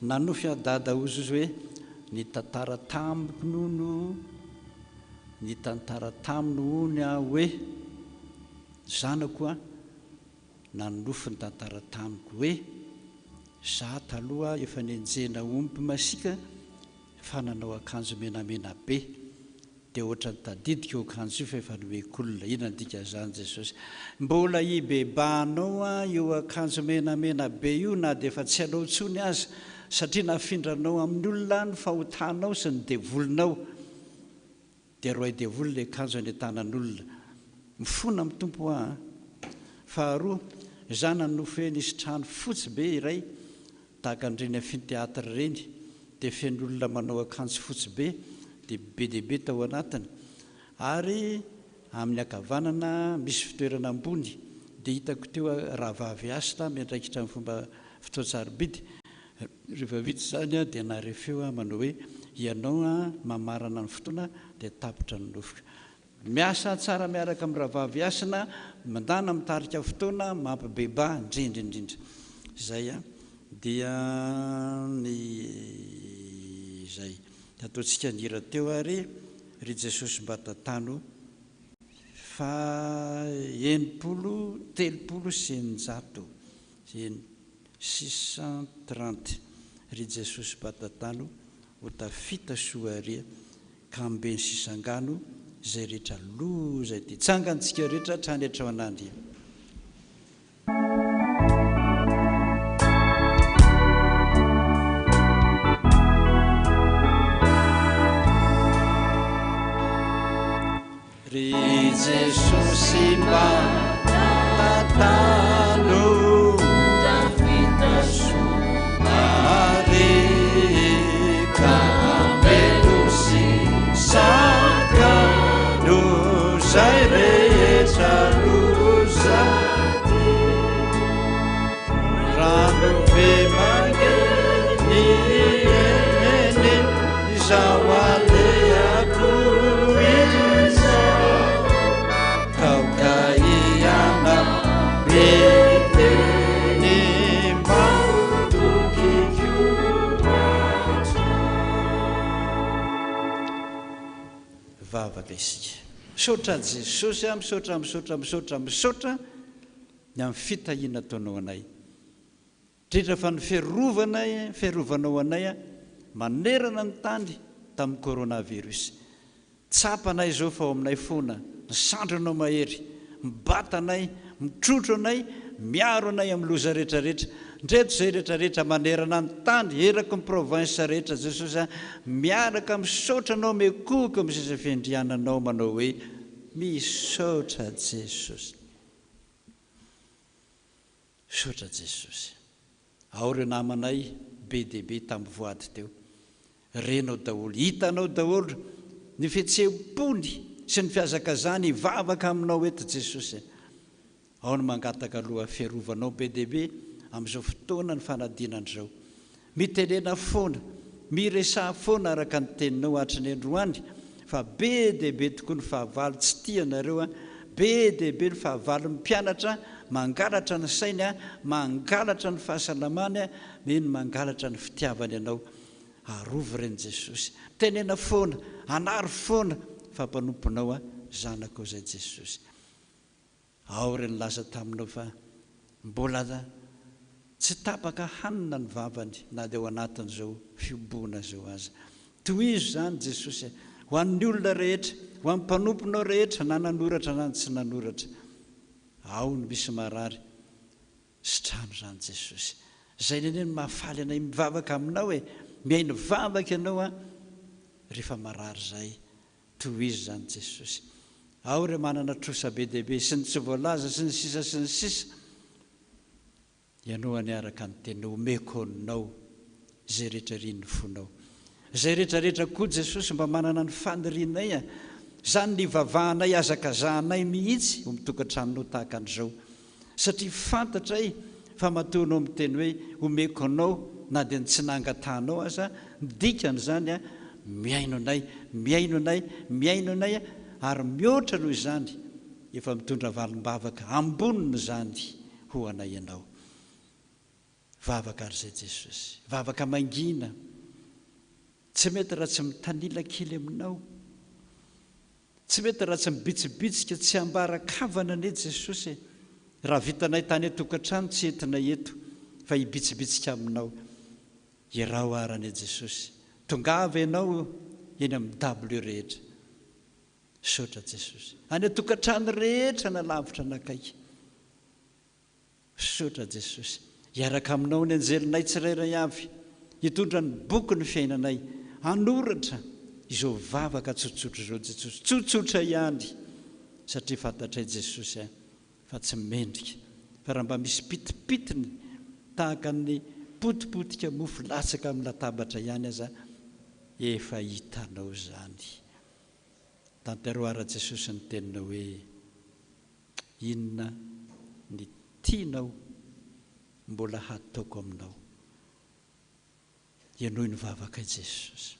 Nanofy adada ozy izy hoe ny tantara tamiko nono ny tantara tamino hony aho hoe zanako a nanofy ny tantara tamiko hoe za taloha efa nenjena ompy masika fa nanao akanjo menamena be dia ohatra ny tadidika io akanjo io fa efa nomekolona inona dika zany Jesosy. Mbola hibebanao a io akanjo menamena be io na dia efa tsy hanao ntsony azy satria nafindranao amin'ny olona ny fahotanao sy ny devolinao dia roay devoly le akanjo any tanan'olona mifona amin'ny tompo a. Faharoa, za nanofy hoe nisy trano fotsy be iray tahaka an'ireny amfiteatra ireny dia fen'olona manao akanjo fotsy be dia be dehibe tao anatiny ary amin'ny ankavanana misy fitoerana ambony dia hitako teo rahavavy asina miandraikitra amin'ny fomba fotoan-tsarobidy. Rehefa vita zany a dia narefeo a manao hoe ianao a mamarana ny fotoana dia tapitra ny nofoka. Miasa tsara miaraka amin'ny rahavavy asina mandana mitarika fotoana mampibeba indrindra zay a dia ny zay ataontsika nira teo ary ry Jesosy mbatatano fa telopolo sy 630 ry Jesosy mbatatano ho tafita soaria ka ambeny sisangano zay rehetra loza ity tsangantsika rehetra trany hatraonandry. Ry Jesosy mbatatano tafita soaria ka ambeny sisangano zay rehetra loza rano be mangeny eny zao aleako iza kaoka iana beteny maodokikioatra. Vavaka isika misaotra Jesosy a misaotra ny amin'ny fitahiana ataonao anay indrindra fa ny fiarovanao anay a manerana ny tany tamin'ny coronavirus. Tsapanay izao fa ao aminay foana nisandronao mahery mibata anay mitrotro anay miaro anay amin'ny loza rehetrarehetra ndreto zay rehetrarehetra manerana ny tany eraka ny provinsa rehetra Jesosy a miaraka misaotra anao mekoka misy fiandriananao manao hoe misaotra Jesosy. Misaotra Jesosy. Ao ireo namanay be dehibe tamin'ny voady teo renao daholo hitanao daholo ny fihetseham-pony sy ny fiazakazany hivavaka aminao eto Jesosy. Ao ny mangataka aloha fiarovanao be dehibe amin'izao fotoana ny fanadinan'izao mitenena foana miresaha foana araka ny teninao hatry ny androany fa be dehibe tokoa ny fahavalo tsy tianareo a be dehibe ny fahavalo mpianatra mangalatra ny sainy a mangalatra ny fahasalamany a meny mangalatra ny fitiavany ianao. Arovy reny Jesosy tenena foana anary foana fa mpanomponao a zanako zay Jesosy. Ao reny laza taminao fa mbola tsy tapaka hanina ny vavany na dia ao anatin'izao fiobona zao aza. Tohizo zany Jesosy ho an'ny olona rehetra ho amin'ny mpanomponao rehetra na nanoratra na tsy nanoratra. Ao ny misy marary sitrano zany Jesosy zay neneny mahafaly anay mivavaka aminao miaino vavaka ianao a rehefa marary zay. Tohizo zany Jesosy. Ao re manana trosa be dehibe sy ny tsy voalaza sy ny sisa ianao aniaraka ny teninao omeko aminao zay rehetra rin'ny fonao zay rehetrarehetra koa Jesosy mba manana ny fanirinay a zany ny vavahanay azakazahanay mihitsy ho mitokantranonao tahaka an'izao satria fantatray fa matoanao amin'ny teny hoe omeko anao na dia ny tsy nangatanao aza dikany zany a miaino anay ary mihoatra noho izany efa mitondra valim-bavaka amboniny zany ho anay ianao. Vavaka ary izay Jesosy, vavaka mangina, tsy mety raha tsy mitanila kely aminao, tsy mety raha tsy mibitsibitsika, tsy ambarakavana ane Jesosy. Raha vitanay tany atokantrano tsy entinay eto, fa hibitsibitsika aminao. Irao arane Jesosy, tongava ianao eny amin'ny dabo rehetra. Sotra Jesosy, any atokantrano rehetra na lavitra nakaiky. Sotra Jesosy, hiaraka aminao ny anjelinay tsirairay avy, hitondra ny boky ny fiainanay, anoratra izao vavaka tsotsotra izao Jesosy, tsotsotra ihany, satria fantatray Jesosy fa tsy mendrika, fa raha mba misy pitipitiny tahaka ny potipotika mofo latsaka amin'ny latabatra ihany aza, efa hitanao zany. Tanteroara Jesosy ny tenina hoe inona ny tianao mbola hataoko aminao. Ianao ny vavaka Jesosy.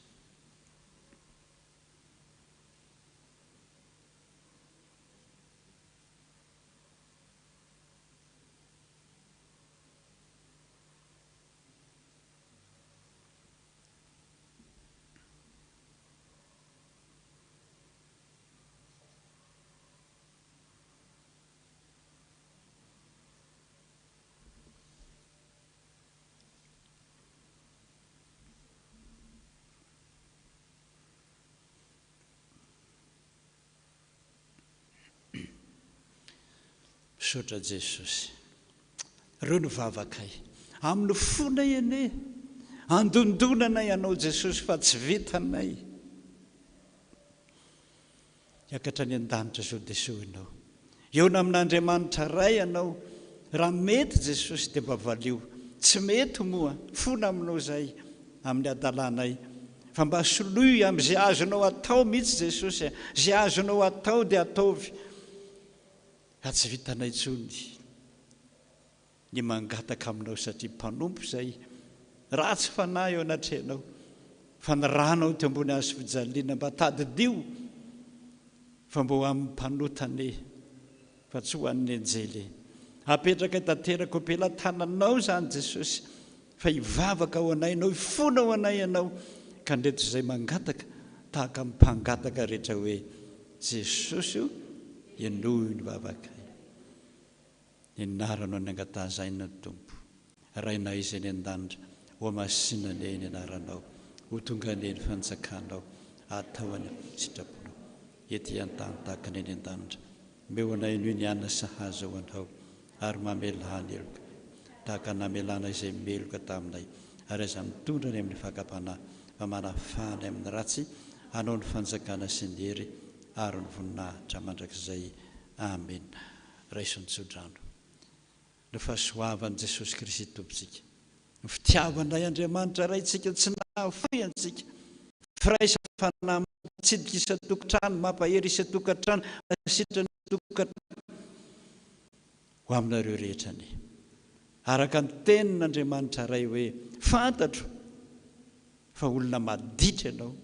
Sotra Jesosy, reo ny vavakay amin'ny fonay ane, andondonanay ianao Jesosy fa tsy vitanay. Hiakatra ny an-danitra zao dia soa ianao, eona amin'Andriamanitra ray ianao. Raha mety Jesosy dia mba valio, tsy mety moa fona aminao zay amin'ny adalanay, fa mba soloy amin'izay azonao atao mihitsy Jesosy, zay azonao atao dia ataovy. Ka tsy vitanay tsony ny mangataka aminao, satria mpanompo zay, ratsy fanahy eo anatrenao, fa ny ranao teo ambony hazo fijaliana mba tadidio, fa mba ho amin'ny mpanotany, fa tsy ho an'ny anjely. Apetraka tanteraka o ampelantananao zany Jesosy, fa hivavaka ho anay ianao, hifona ho anay ianao, ka ndreto izay mangataka tahaka amin'ny mpangataka rehetra hoe Jesosy io ianoy ny vavakay. Inaranao ny angatazaina Tompo, rainao izay ny an-danitra, ho masinane ny anaranao, ho tonga ne ny fanjakanao, atao any sitraponao, ety an-tany tahaka ny any an-danitra. Meo anay noho ny anna sahaza ho anao, ary mamelana eloka tahaka namelana izay meloka taminay, ary aza mitondra ny amin'ny fakapanahy, fa manafany amin'ny ratsy, hanao ny fanjakana sy ny hery ary ny voninahitra mandrakizay. Amen. Raison'ny tsodrano, ny fahasoavan'i Jesosy Kristy tompontsika, ny fitiavanay Andriamanitra raintsika tsy nahafoy antsika, firaisana fanahy mitsidika isa-tokantrano, mampahery isa-tokantrano, masitrana isa-tokantrano ho aminareo rehetra ny araka ny tenin'Andriamanitra ray hoe fantatro fa olona maditra ianao,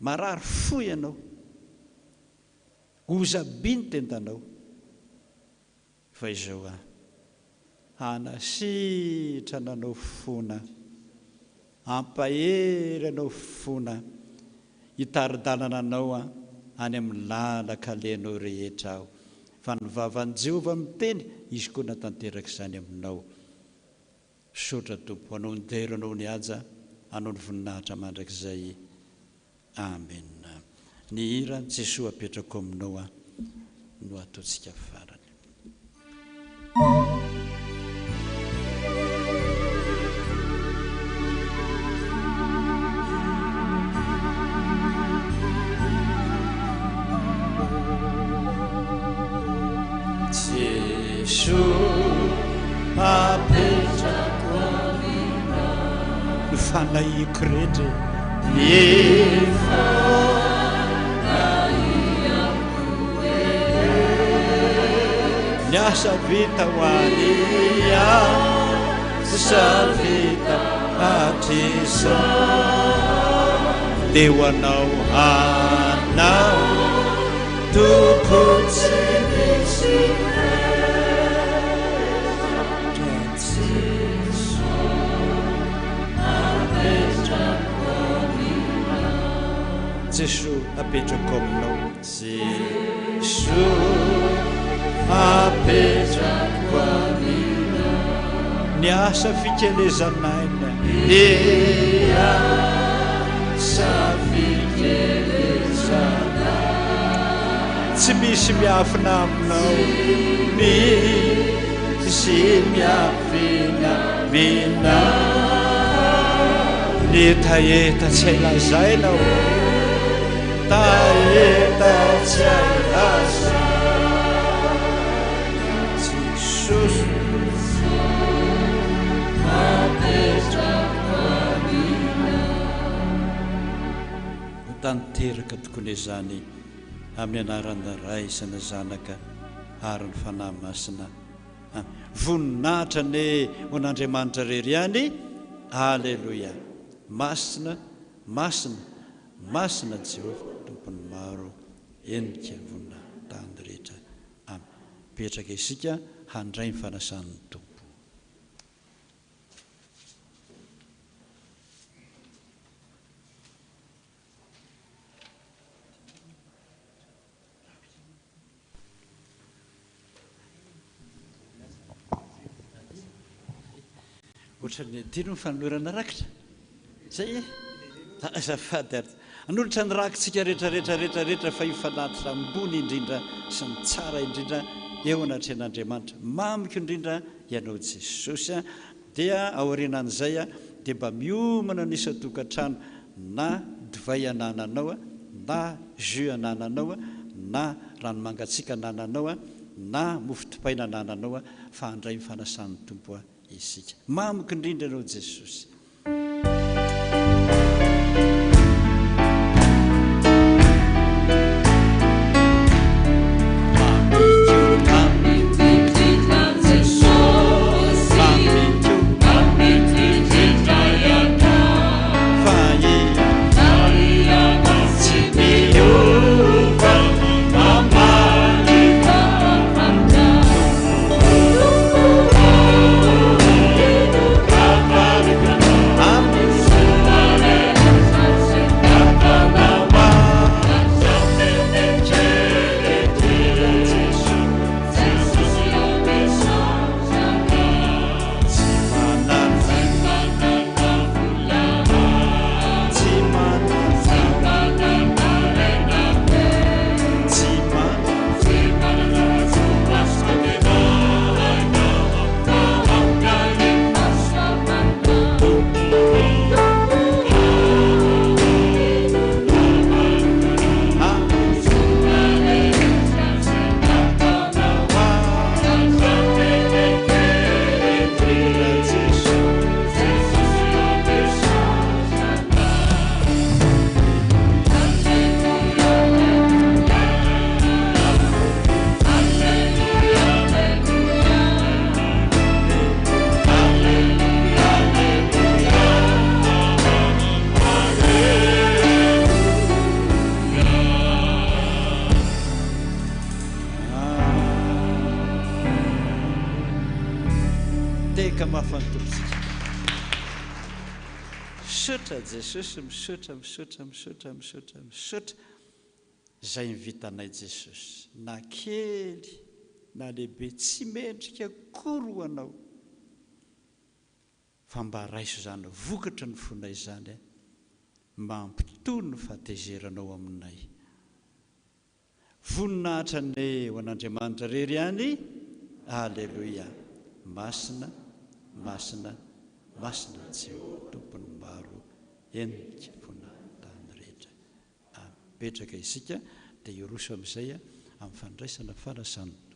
marary foy ianao, ozabiany tendanao, fa izao hanasitra nanao fona, ampahery anao fona, hitaridalana anao any amin'ny lalaka alenao rehetra aho, fa ny vavan'i Jehovah miteny, izy koa natanteraka izany aminao. Sotra Tompo, anao ny dero, anao ny haja, anao ny voninahitra mandrakizay. Amen. Ny hira Jesosy apetrako aminao no ataontsika farany. Jesosy apetrako aminao, Ny fanahiko rehetra ny asa vita ho any asa vita hatrisa, dia ho anao anao Jesús apetrako aminao. Jesús apetrako aminao. Ny asa fikelezanaina. Ny asa fikelezanaina. Tsy misy miafina aminao. Misy miafina aminao. Ny etaeta tsy ailazainao. Taeta tsy ailazaina. Jesus apetrako aminao. Tanteraka tokony izany amin'ny anarana ray isana zanaka ary ny fanahy masina. Voninahitra ny hon'Andriamanitra rery ihany. Halleluia. Masina, masina, masina Jehovah tompony maro endrika voninahitany rehetra. Petraka isika handray ny fanasan'ny tompo. Ohatrany tino ny fanolorana rakitra zay azafady ary anolotra ny rakintsika rehetrarehetrarehetrarehetra fa ifanatitra ambony indrindra sy ny tsara indrindra eo anatren'Andriamanitra mamiko indrindra ianao Jesosy dia aorianan'izay dia mba miomana nisatokantrano na divay anananao na jus anananao na ranomangatsiaka anananao na mofo dipaina anananao fa handray ny fanasan'ny tompo isika. Mamiko indrindra ianao Jesosy. Jesosy misotra zay mivitanay Jesosy na kely na lehibe tsy mendrika akory ho anao fa mba raiso zany vokatra ny fonay zany mampitony ny fahatezeranao aminay. Voninahitra ny ho an'Andriamanitra rery ihany. Halleluia. Masina, masina, masina Jehovah tompony maro endrika voninahitany rehetra. Petraka isika dia iroso amin'izay amin'ny fandraisana fanasan'ny tompo.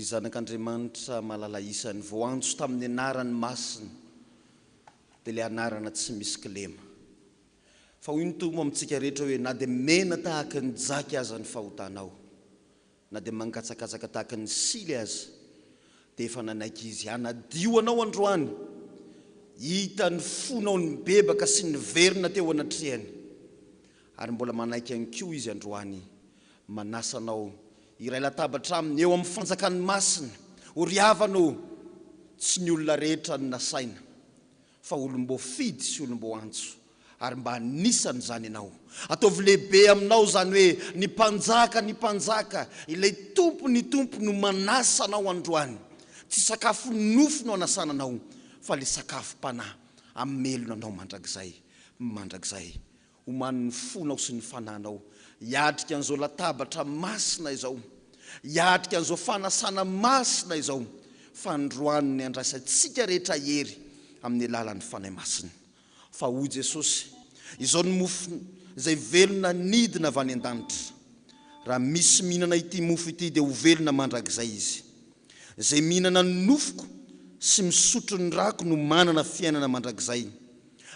Zanak'Andriamanitra malala isany voantso tamin'ny anarany masina dia le anarana tsy misy kilema fa hoy ny Tompo amintsika rehetra hoe na dia mena tahaka ny jaky aza ny fahotanao na dia mangatsakatsaka tahaka ny sily aza dia efa nanaiky izy hanadio anao androany hita ny fonao ny bebaka sy ny verina teo anatrehany ary mbola manaiky ihany koa izy androany manasanao iray latabatra aminy eo amin'ny fanjakany masina ho riavano tsy ny olona rehetra ny nasaina fa olom-bo fidy sy olom-bo antso ary mba anisany zany ianao ataovy lehibe aminao zany hoe ny mpanjaka ilay tompo no manasanao androany tsy sakafo nofo no anasananao fa le sakafo panahy amelona anao mandrakizay homan'ny fonao sy ny fananao hiatrika an'izao latabatra masina izao hiatrika an'izao fanasana masina izao fandroany andraisantsika rehetra hery amin'ny alalan'ny fanahy masina fa hoy Jesosy izao ny mofo izay velona nidina avy any an-danitra. Raha misy mihinana ity mofo ity dia ho velona mandrakizay izy. Izay mihinana ny nofoko sy misotro ny rako no manana fiainana mandrakizay.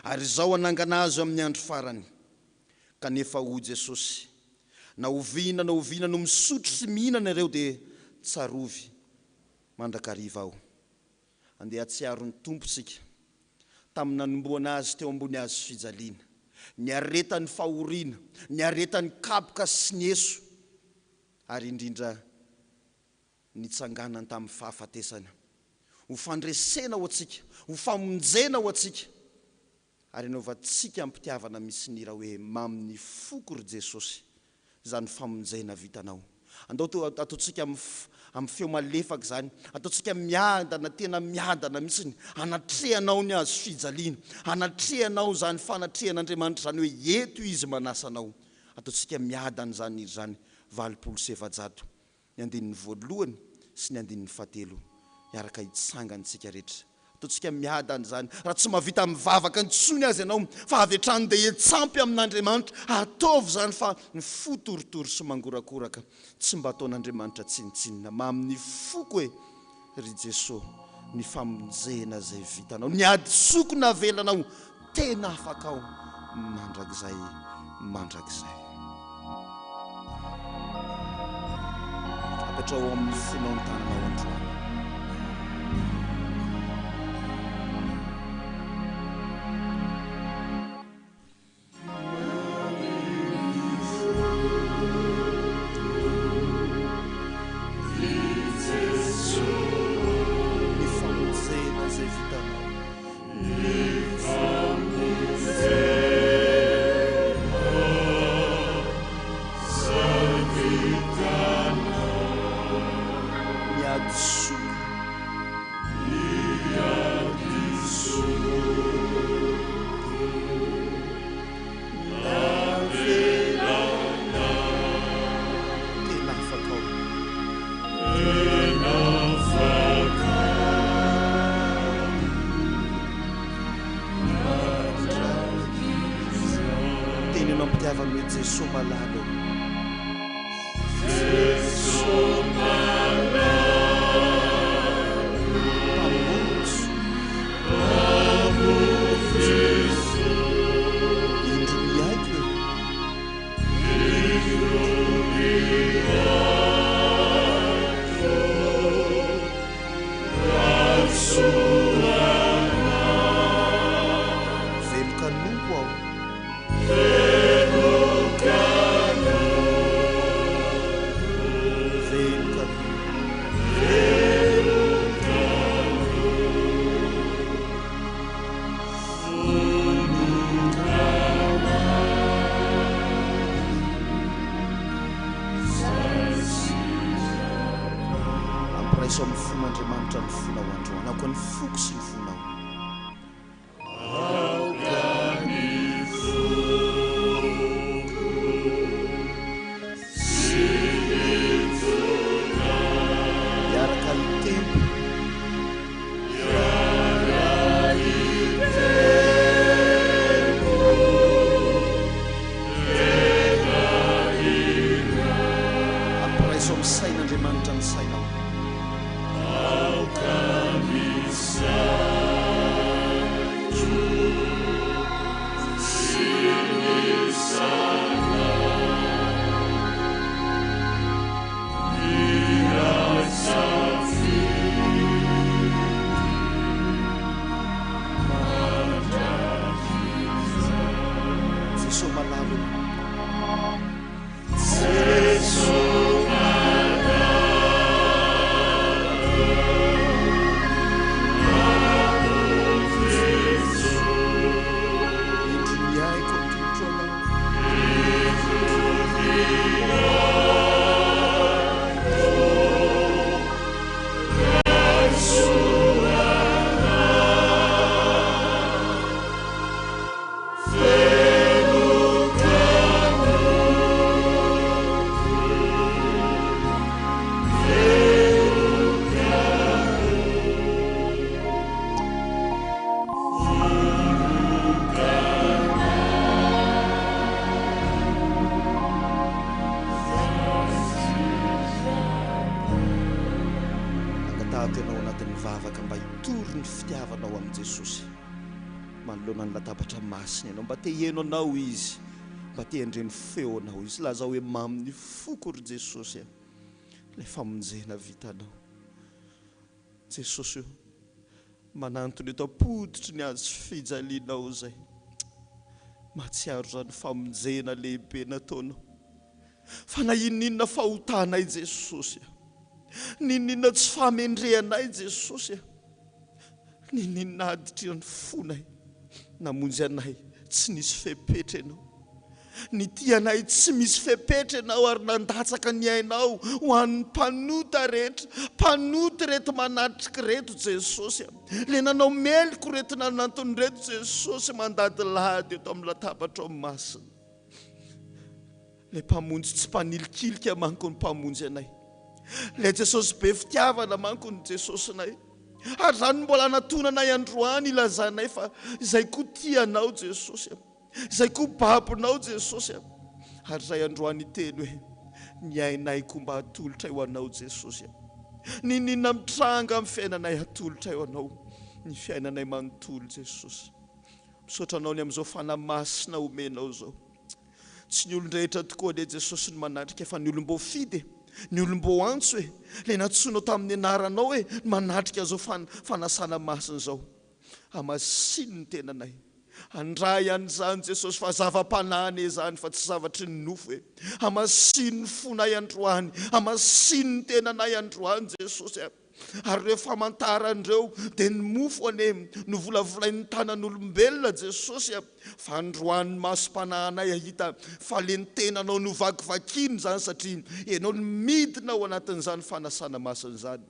Ary izao anangana azy amin'ny andro farany. Kanefa ho Jesosy, na oviana no misotro sy mihinana ireo dia tsarovy mandrakariva aho. Andeha atsiaro ny tompontsika tamin'ny nanomboana azy teo ambony azy fijaliana, ny aretan'ny fahoriana, ny aretan'ny kapoka sy ny eso, ary indrindra nitsanganany tamin'ny fahafatesana. Ho fandresena ho atsika, ho famonjena ho atsika, ary anaovantsika ampitiavana misy nira hoe mamin'ny foko ry Jesosy, izany famonjena vitanao. Andao ataontsika amin'ny feo malefaka izany, ataontsika miadana, tena miadana mihitsy, hanatrehanao ny azo fijaliana, hanatrehanao zany fanatrehan'Andriamanitra, izany hoe eto izy manasanao. Ataontsika miadana izany izany 27, ny andinin'ny voalohany sy ny andinin'ny fahatelo, miaraka hitsangantsika rehetra. Ataontsika miadana izany, raha tsy mahavita mivavaka ntsony azy ianao, fa avy hatrany dia hitsampy amin'Andriamanitra, ataovy izany fa ny fotoritory sy mangorakoraka, tsy mba ataon'Andriamanitra tsinitsinina, mamin'ny foko hoe ry Jesosy, ny famonjena izay vitanao, ny ady sokona avelanao, tena afaka ao mandrakizay. Apetrao amin'ny fonao ny tananao androany. Jesosy malalo, Jesosy malalo, pamotsy Jesosy, indro miady veloka nompo aho. Ampiray amin'ny fon'Andriamanitra ny fonao androany, aoka ny foko sy ny fonao. Miaraka ny tempo, ampiray amin'ny sain'Andriamanitra ny sainao. How can we say matory ny fitiavanao amin'ny Jesosy manoloana ny latabatra masina ianao mba te hieno anao izy mba te handreny feo anao izy laza hoe mamy ny foko ry Jesosy ilay famonjena vitanao Jesosy manantony eto apoditry ny azo fijalianao zay matsiaro zany famonjena lehibe nataonao fa na ininona fahotanay Jesosy ninina tsy famendreanay Jesosy ninina aditra ny fonay namonjy anay tsy nisy fepetra ianao nitianay tsy misy fepetra ianao ary nandatsaka ny ainao ho an'ny mpanota rehetra mpanoty reto manatrika reto Jesosy le nanao meliko reto nanantony reto Jesosy mandadilady eto amin'ny latabatra masina le mpamonjy tsy mpanilikilika manko ny mpamonjy anay le Jesosy be fitiavana manko ny Jesosynay ary zany mbola natonanay androany ilazanay fa izay koa tianao Jesosy izay koa babonao Jesosy ary zay androany teny hoe ny ainay koa mba hatolotra eo anao Jesosy ninina mitranga amin'ny fiainanay hatolotra eo anao ny fiainanay manontolo Jesosy misaotra anao ny amin'izao fanamasina omenao zao tsy ny olon-drehetra tokoa le Jesosy ny manatrika fa ny olom-bo fidy ny olom-bo antso le natsoinao tamin'ny anaranao hoe manatrika zao fanasana masina zao amasino ny tenanay andray an'izany Jesosy fa zava-panany zany fa tsy zavatry ny nofo amasino ny fonay androany amasino ny tenanay androany Jesosy ary reo famantarandreo dia ny mofo ane no volavolain'ny tanan'olombelona Jesosy fa androany masom-pananay ahita fa le ny tenanao no vakivakiany zany satria ianao ny midina ao anatin'izany fanasana masina zany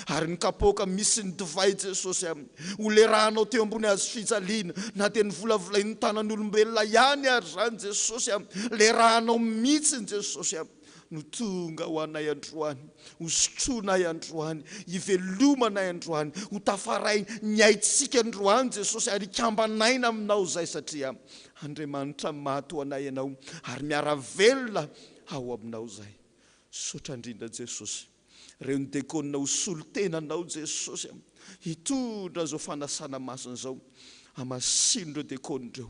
ary ny kapoka misy ny divay Jesosy ho le rahanao teo ambony azo fijaliana na dia ny volavolain'ny tanan'olombelona ihany ary zany Jesosy le rahanao mihitsy Jesosy no tonga ho anay androany ho sotroanay androany hivelomanay androany ho tafaray ny aitsika androany Jesosy ary ikambanaina aminao zay satria Andriamanitra maty ho anay ianao ary miaravelona ao aminao zay sotra indrindra Jesosy reo ny dekonina ho solo-tenanao Jesosy hitondra zao fanasana masina zao amasino reo dekonindreo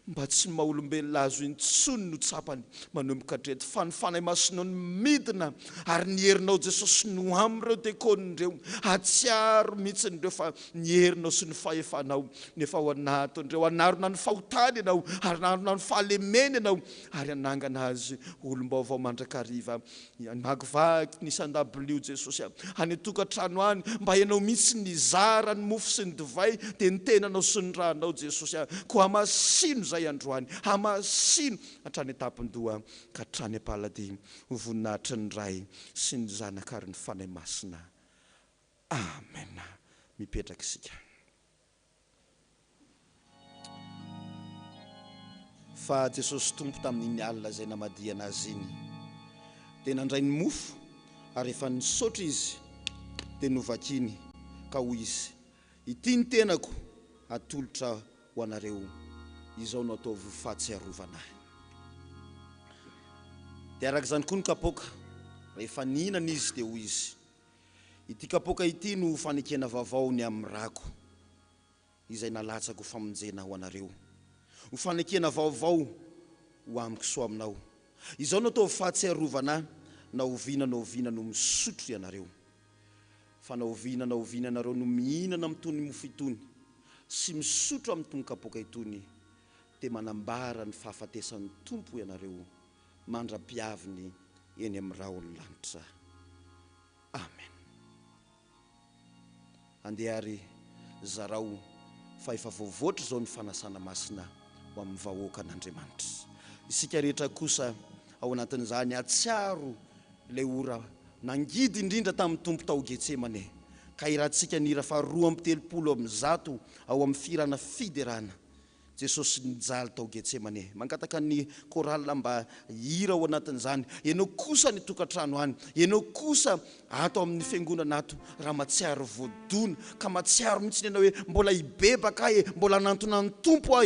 mba tsy maha-olombelona azo intsony no tsapany manomboka hatreto fa ny fanahy masonao ny midina ary ny herinao Jesosy no am'ireo dekonindreo atsiaro mihitsy ndreo fa ny herinao sy ny fahefanao nefa ao anatin'ireo anarona ny fahotany ianao ary anarona ny fahalemena ianao ary anangana azy olom-baovao mandrakariva makivaky ny isan-dabilio Jesosy any tokantrano any mba ianao mihitsy ny zara ny mofo sy ny divay dia ny tenanao sy ny rahanao Jesosy ko amasino zay androany amasino hatrany etapindoha ka hatrany am-palady ho voninahitry ny ray sy ny zanaka ary ny fanahy masina amen mipetraka isika fa Jesosy tompo tamin'iny alina zay namadiana azy iny dia nandray ny mofo ary efa nisaotra izy dia novakiny ka hoy izy ity ny tenako atolotra ho anareo izao no ataovy fahatsiarovana dia araka izany koa ny kapoaka rehefa nihinana izy dia hoy izy ity kapoaka ity no fanekena vaovao ny amin'ny rako izay nalatsaka ho famonjena ho anareo ho fanekena vaovao ho amiko soa aminao izao no ataovy fahatsiarovana na oviana no misotro ianareo fa na oviana anareo no mihinana amin'itony mofo itony sy misotro amin'itony kapoaka itony dia manambara ny fahafatesan'ny tompo ianareo mandra-piaviny eny amin'ny rahaolon-lanitra amen andeha ary zarao fa efa voavoatra zao ny fanasana masina ho amin'ny vahoaka an'Andriamanitra isika rehetra kosa ao anatin'izany atsiaro ilay ora nangidy indrindra tamin'ny tompo tao Getsemane ka irahantsika ny ira fa 2:30 ao amin'ny firana fiderana Jesosy nijaly tao Getsemane mangataka ny korala mba hira ao anatin'izany ianao kosa ny tokantrano any ianao kosa ato amin'ny fiangonana ato raha matsiaro voadona ka matsiaro mihitsy ianao hoe mbola hibebaka mbola nantona ny tompo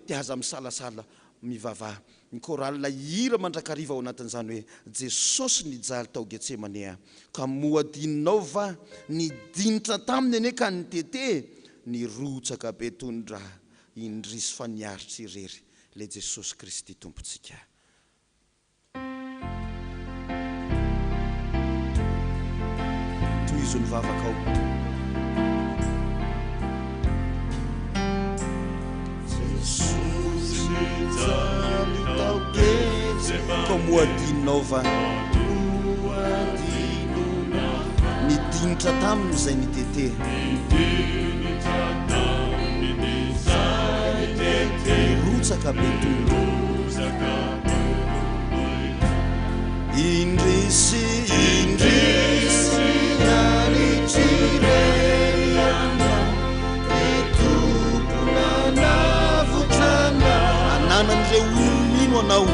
dia aza misalasala mivavaha ny koraly hira mandrakariva ao anatin'izany hoe Jesosy nijaly tao Getsemane ka moadininao va nidinitra taminy ane ka nitete nirotsaka be tondra indrisy fa niaritra irery le Jesosy Kristy tompontsika. Toy izo ny vavaka ao. Como adininao va nidinitra taminy izay nitete rotsaka be tondro indrisy aritrireriana etompona navotrana ananan'ireo olomino anao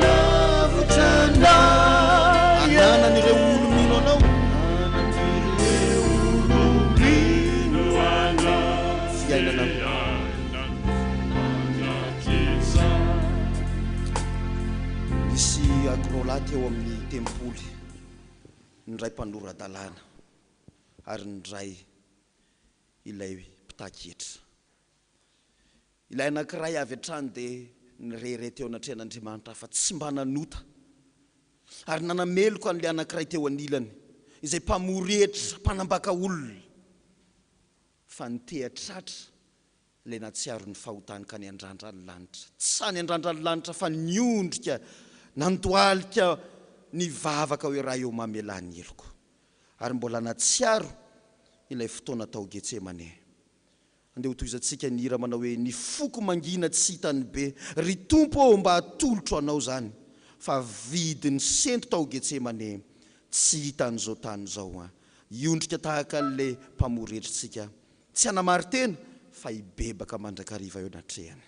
navotrana ananan'ireo olomino anao fiainana misy agrolaty eo amin'ny tempoly nyray mpanoradalàna ary nyray ilay mpitaketra ilay anankiray avy hatrany dia nyrere teo anatrehan'Andriamanitra fa tsy mba nanota ary nanameloko an'ilay anankiray teo anilany izay mpamoretra mpanambaka olona fa nitehatratra ilay natsiaro ny fahotany ka ny andrandra ny lanitra tsy ny andrandra ny lanitra fa niondrika nandoalika ny vavaka hoe raha eo mamelany eloko ary mbola natsiaro ilay fotoana tao Getsemane. Andeha hotoizantsika ny hira manao hoe ny foko mangina tsy hitany be ry tompo ao mba hatolotro anao zany fa vidiny sento tao Getsemane tsy hitan'izao tany zao iondrika tahaka an'ilay mpamoretritsika tsy hanamary tena fa hibebaka mandrakariva eo anatrehany.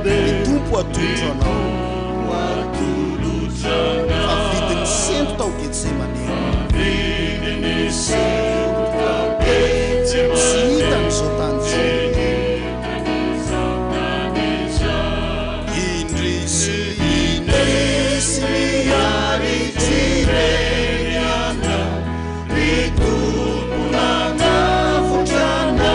Ny tompo atolotro anao fa vidiny sento tao Getsemane tsy hitan'izao tany indrisy miaritrireriana ry tompona navotrana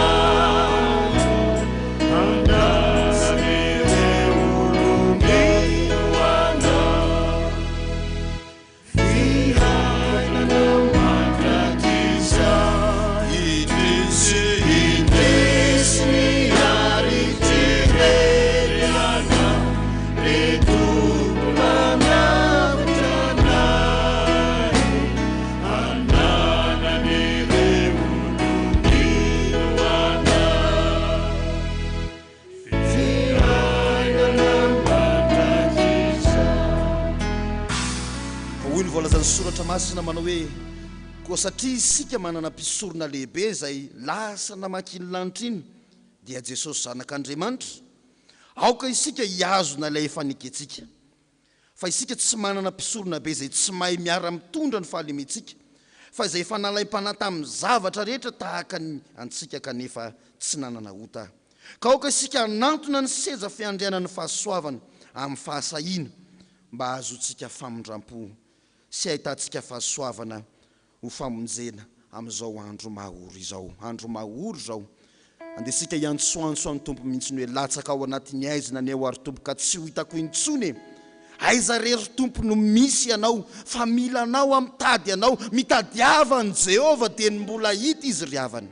soratra masina manao hoe koa satria isika manana mpisorona lehibe izay lasa namakiny lanitra iny dia Jesosy zanak'Andriamanitra aoka isika hiazona ilay efa niketsika fa isika tsy manana mpisorona be izay tsy mahay miara mitondra ny fahalemetsika fa izay efa nalaim-pana tamin'ny zavatra rehetra tahaka ny antsika kanefa tsy nanana ota ka aoka isika hanantona ny seza fiandrianan'ny fahasoavana amin'ny fahasahiana mba ahazoantsika famindram-po sy ahitantsika fahasoavana ho famonjena amin'izao andro mahory izao. Andro mahory izao andesika iantsoantso amin'ny tompo mihitsy ny hoe latsaka ao anatin'ny aizina ny ao ary tompo ka tsy ho hitako intsony aiza rery tompo no misy ianao fa mila anao amitady anao mitadiavany Jehova dia ny mbola hita izy ry havany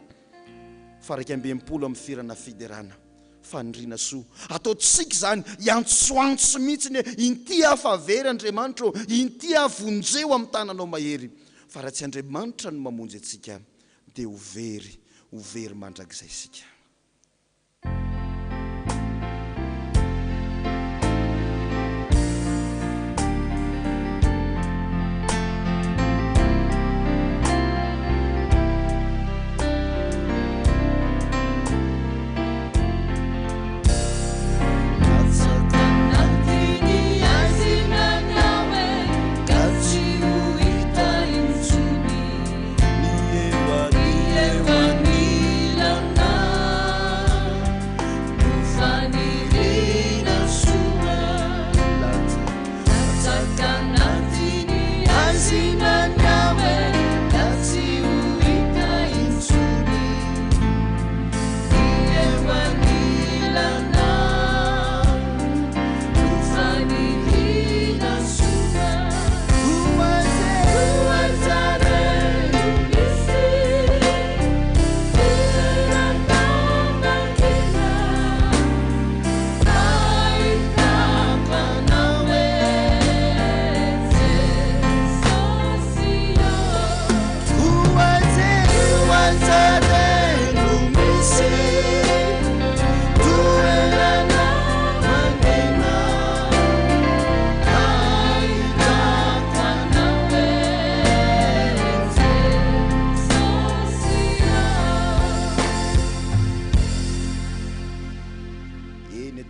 fa raika ambem-polo amin'ny firana fiderana faniriana soa ataotsika zany iantsoantso mihitsy ny inty afavery Andriamanitra inty avonjeo amin'ny tananao mahery fa raha tsy Andriamanitra no mamonjy antsika dia ho very mandrakizay isika.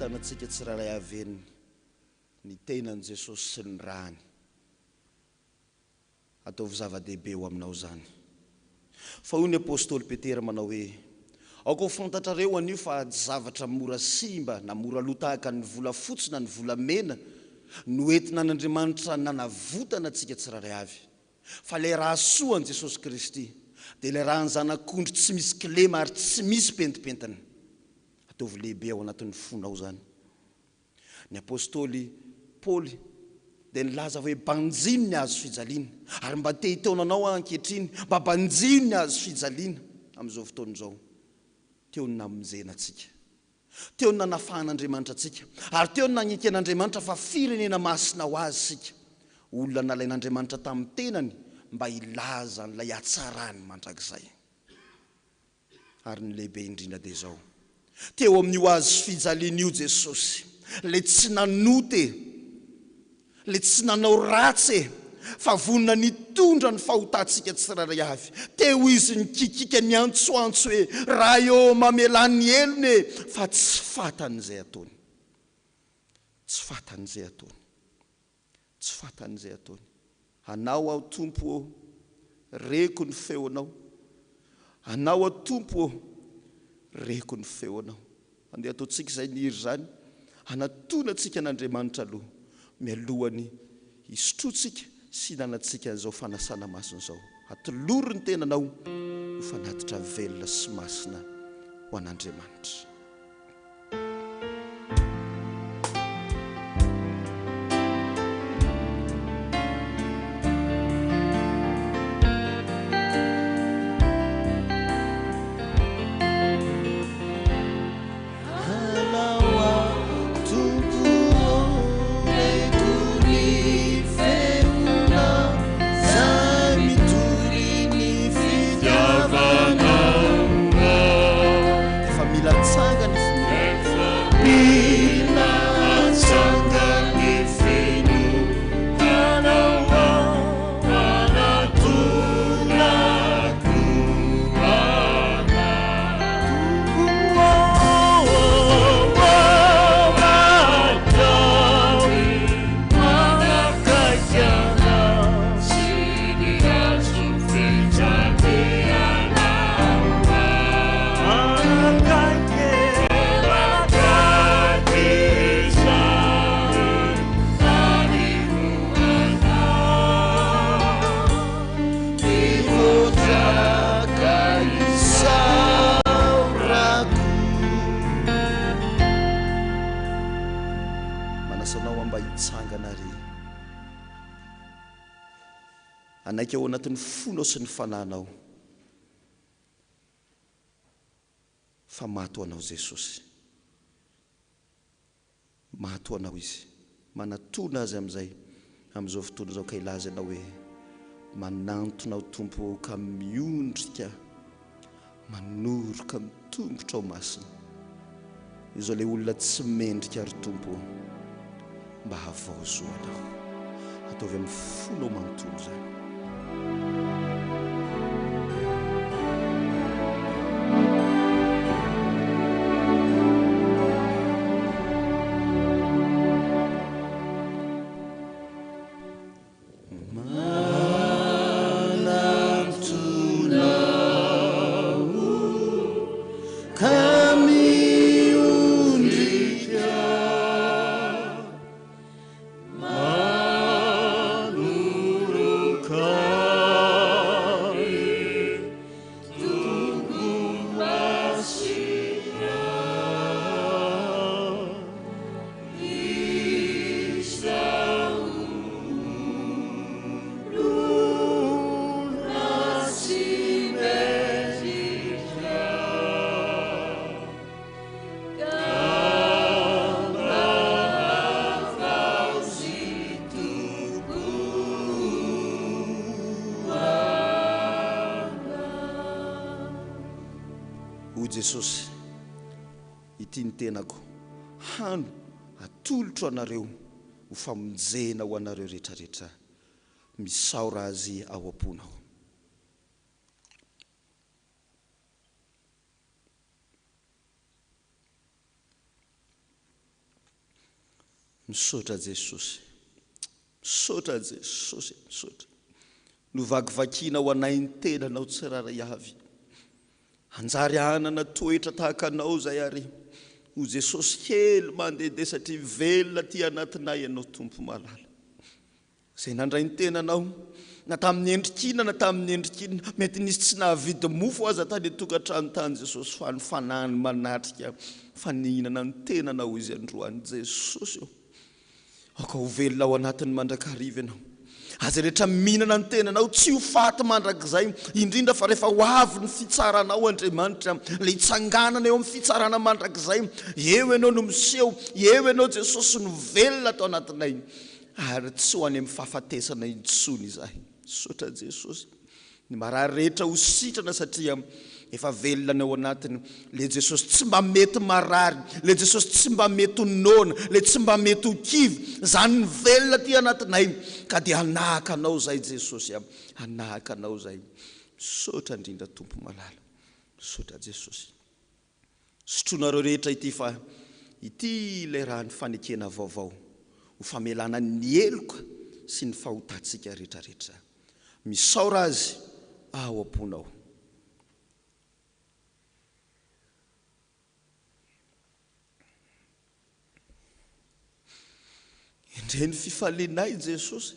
fahitana antsika tsiraray aveny ny tenan'i Jesosy sy ny rany. Ataovy zava-dehibe ho aminao zany. Fa hoy ny apôstôly Petera manao hoe aoko fantatrareo anio fa zavatra mora simba na mora loha tahaka ny vola fotsy na ny vola mena no entina n'Andriamanitra nanavotana antsika tsiraray avy. Fa le raha soa an Jesosy Kristy dia le raha ny zanak'ondry tsy misy kilema ary tsy misy pentipentiny. Ataovy lehibe ao anatin'ny fonao zany. Ny apôstôly Paoly dia nilaza hoe banjiny ny azo fijaliana, ary mba te hitaonanao ankehitriny mba banjiny ny azo fijaliana amin'izao fotoan'izao. Teo ny namonjena antsika, teo ny nanafahan'Andriamanitra antsika, ary teo ny nagnaiky an'Andriamanitra fa firenena masina ho azy sika, olona nalain'Andriamanitra tamin'ny tenany mba ilaza n'ilay hatsarany mandrakizay. Ary ny lehibe indrindra dia izao, teo amin'io azo fijalian'io Jesosy, le tsy nanote, le tsy nanao ratsy, fa vonona nitondra ny fahotantsika tsiraray avy. Teo izy nikikika ny antsoantso hoe raha eo mamelany elony fa tsy fatan'izay ataony. Tsy fatan'izay ataony. Tsy fatan'izay ataony. Anao ao tompo, reko ny feonao. Anao ao tompo, reko ny feonao. Andeha ataontsika izay niry zany, hanatona antsika n'Andriamanitra aloha, mialohany hisotrotsika sy nanantsika an'izao fanasana masina izao. Atolory ny tenanao ho fanatitra velona sy masina ho an'Andriamanitra. Anaiky ao anatin'ny fonao sy ny fanahinao, fa maty ho anao Jesosy. Maty ho anao izy. Manatona azy amin'izao fotoana izao ka ilaza ianao hoe manantona ao tompo ka miondrika, manoroka mitongotra ao masina. Izao ilay olona tsy mendrika ary tompo mba havaozo anao. Ataovy amin'ny fonao manontolo zany. Jesosy, ity ny tenako, hano atolotro anareo ho famonjena ho anareo rehetrarehetra, misaora azy ao am-ponao. misaotra Jesosy, misaotra Jesosy, misaotra novakivakiana ho anay ny tenanao tsiraray avy, anjary anana toetra tahaka anao zay ary ho Jesosy kely mandehandeha satria velona ty anatinay ianao tompo malala, zay nandray ny tenanao na tamin'ny endrikina na tamin'ny endrikina, mety nisy tsy nahavidy mofo aza tany tokantrano tany Jesosy fa ny fanany manatrika faninana ny tenanao izy androany Jesosy io, aka ho velona ao anatin'ny mandrakariva ianao, aza rehetra mihinana ny tenanao tsy ho faty mandrakizay, indrindra fa rehefa ho avy ny fitsaranao Andriamanitra, le itsanganana eo amin'ny fitsarana mandrakizay, eo ianao no miseho, eo ianao Jesosy no velona atao anatinay, ary tsy ho any amin'ny fahafatesana intsony izahay. Misaotra Jesosy, ny marary rehetra ho sitrana satria efa velona ao anatiny, le Jesosy tsy mba mety marary, le Jesosy tsy mba mety ho nona, le tsy mba mety ho kivy, zany ny velona ty anatinay, ka dia anahaka anao zay Jesosy, anahaka anao zay. Misaotra indrindra tompo malala, misaotra Jesosy. Sotronareo rehetra ity fa ity le raha ny fanekena vaovao, ho famelana ny eloka sy ny fahotatsika rehetrarehetra, misaora azy ao am-ponao. Indre ny fifalianay Jesosy,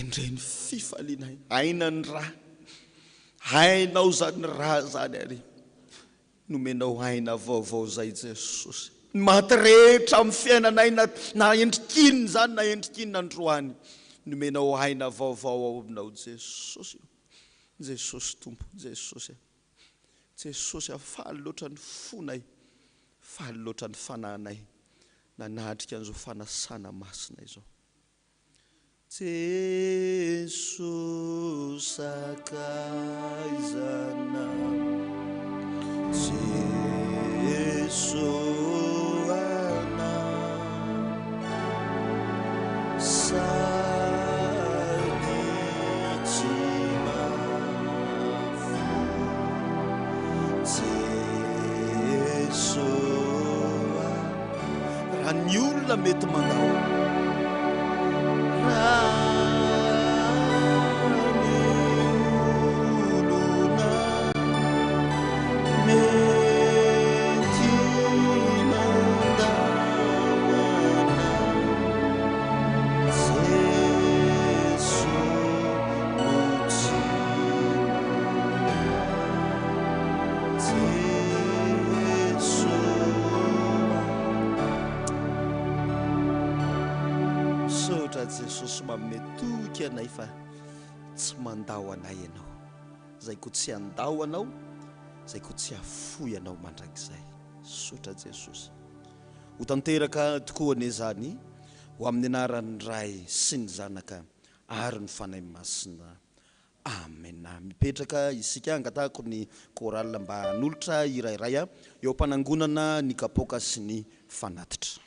indre ny fifalianay, aina ny raha, hainao zany raha zany ary, nomenao aina vaovao zay Jesosy, maty rehetra amin'ny fiainanay na endrikiny zany na endrikiny androany, nomenao aina vaovao ao aminao Jesosy, Jesosy tompo, Jesosy, Jesosy faly loatra ny fonay, faly loatra ny fanahinay, nanatrika an'izao fanasana masina izao. Jesosy akaizana, Jesosy ana sady tsy mafy, Jesosy raha ny olona mety mandao, Jesosy mametoky anay fa tsy mandao anay ianao, zay ko tsy andao anao, zay ko tsy afoy anao mandrakizay. Sotra Jesosy ho tanteraka tokoa an'izany ho amin'ny anaran'ny Ray sy ny Zanaka ary ny fanahy masina. Amen. Mipetraka isika angatahako ny koral mba hanolotra irairay eo ampanangonana ny kapoaka sy ny fanatitra.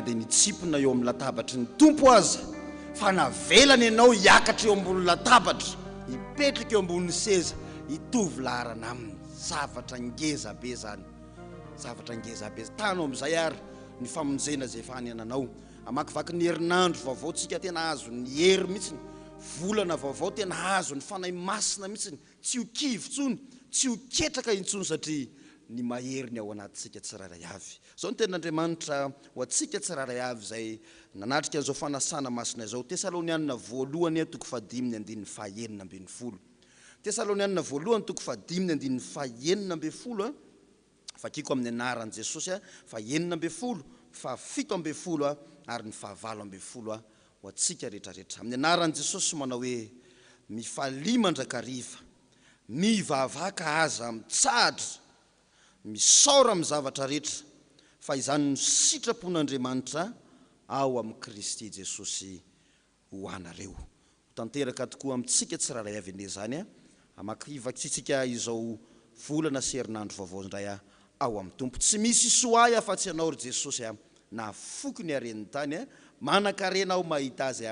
na dia nitsipona eo amin'ny latabatry ny tompo aza fa navelany ianao hiakatra eo ambony latabatra hipetrika eo ambony seza hitovy laharana aminy zavatra ngezabe zany zavatra ngezabe tanao amin'izay ary ny famonjena zay efa any ananao amakivaky ny herinandro vaovao tsika tena azo ny hery mihitsiny volana vaovao tena azo ny fanahy masina mihitsiny tsy ho kivotsony tsy ho ketraka intsony satria ny mahery ny ao anatintsika tsiraray avy zao ny ten'Andriamanitra ho antsika tsiraray avy zay nanatrika an'izao fanasana masina izao. Tesalonianina voalohany toko 5:5-10 Tesalonianina voalohany toko 5:5-10 fakiko amin'ny anaran'i Jesosy 5:10 7 ary ny 7 ho antsika rehetrarehetra amin'ny anaran'i Jesosy manao hoe mifalia mandrakariva mivavaka aza mitsahatra misaora amin'ny zavatra rehetra fa izany no sitrapon'Andriamanitra ao amin'ny Kristy Jesosy ho anareo. Tanteraka tokoa amintsika tsiraray avy ane zany amakivatsitsika izao volana sy herinandro vaovao indray ao amin'ny tompo. Tsy misy soay afa-tsy ianao ry Jesosy na foky ny aren'ny tany manan-karena ao mahita azy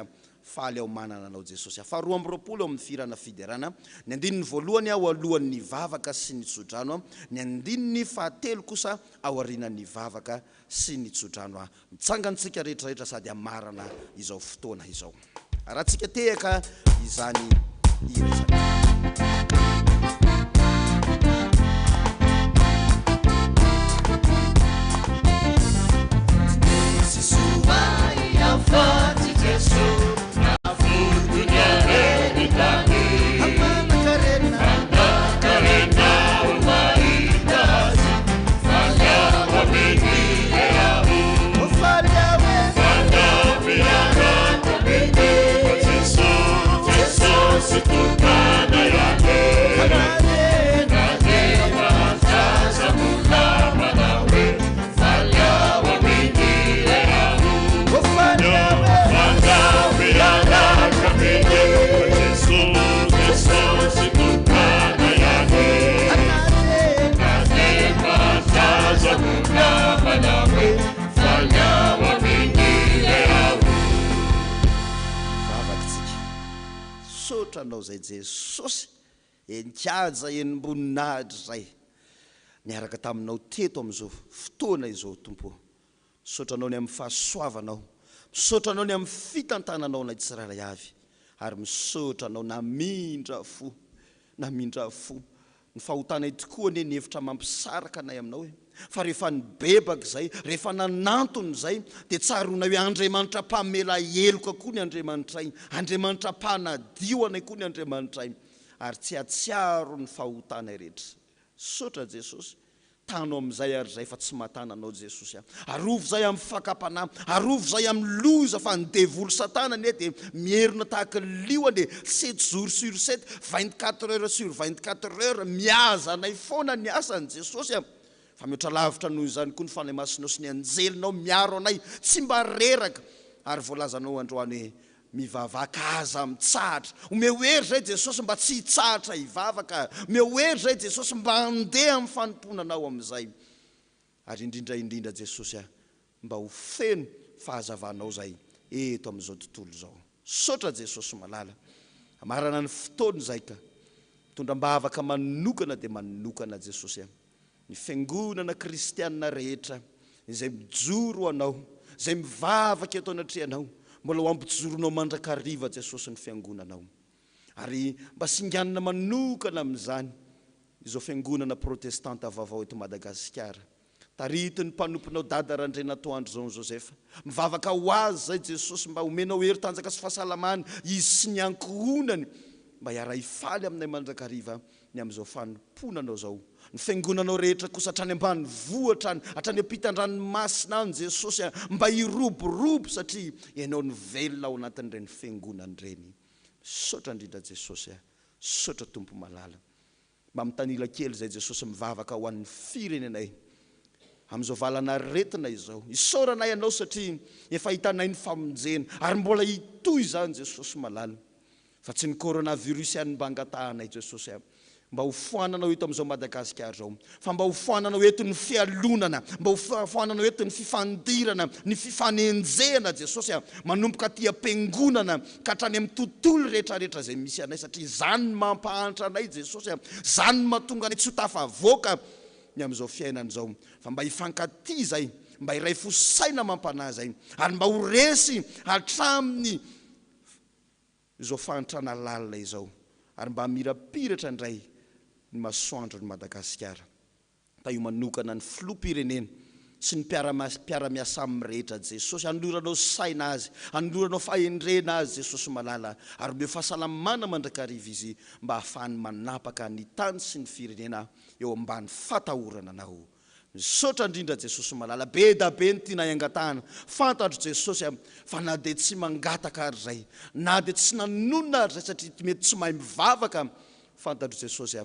faly ao manana anao Jesosy. 2:20 amin'ny firana fiderana ny 9 ao alohan'ny vavaka sy ny tsodrano ny 7 kosa ao arinan'ny vavaka sy ny tsodrano mitsangantsika rehetrarehetra sady amarana izao fotoana izao arahantsika tehaka izany iresaka. Anao zay Jesosy enkaja enim-boninahitra zay niaraka taminao teto amin'izao fotoana izao tompo. Misotranao ny amin'ny fahasoavanao, misotranao ny amin'ny fitantananao na tsiraray avy ary misotranao namindra fo ny fahotanay tokoa ny hevitra mampisaraka anay aminao fa rehefa nibebaka zay rehefa nanantony zay dia tsarona hoe Andriamanitra mpamela heloka koa ny Andriamanitra iny Andriamanitra mpanadio anay koa ny Andriamanitra iny ary tsy atsiaro ny fahotanay rehetra. Sotra Jesosy tanao amin'izay ary zay fa tsy mahatananao Jesosy arovo zay amin'ny fakapana arovo zay amin'ny loza fa ny devolo satana ny dia mierina tahaka lioany 7 jours sur 7 24 heures sur 24 heures miaza anay foana ny asany Jesosy fa mihoatra lavitra noho izany koa ny fanahy masinao sy ny anjelinao miaro anay tsy mba reraka ary voalazanao androany hoe mivavaka aza mitsahatra omehoery zay Jesosy mba tsy hitsahatra hivavaka omehoery zay Jesosy mba handeha amin'ny fanomponanao amin'izay ary indrindra Jesosy mba ho feno fahazavanao zay eto amin'izao tontolo zao. Sotra Jesosy malala amarana ny fotoany zay ka mitondram-bavaka manokana dia manokana Jesosy ny fiangonana kristianina rehetra izay mijoro anao izay mivavaka eto anatrianao mbola ho ampijoronao mandrakariva Jesosy ny fiangonanao ary mba singanina manokana amin'izany izao fiangonana protestanta vaovao eto Madagasikara taritiny mpanomponao dada Randrenatoandro zao Josefa mivavaka ho azy zay Jesosy mba homenao hery tanjaka sy fahasalamana izy sy ny ankohonany mba hiara hifaly aminay mandrakariva ny amin'izao fanomponanao zao ny fiangonanao rehetra kosa hatrany ambany vohatra hatrany ampitan-dranomasina any Jesosy mba hiroborobo satria ianao ny velona ao anatin'ireny fiangonany ireny. Sotra indrindra Jesosy sotra tompo malala mba mitanila kely zay Jesosy mivavaka ho an'ny firenenay amin'izao valana retina izao isaoranay ianao satria efa hitanay ny famonjena ary mbola hitoy izany Jesosy malala fa tsy ny coronavirus any mba angatahanay Jesosy mba ho foananao eto amin'izao Madagasikara zao, fa mba ho foananao eto ny fialonana, mba ho foananao eto ny fifandirana, ny fifanenjehana Jesosy manomboka aty am-piangonana ka hatrany amin'ny tontolo rehetrarehetra zay misy anay, satria zany mampahantra anay Jesosy, zany mahatonga anay tsy ho tafavoaka ny amin'izao fiainana zao, fa mba hifankaty zay, mba iray fosaina mampanahy zay, ary mba ho resy hatraminy izao fahantrana lalina izao, ary mba mirapiratra indray ny masoandro ny Madagasikara. Ta io manokana ny filoham-pirenena sy ny mpiara-miasa amin'ny rehetra Jesosy, anoranao saina azy, anoranao fahendrena azy Jesosy malala, ary mbe fahasalamana mandrakariva izy mba hahafahany manapaka ny tany sy ny firenena eo ambany fatahorana anao. Misaotra indrindra Jesosy malala, be da be ny tiana iangatahana, fantatro Jesosy fa na dia tsy mangataka ary zay, na dia tsy nanonona ary zay, satria mety tsy mahay mivavaka, fantatro Jesosy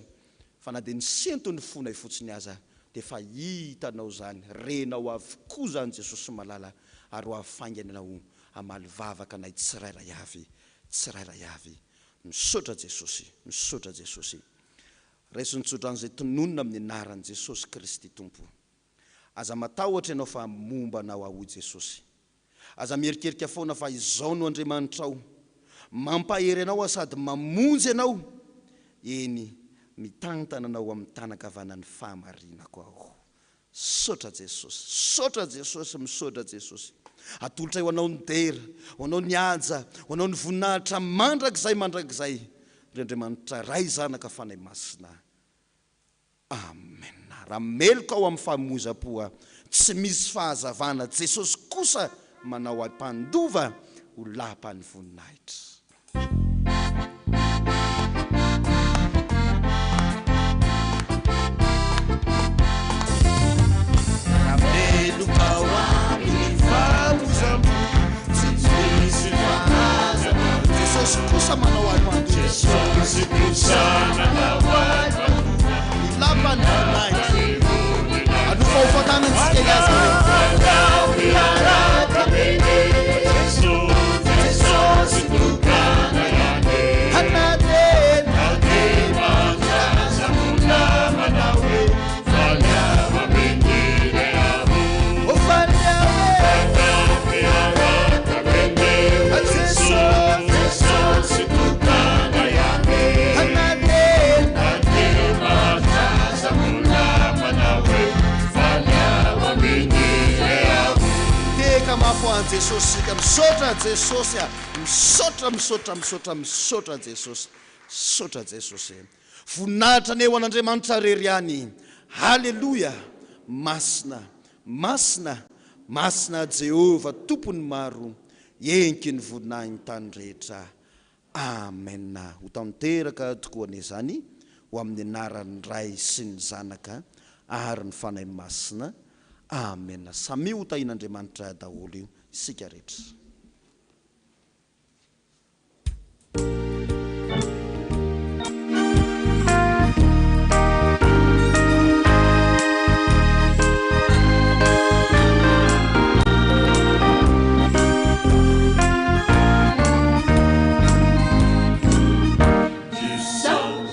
fa na dia ny sentony fonay fotsiny aza dia fa hitanao zany, renao avokoa zany Jesosy malala, ary ho ahafainganao amaly vavaka nay tsirairay avy, tsirairay avy. Misaotra Jesosy, misaotra Jesosy. Raisontsotro an'izay tononona amin'ny anaran'i Jesosy Kristy Tompo. Aza matahotra ianao fa momba anao ahoy Jesosy. Aza mierikerika foana fa izao no Andriamanitra ao, mampahery anao sady mamonjy anao, eny mitantana anao amin'ny tanakavanan'ny fahamarinako aho. Misaotra Jesosy, misaotra Jesosy, misaotra Jesosy. Atolotra ho anao ny dera, ho anao ny haja, ho anao ny voninahitra mandrakizay, ry Andriamanitra ray zanaka fanay masina. Amen. Raha meloko ao amin'ny fahamoza-poa, tsy misy fahazavana, Jesosy kosa manao ampandova ho lapany voninahitra. Jesosy kosa manao ampandova, Jesosy kosa manao ampandova, lapany voninahitra. Anofa ho fatanantsika Jesosy tokana ihany, anatena mandraza monamana hoe fanyava bendire aho, o fanyava bendire Jesosy tokana ihany, anatena mandraza monamana hoe fanyava bendire aho. Teka mafoany Jesosy sika, misaotra Jesosy, misaotra Jesosy, misaotra Jesosy. Voninahitra ny eo an'Andriamanitra reriany. Halleluja. Masina, masina, masina Jehova tompony maro, enky ny voninahiny ny tany rehetra. Amen. Ho tanteraka tokoa an'izany ho amin'ny anaran'ny Ray sy ny Zanaka ary ny fanahy masina. Amen. Samy ho tahin'Andriamanitra daholo io isika rehetra. Du sang